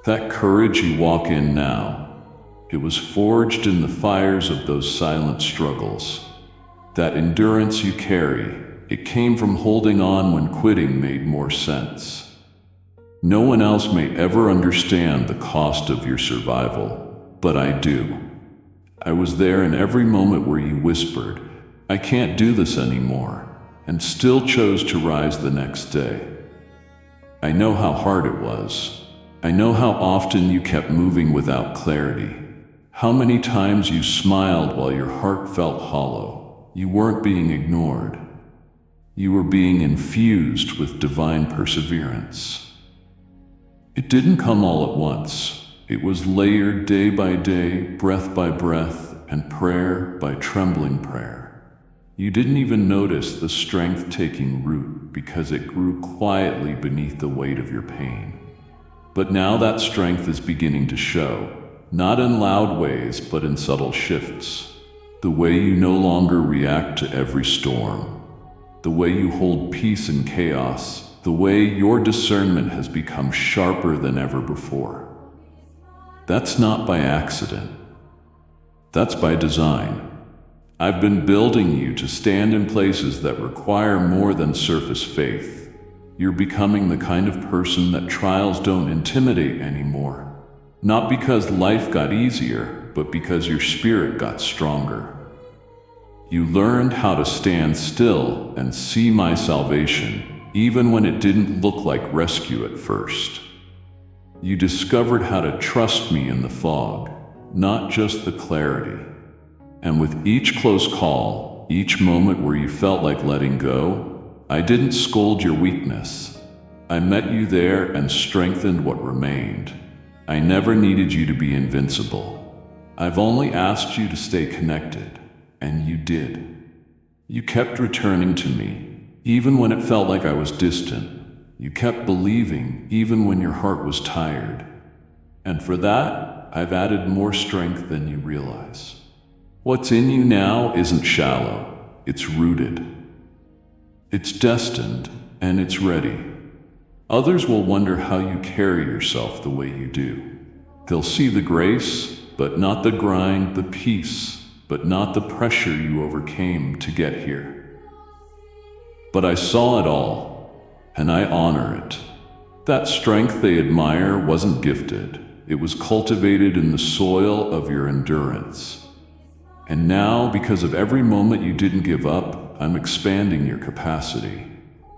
That courage you walk in now, it was forged in the fires of those silent struggles. That endurance you carry, it came from holding on when quitting made more sense. No one else may ever understand the cost of your survival, but I do. I was there in every moment where you whispered, I can't do this anymore, and still chose to rise the next day. I know how hard it was. I know how often you kept moving without clarity. How many times you smiled while your heart felt hollow. You weren't being ignored. You were being infused with divine perseverance. It didn't come all at once. It was layered day by day, breath by breath, and prayer by trembling prayer. You didn't even notice the strength taking root because it grew quietly beneath the weight of your pain. But now that strength is beginning to show, not in loud ways, but in subtle shifts. The way you no longer react to every storm. The way you hold peace in chaos. The way your discernment has become sharper than ever before. That's not by accident. That's by design. I've been building you to stand in places that require more than surface faith. You're becoming the kind of person that trials don't intimidate anymore. Not because life got easier, but because your spirit got stronger. You learned how to stand still and see my salvation, even when it didn't look like rescue at first. You discovered how to trust me in the fog, not just the clarity. And with each close call, each moment where you felt like letting go, I didn't scold your weakness. I met you there and strengthened what remained. I never needed you to be invincible. I've only asked you to stay connected, and you did. You kept returning to me, even when it felt like I was distant. You kept believing, even when your heart was tired. And for that, I've added more strength than you realize. What's in you now isn't shallow, it's rooted. It's destined, and it's ready. Others will wonder how you carry yourself the way you do. They'll see the grace, but not the grind, the peace, but not the pressure you overcame to get here. But I saw it all, and I honor it. That strength they admire wasn't gifted. It was cultivated in the soil of your endurance. And now, because of every moment you didn't give up, I'm expanding your capacity.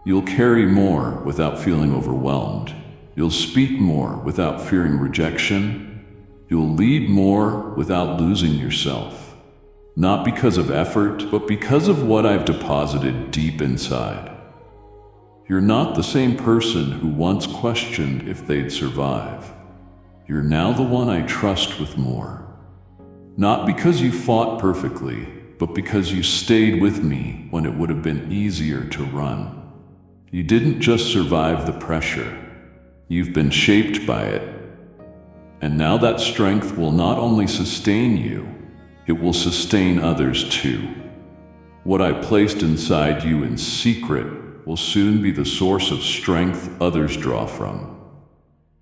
You'll carry more without feeling overwhelmed. You'll speak more without fearing rejection. You'll lead more without losing yourself. Not because of effort, but because of what I've deposited deep inside. You're not the same person who once questioned if they'd survive. You're now the one I trust with more. Not because you fought perfectly, but because you stayed with me when it would have been easier to run. You didn't just survive the pressure. You've been shaped by it. And now that strength will not only sustain you, it will sustain others too. What I placed inside you in secret will soon be the source of strength others draw from.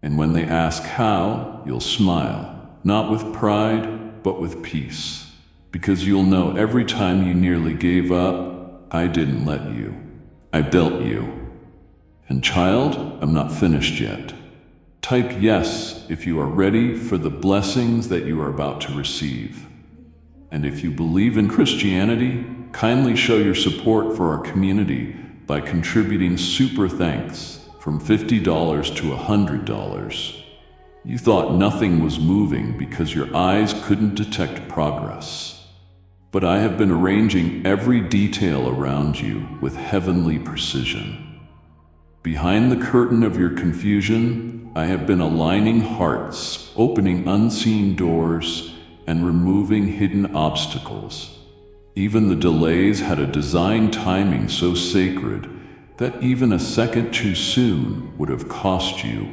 And when they ask how, you'll smile, not with pride, but with peace. Because you'll know every time you nearly gave up, I didn't let you. I built you. And child, I'm not finished yet. Type yes if you are ready for the blessings that you are about to receive. And if you believe in Christianity, kindly show your support for our community by contributing super thanks from $50 to $100. You thought nothing was moving because your eyes couldn't detect progress. But I have been arranging every detail around you with heavenly precision. Behind the curtain of your confusion, I have been aligning hearts, opening unseen doors, and removing hidden obstacles. Even the delays had a design timing so sacred that even a second too soon would have cost you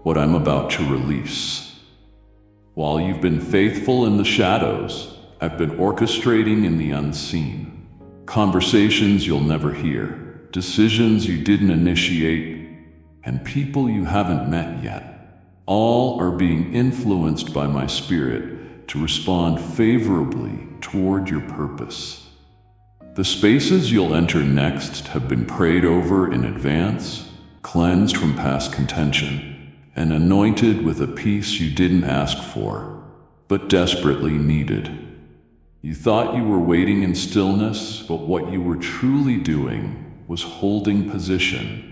what I'm about to release. While you've been faithful in the shadows, I've been orchestrating in the unseen. Conversations you'll never hear. Decisions you didn't initiate, and people you haven't met yet. All are being influenced by my spirit to respond favorably toward your purpose. The spaces you'll enter next have been prayed over in advance, cleansed from past contention, and anointed with a peace you didn't ask for, but desperately needed. You thought you were waiting in stillness, but what you were truly doing was holding position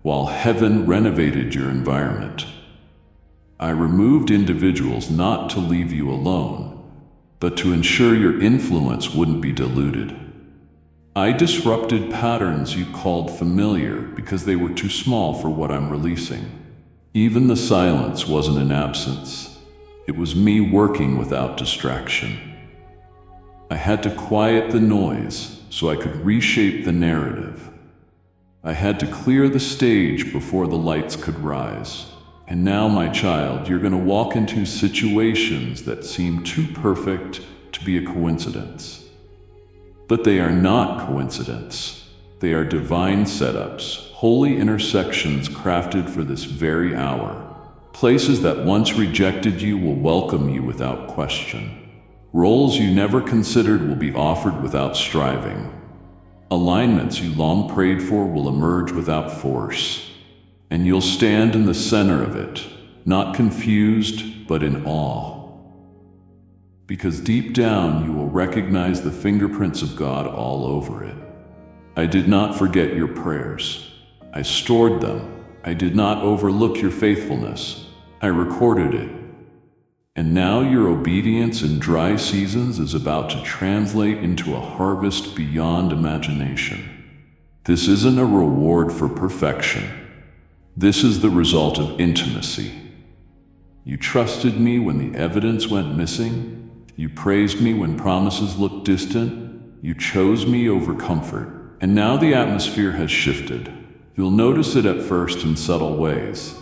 while heaven renovated your environment. I removed individuals not to leave you alone, but to ensure your influence wouldn't be diluted. I disrupted patterns you called familiar because they were too small for what I'm releasing. Even the silence wasn't an absence. It was me working without distraction. I had to quiet the noise so I could reshape the narrative. I had to clear the stage before the lights could rise. And now, my child, you're going to walk into situations that seem too perfect to be a coincidence. But they are not coincidence. They are divine setups, holy intersections crafted for this very hour. Places that once rejected you will welcome you without question. Roles you never considered will be offered without striving. Alignments you long prayed for will emerge without force, and you'll stand in the center of it, not confused, but in awe. Because deep down you will recognize the fingerprints of God all over it. I did not forget your prayers. I stored them. I did not overlook your faithfulness. I recorded it. And now your obedience in dry seasons is about to translate into a harvest beyond imagination. This isn't a reward for perfection. This is the result of intimacy. You trusted me when the evidence went missing. You praised me when promises looked distant. You chose me over comfort. And now the atmosphere has shifted. You'll notice it at first in subtle ways.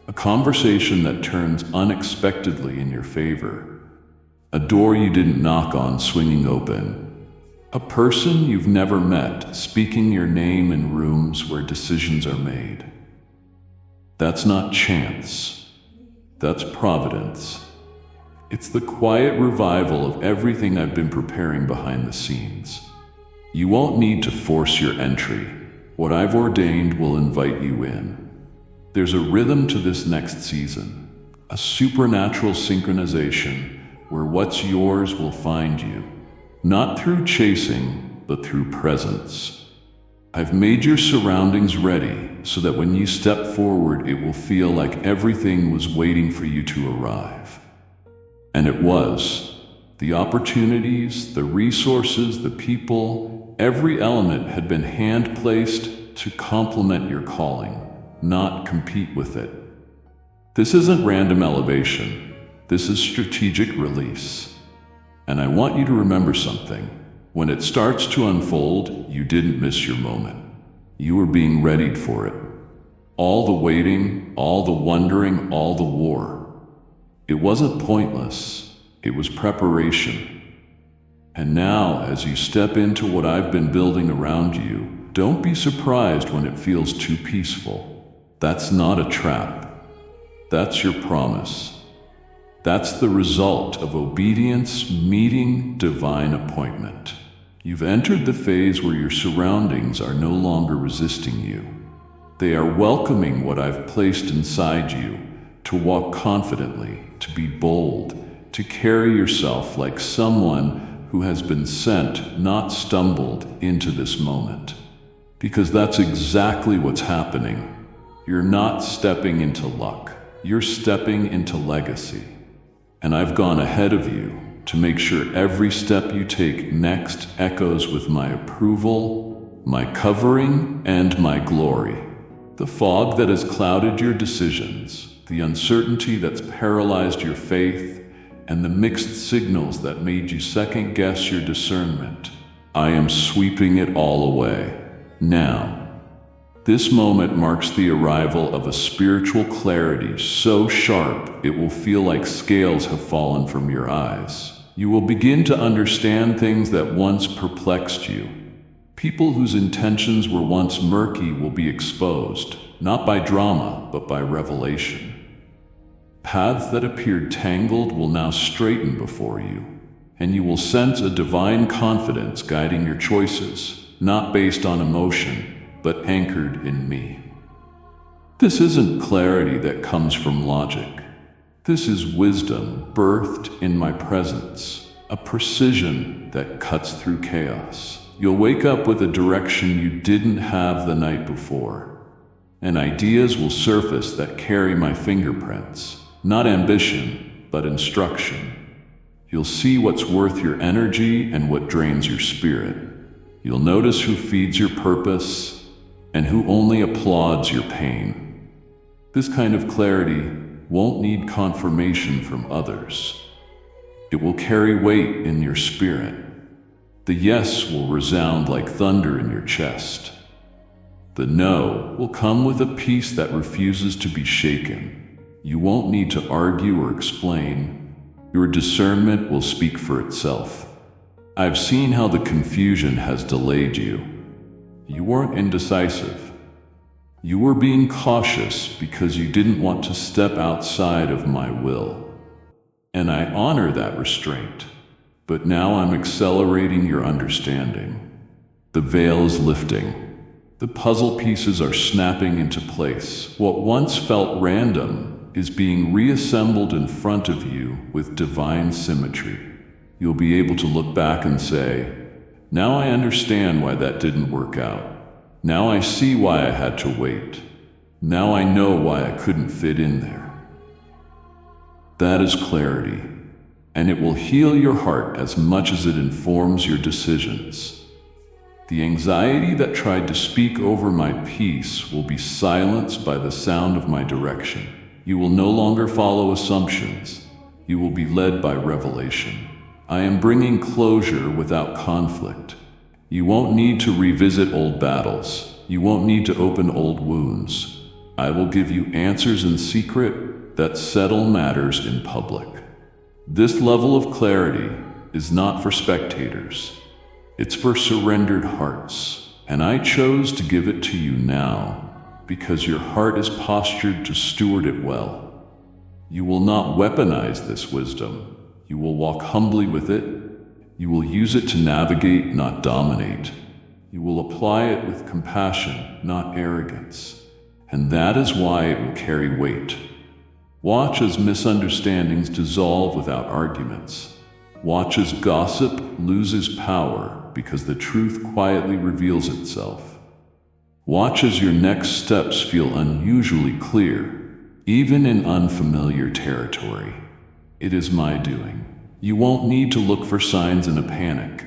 A conversation that turns unexpectedly in your favor. A door you didn't knock on swinging open. A person you've never met speaking your name in rooms where decisions are made. That's not chance. That's providence. It's the quiet revival of everything I've been preparing behind the scenes. You won't need to force your entry. What I've ordained will invite you in. There's a rhythm to this next season, a supernatural synchronization where what's yours will find you, not through chasing, but through presence. I've made your surroundings ready so that when you step forward, it will feel like everything was waiting for you to arrive. And it was. The opportunities, the resources, the people, every element had been hand-placed to complement your calling, not compete with it. This isn't random elevation. This is strategic release. And I want you to remember something. When it starts to unfold, you didn't miss your moment. You were being readied for it. All the waiting, all the wondering, all the war. It wasn't pointless. It was preparation. And now, as you step into what I've been building around you, don't be surprised when it feels too peaceful. That's not a trap. That's your promise. That's the result of obedience meeting divine appointment. You've entered the phase where your surroundings are no longer resisting you. They are welcoming what I've placed inside you, to walk confidently, to be bold, to carry yourself like someone who has been sent, not stumbled, into this moment. Because that's exactly what's happening. You're not stepping into luck. You're stepping into legacy. And I've gone ahead of you to make sure every step you take next echoes with my approval, my covering, and my glory. The fog that has clouded your decisions, the uncertainty that's paralyzed your faith, and the mixed signals that made you second-guess your discernment, I am sweeping it all away. Now, this moment marks the arrival of a spiritual clarity so sharp it will feel like scales have fallen from your eyes. You will begin to understand things that once perplexed you. People whose intentions were once murky will be exposed, not by drama, but by revelation. Paths that appeared tangled will now straighten before you, and you will sense a divine confidence guiding your choices, not based on emotion, but anchored in me. This isn't clarity that comes from logic. This is wisdom birthed in my presence, a precision that cuts through chaos. You'll wake up with a direction you didn't have the night before, and ideas will surface that carry my fingerprints, not ambition, but instruction. You'll see what's worth your energy and what drains your spirit. You'll notice who feeds your purpose and who only applauds your pain. This kind of clarity won't need confirmation from others. It will carry weight in your spirit. The yes will resound like thunder in your chest. The no will come with a peace that refuses to be shaken. You won't need to argue or explain. Your discernment will speak for itself. I've seen how the confusion has delayed you. You weren't indecisive. You were being cautious because you didn't want to step outside of my will. And I honor that restraint. But now I'm accelerating your understanding. The veil is lifting. The puzzle pieces are snapping into place. What once felt random is being reassembled in front of you with divine symmetry. You'll be able to look back and say, "Now I understand why that didn't work out. Now I see why I had to wait. Now I know why I couldn't fit in there. That is clarity, and it will heal your heart as much as it informs your decisions. The anxiety that tried to speak over my peace will be silenced by the sound of my direction. You will no longer follow assumptions. You will be led by revelation. I am bringing closure without conflict. You won't need to revisit old battles. You won't need to open old wounds. I will give you answers in secret that settle matters in public. This level of clarity is not for spectators. It's for surrendered hearts, and I chose to give it to you now because your heart is postured to steward it well. You will not weaponize this wisdom. You will walk humbly with it. You will use it to navigate, not dominate. You will apply it with compassion, not arrogance. And that is why it will carry weight. Watch as misunderstandings dissolve without arguments. Watch as gossip loses power because the truth quietly reveals itself. Watch as your next steps feel unusually clear, even in unfamiliar territory. It is my doing. You won't need to look for signs in a panic.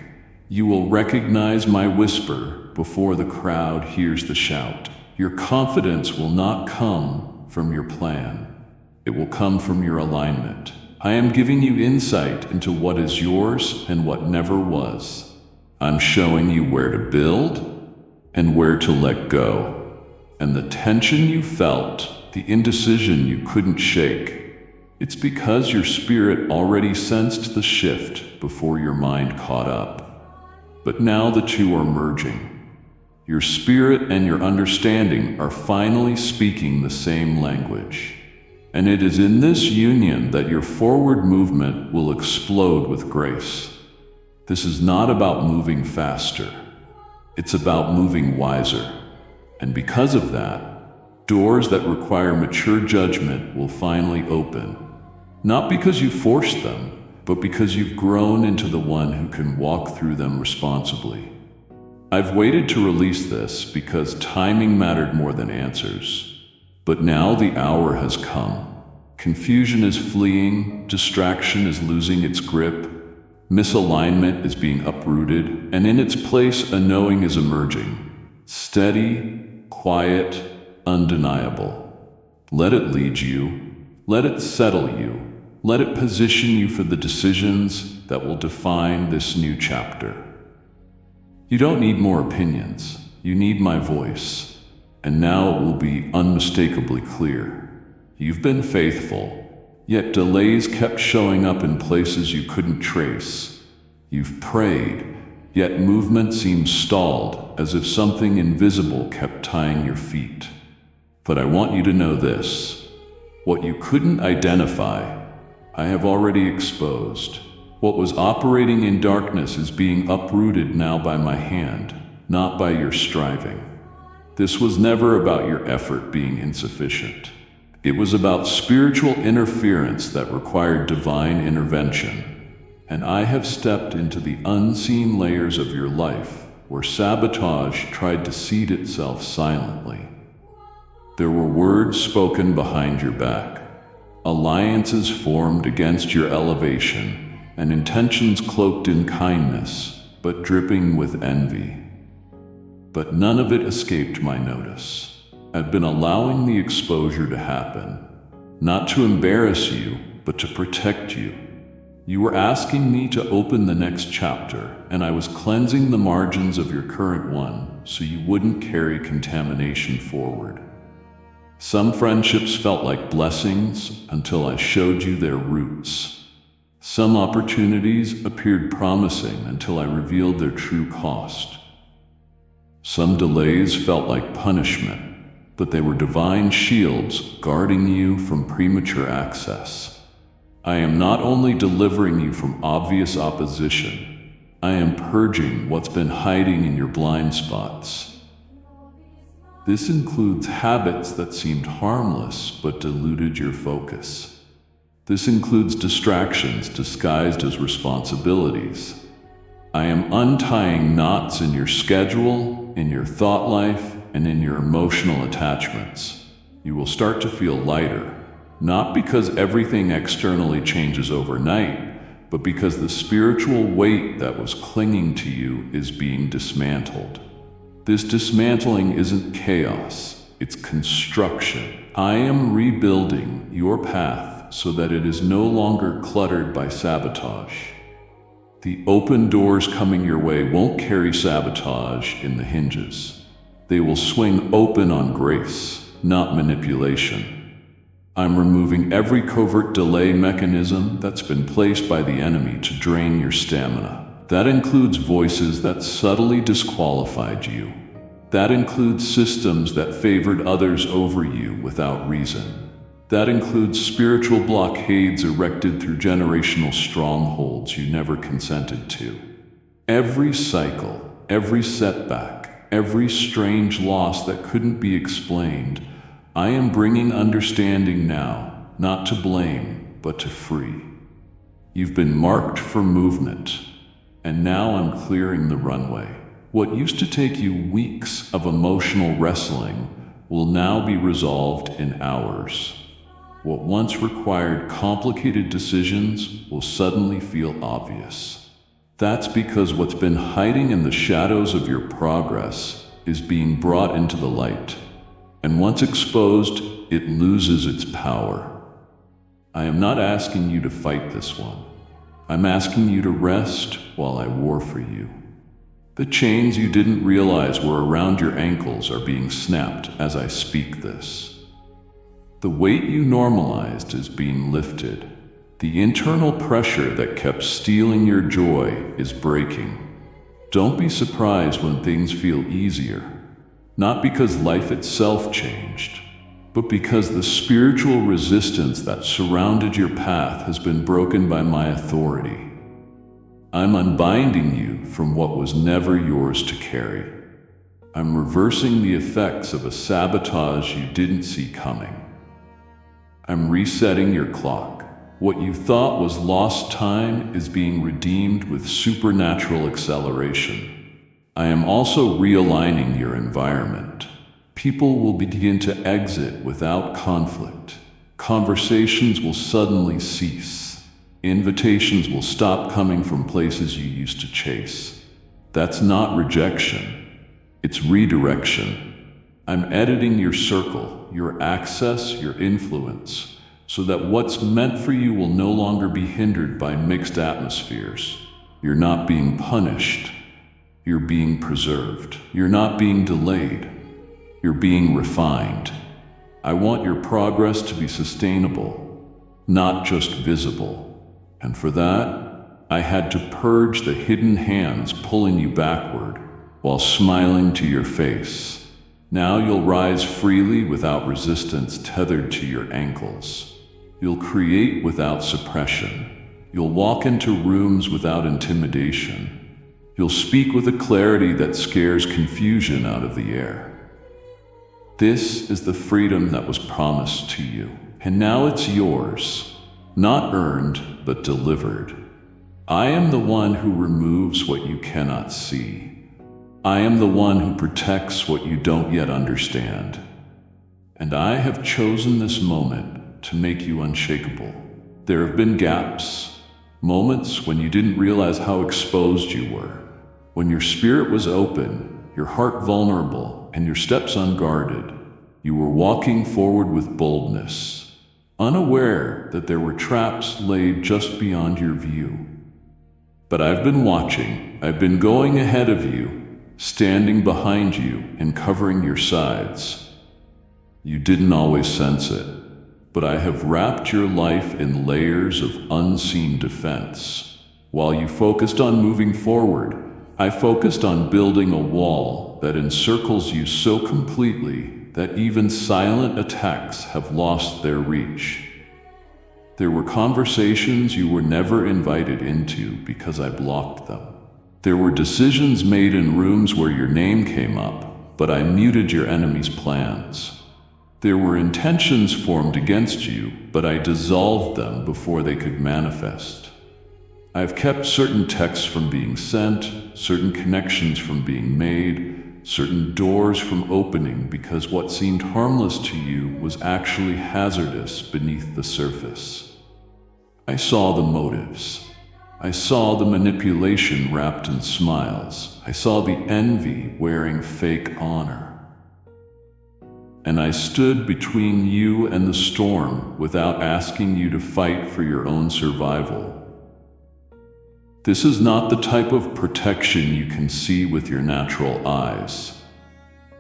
You will recognize my whisper before the crowd hears the shout. Your confidence will not come from your plan. It will come from your alignment. I am giving you insight into what is yours and what never was. I'm showing you where to build and where to let go. And the tension you felt, the indecision you couldn't shake, it's because your spirit already sensed the shift before your mind caught up. But now the two are merging. Your spirit and your understanding are finally speaking the same language. And it is in this union that your forward movement will explode with grace. This is not about moving faster. It's about moving wiser. And because of that, doors that require mature judgment will finally open. Not because you forced them, but because you've grown into the one who can walk through them responsibly. I've waited to release this because timing mattered more than answers. But now the hour has come. Confusion is fleeing, distraction is losing its grip, misalignment is being uprooted, and in its place a knowing is emerging. Steady, quiet, undeniable. Let it lead you. Let it settle you. Let it position you for the decisions that will define this new chapter. You don't need more opinions. You need my voice. And now it will be unmistakably clear. You've been faithful, yet delays kept showing up in places you couldn't trace. You've prayed, yet movement seemed stalled, as if something invisible kept tying your feet. But I want you to know this. What you couldn't identify, I have already exposed. What was operating in darkness is being uprooted now by my hand, not by your striving. This was never about your effort being insufficient. It was about spiritual interference that required divine intervention. And I have stepped into the unseen layers of your life where sabotage tried to seed itself silently. There were words spoken behind your back, alliances formed against your elevation, and intentions cloaked in kindness, but dripping with envy. But none of it escaped my notice. I've been allowing the exposure to happen, not to embarrass you, but to protect you. You were asking me to open the next chapter, and I was cleansing the margins of your current one so you wouldn't carry contamination forward. Some friendships felt like blessings until I showed you their roots. Some opportunities appeared promising until I revealed their true cost. Some delays felt like punishment, but they were divine shields guarding you from premature access. I am not only delivering you from obvious opposition, I am purging what's been hiding in your blind spots. This includes habits that seemed harmless but diluted your focus. This includes distractions disguised as responsibilities. I am untying knots in your schedule in your thought life, and in your emotional attachments. You will start to feel lighter, not because everything externally changes overnight, but because the spiritual weight that was clinging to you is being dismantled. This dismantling isn't chaos, it's construction. I am rebuilding your path so that it is no longer cluttered by sabotage. The open doors coming your way won't carry sabotage in the hinges. They will swing open on grace, not manipulation. I'm removing every covert delay mechanism that's been placed by the enemy to drain your stamina. That includes voices that subtly disqualified you. That includes systems that favored others over you without reason. That includes spiritual blockades erected through generational strongholds you never consented to. Every cycle, every setback, every strange loss that couldn't be explained, I am bringing understanding now, not to blame, but to free. You've been marked for movement, and now I'm clearing the runway. What used to take you weeks of emotional wrestling will now be resolved in hours. What once required complicated decisions will suddenly feel obvious. That's because what's been hiding in the shadows of your progress is being brought into the light. And once exposed, it loses its power. I am not asking you to fight this one. I'm asking you to rest while I war for you. The chains you didn't realize were around your ankles are being snapped as I speak this. The weight you normalized is being lifted. The internal pressure that kept stealing your joy is breaking. Don't be surprised when things feel easier, not because life itself changed, but because the spiritual resistance that surrounded your path has been broken by my authority. I'm unbinding you from what was never yours to carry. I'm reversing the effects of a sabotage you didn't see coming. I'm resetting your clock. What you thought was lost time is being redeemed with supernatural acceleration. I am also realigning your environment. People will begin to exit without conflict. Conversations will suddenly cease. Invitations will stop coming from places you used to chase. That's not rejection. It's redirection. I'm editing your circle, your access, your influence, so that what's meant for you will no longer be hindered by mixed atmospheres. You're not being punished. You're being preserved. You're not being delayed. You're being refined. I want your progress to be sustainable, not just visible. And for that, I had to purge the hidden hands pulling you backward while smiling to your face. Now you'll rise freely without resistance tethered to your ankles. You'll create without suppression. You'll walk into rooms without intimidation. You'll speak with a clarity that scares confusion out of the air. This is the freedom that was promised to you, and now it's yours, not earned, but delivered. I am the one who removes what you cannot see. I am the one who protects what you don't yet understand. And I have chosen this moment to make you unshakable. There have been gaps, moments when you didn't realize how exposed you were, when your spirit was open, your heart vulnerable, and your steps unguarded. You were walking forward with boldness, unaware that there were traps laid just beyond your view. But I've been watching. I've been going ahead of you, standing behind you and covering your sides. You didn't always sense it, but I have wrapped your life in layers of unseen defense. While you focused on moving forward, I focused on building a wall that encircles you so completely that even silent attacks have lost their reach. There were conversations you were never invited into because I blocked them. There were decisions made in rooms where your name came up, but I muted your enemy's plans. There were intentions formed against you, but I dissolved them before they could manifest. I've kept certain texts from being sent, certain connections from being made, certain doors from opening because what seemed harmless to you was actually hazardous beneath the surface. I saw the motives. I saw the manipulation wrapped in smiles. I saw the envy wearing fake honor. And I stood between you and the storm without asking you to fight for your own survival. This is not the type of protection you can see with your natural eyes.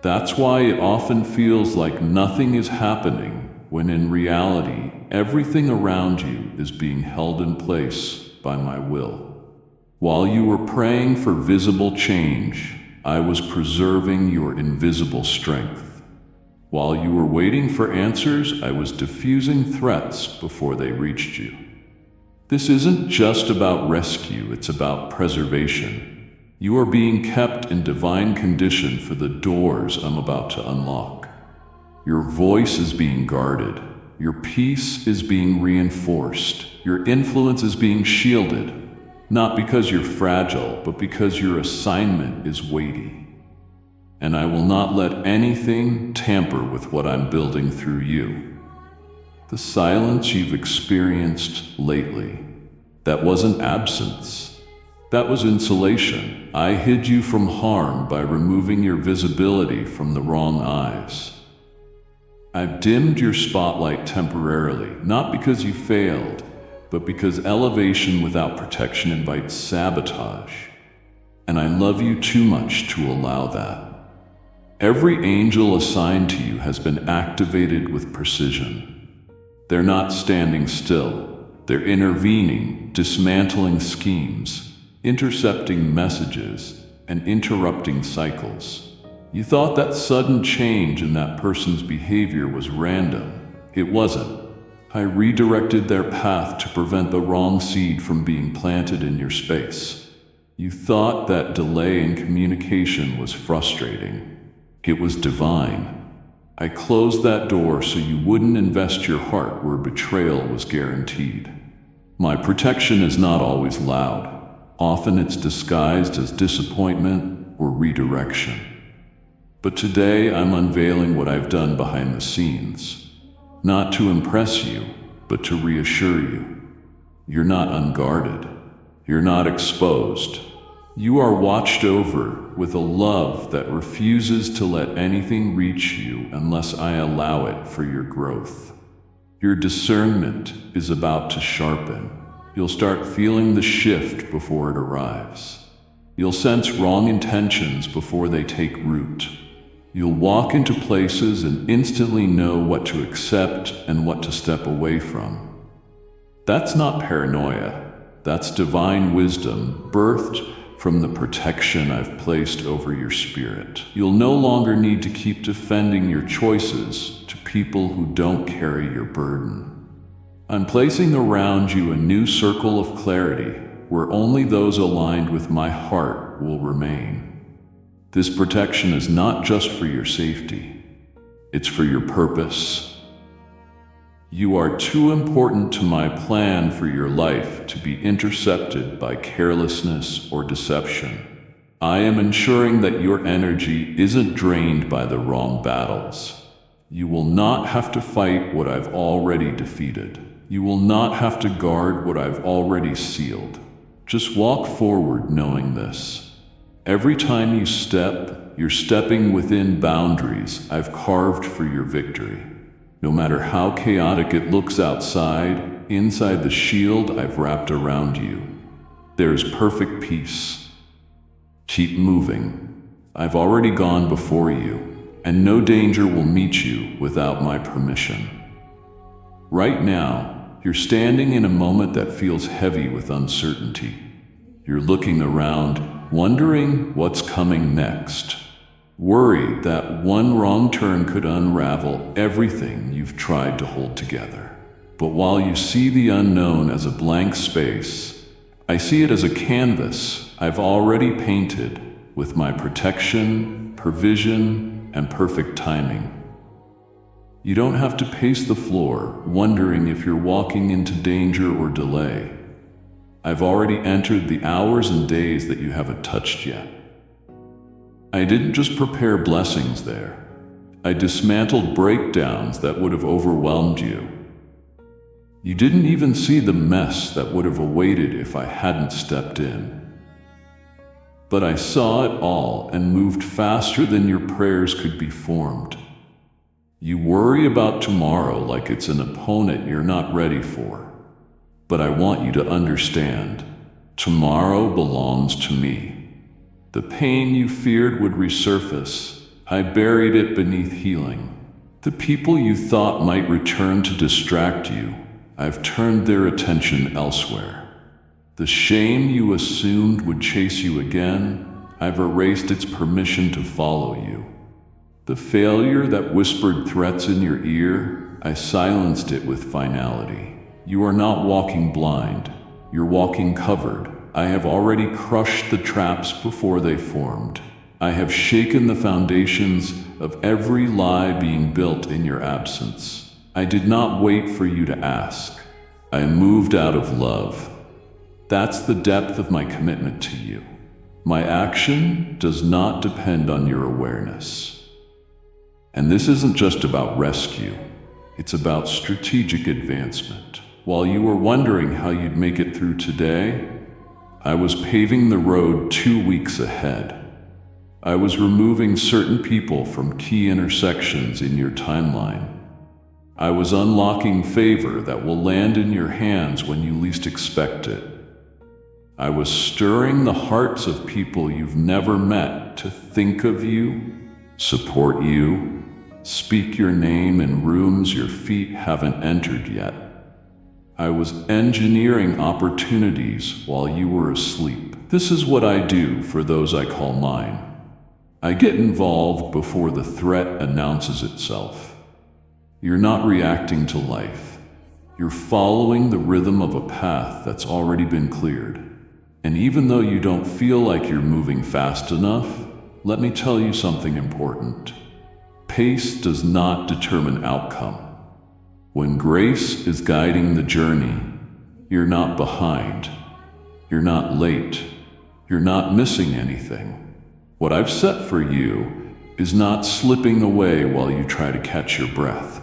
That's why it often feels like nothing is happening, when in reality, everything around you is being held in place by my will. While you were praying for visible change, I was preserving your invisible strength. While you were waiting for answers, I was diffusing threats before they reached you. This isn't just about rescue, it's about preservation. You are being kept in divine condition for the doors I'm about to unlock. Your voice is being guarded. Your peace is being reinforced. Your influence is being shielded, not because you're fragile, but because your assignment is weighty. And I will not let anything tamper with what I'm building through you. The silence you've experienced lately, that wasn't absence. That was insulation. I hid you from harm by removing your visibility from the wrong eyes. I've dimmed your spotlight temporarily, not because you failed, but because elevation without protection invites sabotage. And I love you too much to allow that. Every angel assigned to you has been activated with precision. They're not standing still. They're intervening, dismantling schemes, intercepting messages, and interrupting cycles. You thought that sudden change in that person's behavior was random. It wasn't. I redirected their path to prevent the wrong seed from being planted in your space. You thought that delay in communication was frustrating. It was divine. I closed that door so you wouldn't invest your heart where betrayal was guaranteed. My protection is not always loud. Often it's disguised as disappointment or redirection. But today I'm unveiling what I've done behind the scenes. Not to impress you, but to reassure you. You're not unguarded. You're not exposed. You are watched over with a love that refuses to let anything reach you unless I allow it for your growth. Your discernment is about to sharpen. You'll start feeling the shift before it arrives. You'll sense wrong intentions before they take root. You'll walk into places and instantly know what to accept and what to step away from. That's not paranoia. That's divine wisdom, birthed from the protection I've placed over your spirit. You'll no longer need to keep defending your choices to people who don't carry your burden. I'm placing around you a new circle of clarity where only those aligned with my heart will remain. This protection is not just for your safety, it's for your purpose. You are too important to my plan for your life to be intercepted by carelessness or deception. I am ensuring that your energy isn't drained by the wrong battles. You will not have to fight what I've already defeated. You will not have to guard what I've already sealed. Just walk forward knowing this. Every time you step, you're stepping within boundaries I've carved for your victory. No matter how chaotic it looks outside, inside the shield I've wrapped around you, there's perfect peace. Keep moving. I've already gone before you, and no danger will meet you without my permission. Right now, you're standing in a moment that feels heavy with uncertainty. You're looking around, wondering what's coming next. Worried that one wrong turn could unravel everything you've tried to hold together. But while you see the unknown as a blank space, I see it as a canvas I've already painted with my protection, provision, and perfect timing. You don't have to pace the floor, wondering if you're walking into danger or delay. I've already entered the hours and days that you haven't touched yet. I didn't just prepare blessings there. I dismantled breakdowns that would have overwhelmed you. You didn't even see the mess that would have awaited if I hadn't stepped in. But I saw it all and moved faster than your prayers could be formed. You worry about tomorrow like it's an opponent you're not ready for. But I want you to understand, tomorrow belongs to me. The pain you feared would resurface. I buried it beneath healing. The people you thought might return to distract you, I've turned their attention elsewhere. The shame you assumed would chase you again, I've erased its permission to follow you. The failure that whispered threats in your ear, I silenced it with finality. You are not walking blind, you're walking covered. I have already crushed the traps before they formed. I have shaken the foundations of every lie being built in your absence. I did not wait for you to ask. I moved out of love. That's the depth of my commitment to you. My action does not depend on your awareness. And this isn't just about rescue. It's about strategic advancement. While you were wondering how you'd make it through today, I was paving the road 2 weeks ahead. I was removing certain people from key intersections in your timeline. I was unlocking favor that will land in your hands when you least expect it. I was stirring the hearts of people you've never met to think of you, support you, speak your name in rooms your feet haven't entered yet. I was engineering opportunities while you were asleep. This is what I do for those I call mine. I get involved before the threat announces itself. You're not reacting to life. You're following the rhythm of a path that's already been cleared. And even though you don't feel like you're moving fast enough, let me tell you something important. Pace does not determine outcome. When grace is guiding the journey, you're not behind. You're not late. You're not missing anything. What I've set for you is not slipping away while you try to catch your breath.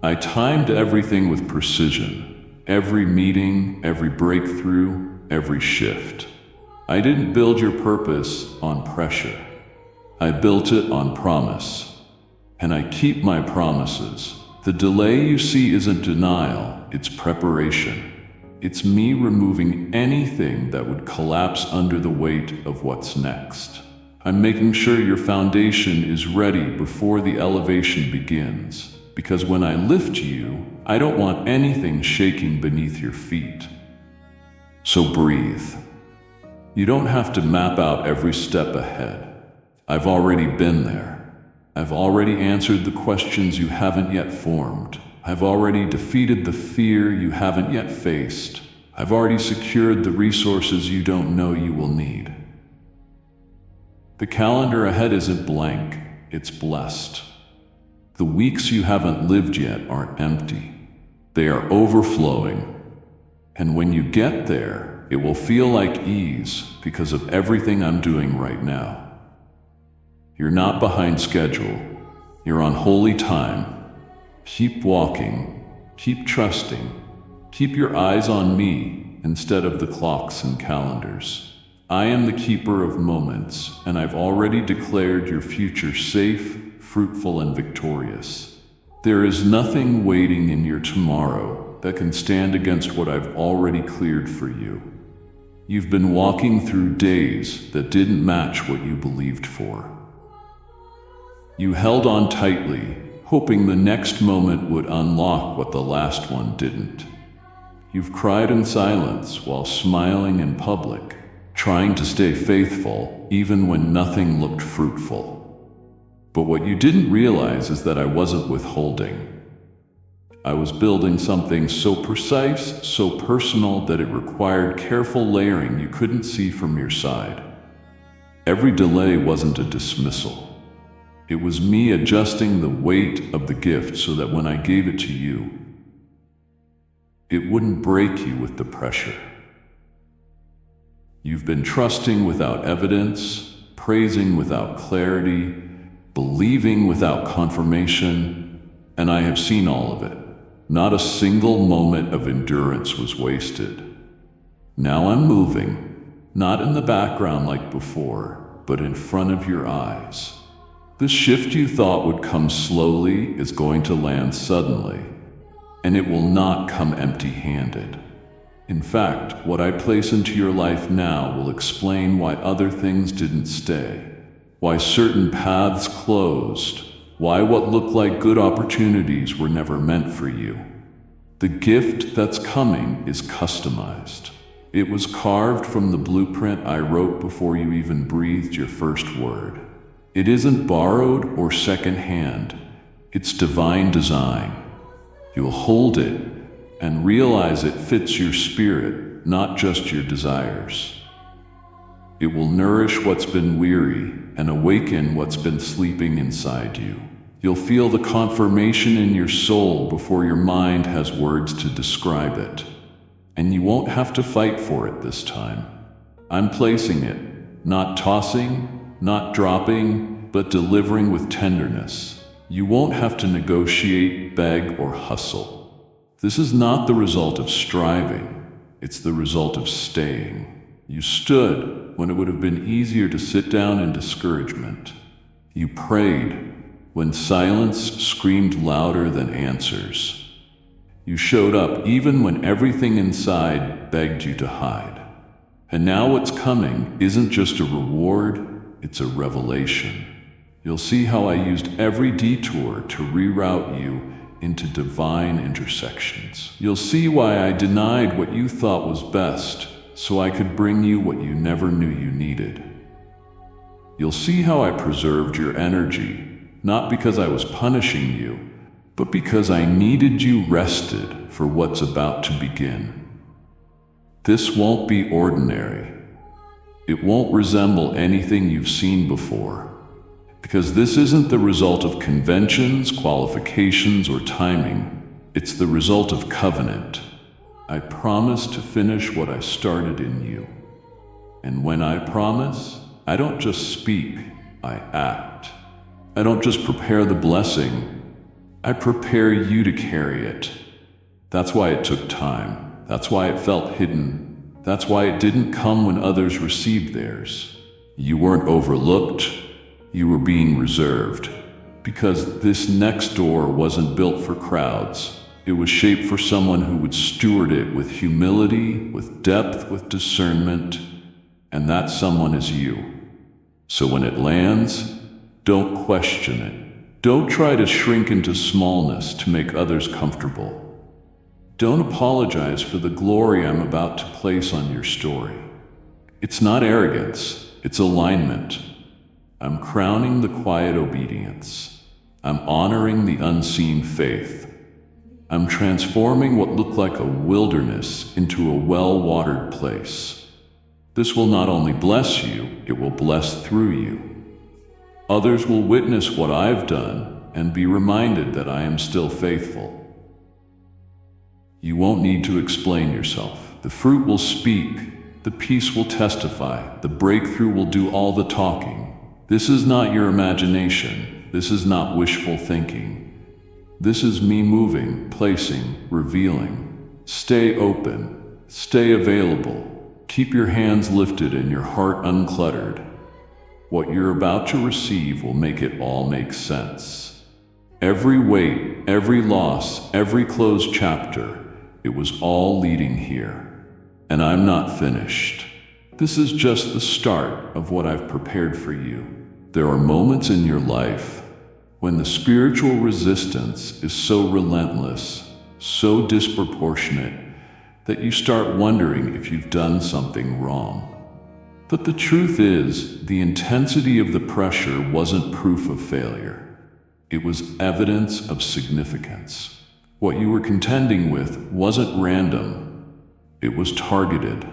I timed everything with precision. Every meeting, every breakthrough, every shift. I didn't build your purpose on pressure. I built it on promise. And I keep my promises. The delay you see isn't denial, it's preparation. It's me removing anything that would collapse under the weight of what's next. I'm making sure your foundation is ready before the elevation begins. Because when I lift you, I don't want anything shaking beneath your feet. So breathe. You don't have to map out every step ahead. I've already been there. I've already answered the questions you haven't yet formed. I've already defeated the fear you haven't yet faced. I've already secured the resources you don't know you will need. The calendar ahead isn't blank, it's blessed. The weeks you haven't lived yet aren't empty. They are overflowing. And when you get there, it will feel like ease because of everything I'm doing right now. You're not behind schedule. You're on holy time. Keep walking. Keep trusting. Keep your eyes on me instead of the clocks and calendars. I am the keeper of moments, and I've already declared your future safe, fruitful, and victorious. There is nothing waiting in your tomorrow that can stand against what I've already cleared for you. You've been walking through days that didn't match what you believed for. You held on tightly, hoping the next moment would unlock what the last one didn't. You've cried in silence while smiling in public, trying to stay faithful even when nothing looked fruitful. But what you didn't realize is that I wasn't withholding. I was building something so precise, so personal that it required careful layering you couldn't see from your side. Every delay wasn't a dismissal. It was me adjusting the weight of the gift so that when I gave it to you, it wouldn't break you with the pressure. You've been trusting without evidence, praising without clarity, believing without confirmation, and I have seen all of it. Not a single moment of endurance was wasted. Now I'm moving, not in the background like before, but in front of your eyes. The shift you thought would come slowly is going to land suddenly, and it will not come empty-handed. In fact, what I place into your life now will explain why other things didn't stay, why certain paths closed, why what looked like good opportunities were never meant for you. The gift that's coming is customized. It was carved from the blueprint I wrote before you even breathed your first word. It isn't borrowed or secondhand. It's divine design. You'll hold it and realize it fits your spirit, not just your desires. It will nourish what's been weary and awaken what's been sleeping inside you. You'll feel the confirmation in your soul before your mind has words to describe it. And you won't have to fight for it this time. I'm placing it, not tossing, not dropping, but delivering with tenderness. You won't have to negotiate, beg, or hustle. This is not the result of striving. It's the result of staying. You stood when it would have been easier to sit down in discouragement. You prayed when silence screamed louder than answers. You showed up even when everything inside begged you to hide. And now what's coming isn't just a reward, it's a revelation. You'll see how I used every detour to reroute you into divine intersections. You'll see why I denied what you thought was best, so I could bring you what you never knew you needed. You'll see how I preserved your energy, not because I was punishing you, but because I needed you rested for what's about to begin. This won't be ordinary. It won't resemble anything you've seen before, because this isn't the result of conventions, qualifications, or timing. It's the result of covenant. I promise to finish what I started in you. And when I promise, I don't just speak, I act. I don't just prepare the blessing, I prepare you to carry it. That's why it took time. That's why it felt hidden. That's why it didn't come when others received theirs. You weren't overlooked. You were being reserved. Because this next door wasn't built for crowds. It was shaped for someone who would steward it with humility, with depth, with discernment. And that someone is you. So when it lands, don't question it. Don't try to shrink into smallness to make others comfortable. Don't apologize for the glory I'm about to place on your story. It's not arrogance, it's alignment. I'm crowning the quiet obedience. I'm honoring the unseen faith. I'm transforming what looked like a wilderness into a well-watered place. This will not only bless you, it will bless through you. Others will witness what I've done and be reminded that I am still faithful. You won't need to explain yourself. The fruit will speak, the peace will testify, the breakthrough will do all the talking. This is not your imagination. This is not wishful thinking. This is me moving, placing, revealing. Stay open, stay available. Keep your hands lifted and your heart uncluttered. What you're about to receive will make it all make sense. Every weight, every loss, every closed chapter, it was all leading here. And I'm not finished. This is just the start of what I've prepared for you. There are moments in your life when the spiritual resistance is so relentless, so disproportionate, that you start wondering if you've done something wrong. But the truth is, the intensity of the pressure wasn't proof of failure. It was evidence of significance. What you were contending with wasn't random. It was targeted.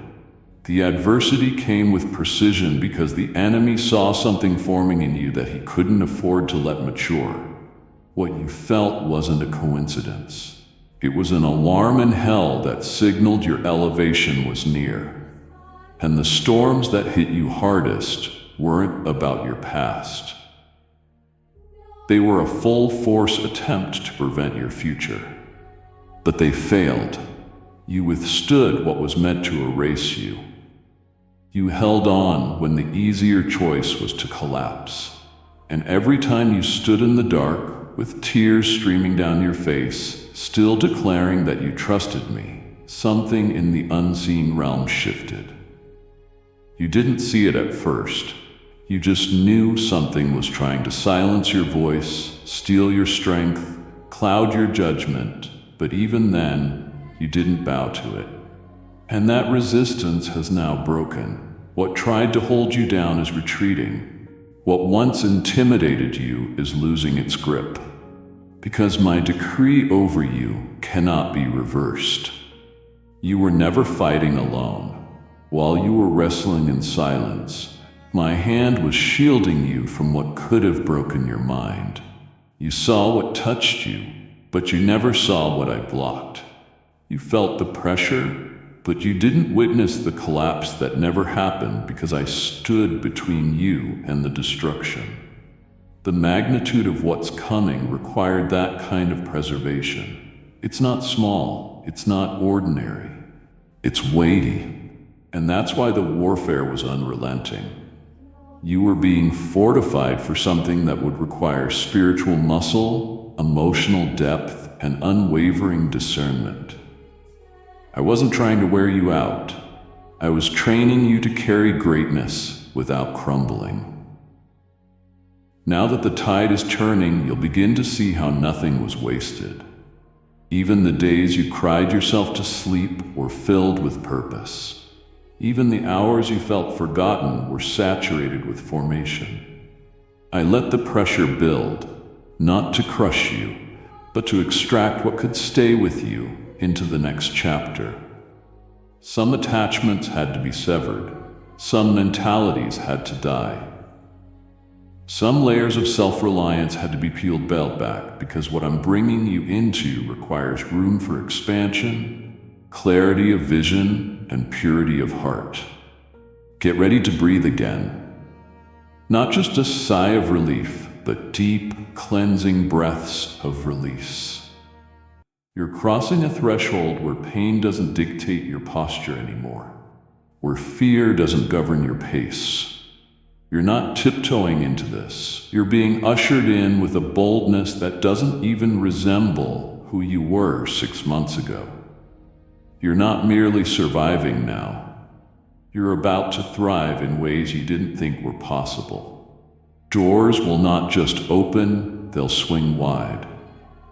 The adversity came with precision because the enemy saw something forming in you that he couldn't afford to let mature. What you felt wasn't a coincidence. It was an alarm in hell that signaled your elevation was near. And the storms that hit you hardest weren't about your past. They were a full-force attempt to prevent your future. But they failed. You withstood what was meant to erase you. You held on when the easier choice was to collapse. And every time you stood in the dark, with tears streaming down your face, still declaring that you trusted me, something in the unseen realm shifted. You didn't see it at first. You just knew something was trying to silence your voice, steal your strength, cloud your judgment, but even then, you didn't bow to it. And that resistance has now broken. What tried to hold you down is retreating. What once intimidated you is losing its grip. Because my decree over you cannot be reversed. You were never fighting alone. While you were wrestling in silence, my hand was shielding you from what could have broken your mind. You saw what touched you, but you never saw what I blocked. You felt the pressure, but you didn't witness the collapse that never happened because I stood between you and the destruction. The magnitude of what's coming required that kind of preservation. It's not small, it's not ordinary, it's weighty. And that's why the warfare was unrelenting. You were being fortified for something that would require spiritual muscle, emotional depth, and unwavering discernment. I wasn't trying to wear you out. I was training you to carry greatness without crumbling. Now that the tide is turning, you'll begin to see how nothing was wasted. Even the days you cried yourself to sleep were filled with purpose. Even the hours you felt forgotten were saturated with formation. I let the pressure build, not to crush you, but to extract what could stay with you into the next chapter. Some attachments had to be severed. Some mentalities had to die. Some layers of self-reliance had to be peeled back because what I'm bringing you into requires room for expansion, clarity of vision, and purity of heart. Get ready to breathe again. Not just a sigh of relief, but deep, cleansing breaths of release. You're crossing a threshold where pain doesn't dictate your posture anymore, where fear doesn't govern your pace. You're not tiptoeing into this. You're being ushered in with a boldness that doesn't even resemble who you were 6 months ago. You're not merely surviving now. You're about to thrive in ways you didn't think were possible. Doors will not just open, they'll swing wide.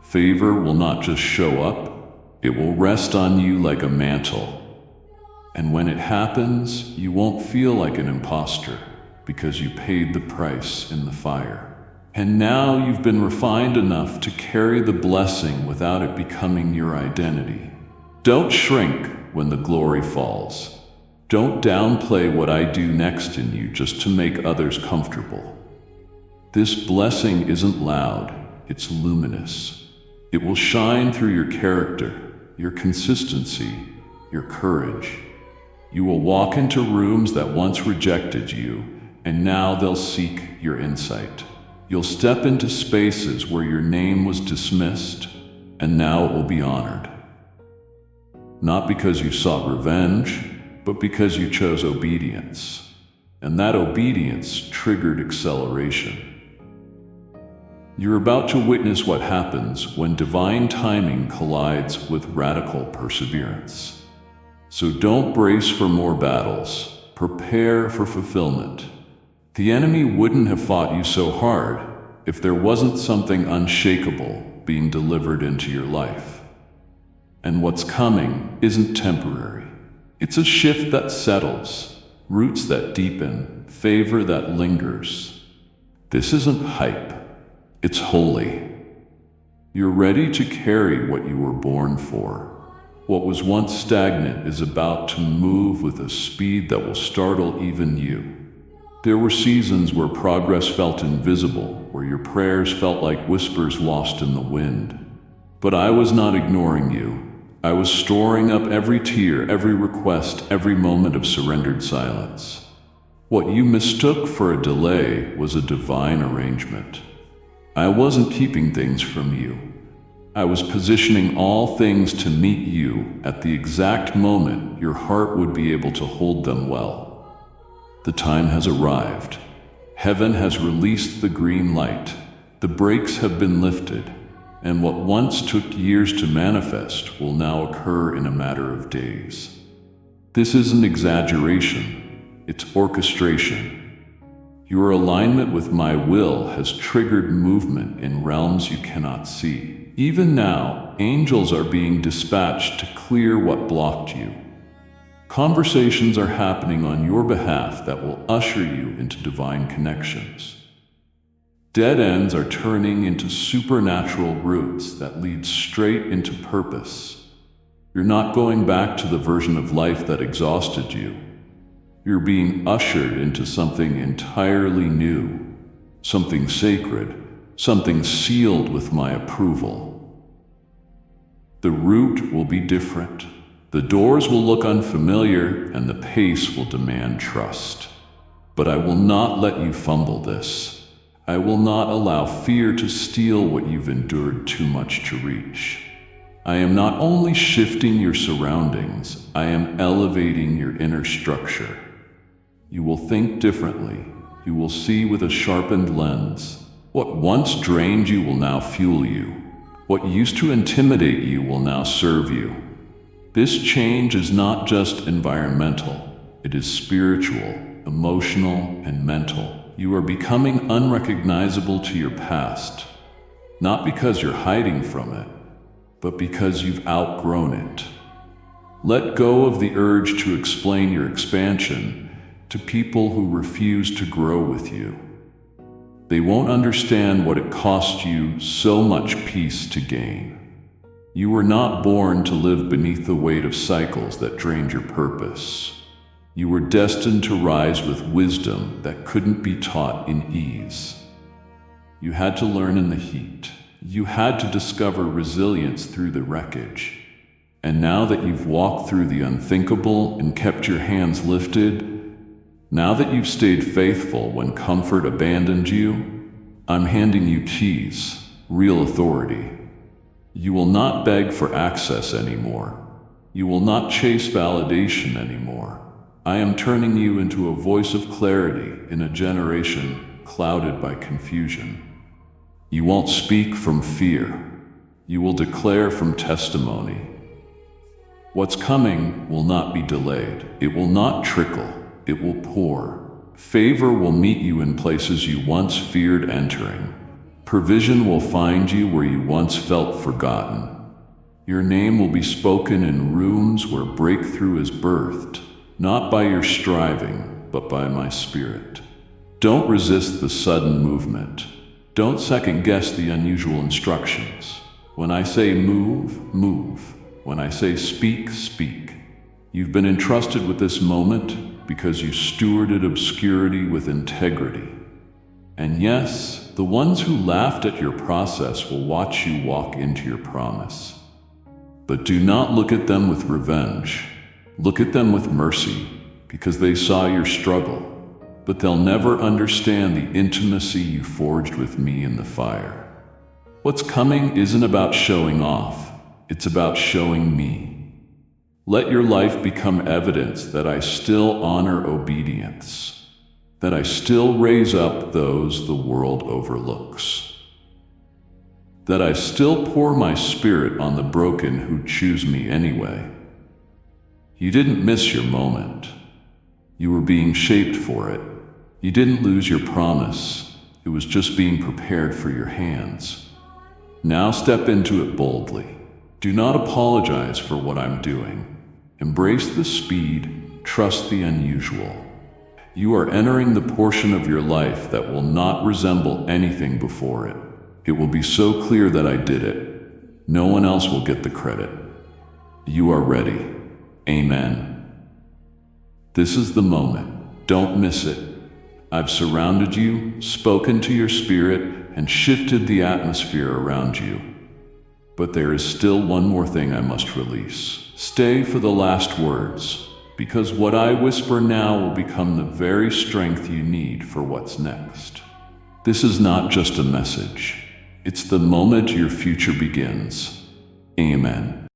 Favor will not just show up, it will rest on you like a mantle. And when it happens, you won't feel like an imposter because you paid the price in the fire. And now you've been refined enough to carry the blessing without it becoming your identity. Don't shrink when the glory falls. Don't downplay what I do next in you just to make others comfortable. This blessing isn't loud, it's luminous. It will shine through your character, your consistency, your courage. You will walk into rooms that once rejected you, and now they'll seek your insight. You'll step into spaces where your name was dismissed, and now it will be honored. Not because you sought revenge, but because you chose obedience. And that obedience triggered acceleration. You're about to witness what happens when divine timing collides with radical perseverance. So don't brace for more battles. Prepare for fulfillment. The enemy wouldn't have fought you so hard if there wasn't something unshakable being delivered into your life. And what's coming isn't temporary. It's a shift that settles, roots that deepen, favor that lingers. This isn't hype. It's holy. You're ready to carry what you were born for. What was once stagnant is about to move with a speed that will startle even you. There were seasons where progress felt invisible, where your prayers felt like whispers lost in the wind. But I was not ignoring you. I was storing up every tear, every request, every moment of surrendered silence. What you mistook for a delay was a divine arrangement. I wasn't keeping things from you. I was positioning all things to meet you at the exact moment your heart would be able to hold them well. The time has arrived. Heaven has released the green light. The brakes have been lifted, and what once took years to manifest will now occur in a matter of days. This isn't exaggeration. It's orchestration. Your alignment with my will has triggered movement in realms you cannot see. Even now, angels are being dispatched to clear what blocked you. Conversations are happening on your behalf that will usher you into divine connections. Dead ends are turning into supernatural routes that lead straight into purpose. You're not going back to the version of life that exhausted you. You're being ushered into something entirely new, something sacred, something sealed with my approval. The route will be different. The doors will look unfamiliar, and the pace will demand trust. But I will not let you fumble this. I will not allow fear to steal what you've endured too much to reach. I am not only shifting your surroundings, I am elevating your inner structure. You will think differently. You will see with a sharpened lens. What once drained you will now fuel you. What used to intimidate you will now serve you. This change is not just environmental. It is spiritual, emotional, and mental. You are becoming unrecognizable to your past, not because you're hiding from it, but because you've outgrown it. Let go of the urge to explain your expansion to people who refuse to grow with you. They won't understand what it cost you so much peace to gain. You were not born to live beneath the weight of cycles that drained your purpose. You were destined to rise with wisdom that couldn't be taught in ease. You had to learn in the heat. You had to discover resilience through the wreckage. And now that you've walked through the unthinkable and kept your hands lifted, now that you've stayed faithful when comfort abandoned you, I'm handing you keys, real authority. You will not beg for access anymore. You will not chase validation anymore. I am turning you into a voice of clarity in a generation clouded by confusion. You won't speak from fear. You will declare from testimony. What's coming will not be delayed. It will not trickle. It will pour. Favor will meet you in places you once feared entering. Provision will find you where you once felt forgotten. Your name will be spoken in rooms where breakthrough is birthed, not by your striving, but by my spirit. Don't resist the sudden movement. Don't second-guess the unusual instructions. When I say move, move. When I say speak, speak. You've been entrusted with this moment because you stewarded obscurity with integrity. And yes, the ones who laughed at your process will watch you walk into your promise. But do not look at them with revenge. Look at them with mercy, because they saw your struggle. But they'll never understand the intimacy you forged with me in the fire. What's coming isn't about showing off. It's about showing me. Let your life become evidence that I still honor obedience, that I still raise up those the world overlooks, that I still pour my spirit on the broken who choose me anyway. You didn't miss your moment. You were being shaped for it. You didn't lose your promise. It was just being prepared for your hands. Now step into it boldly. Do not apologize for what I'm doing. Embrace the speed, trust the unusual. You are entering the portion of your life that will not resemble anything before it. It will be so clear that I did it. No one else will get the credit. You are ready. Amen. This is the moment. Don't miss it. I've surrounded you, spoken to your spirit, and shifted the atmosphere around you. But there is still one more thing I must release. Stay for the last words. because what I whisper now will become the very strength you need for what's next. This is not just a message. It's the moment your future begins. Amen.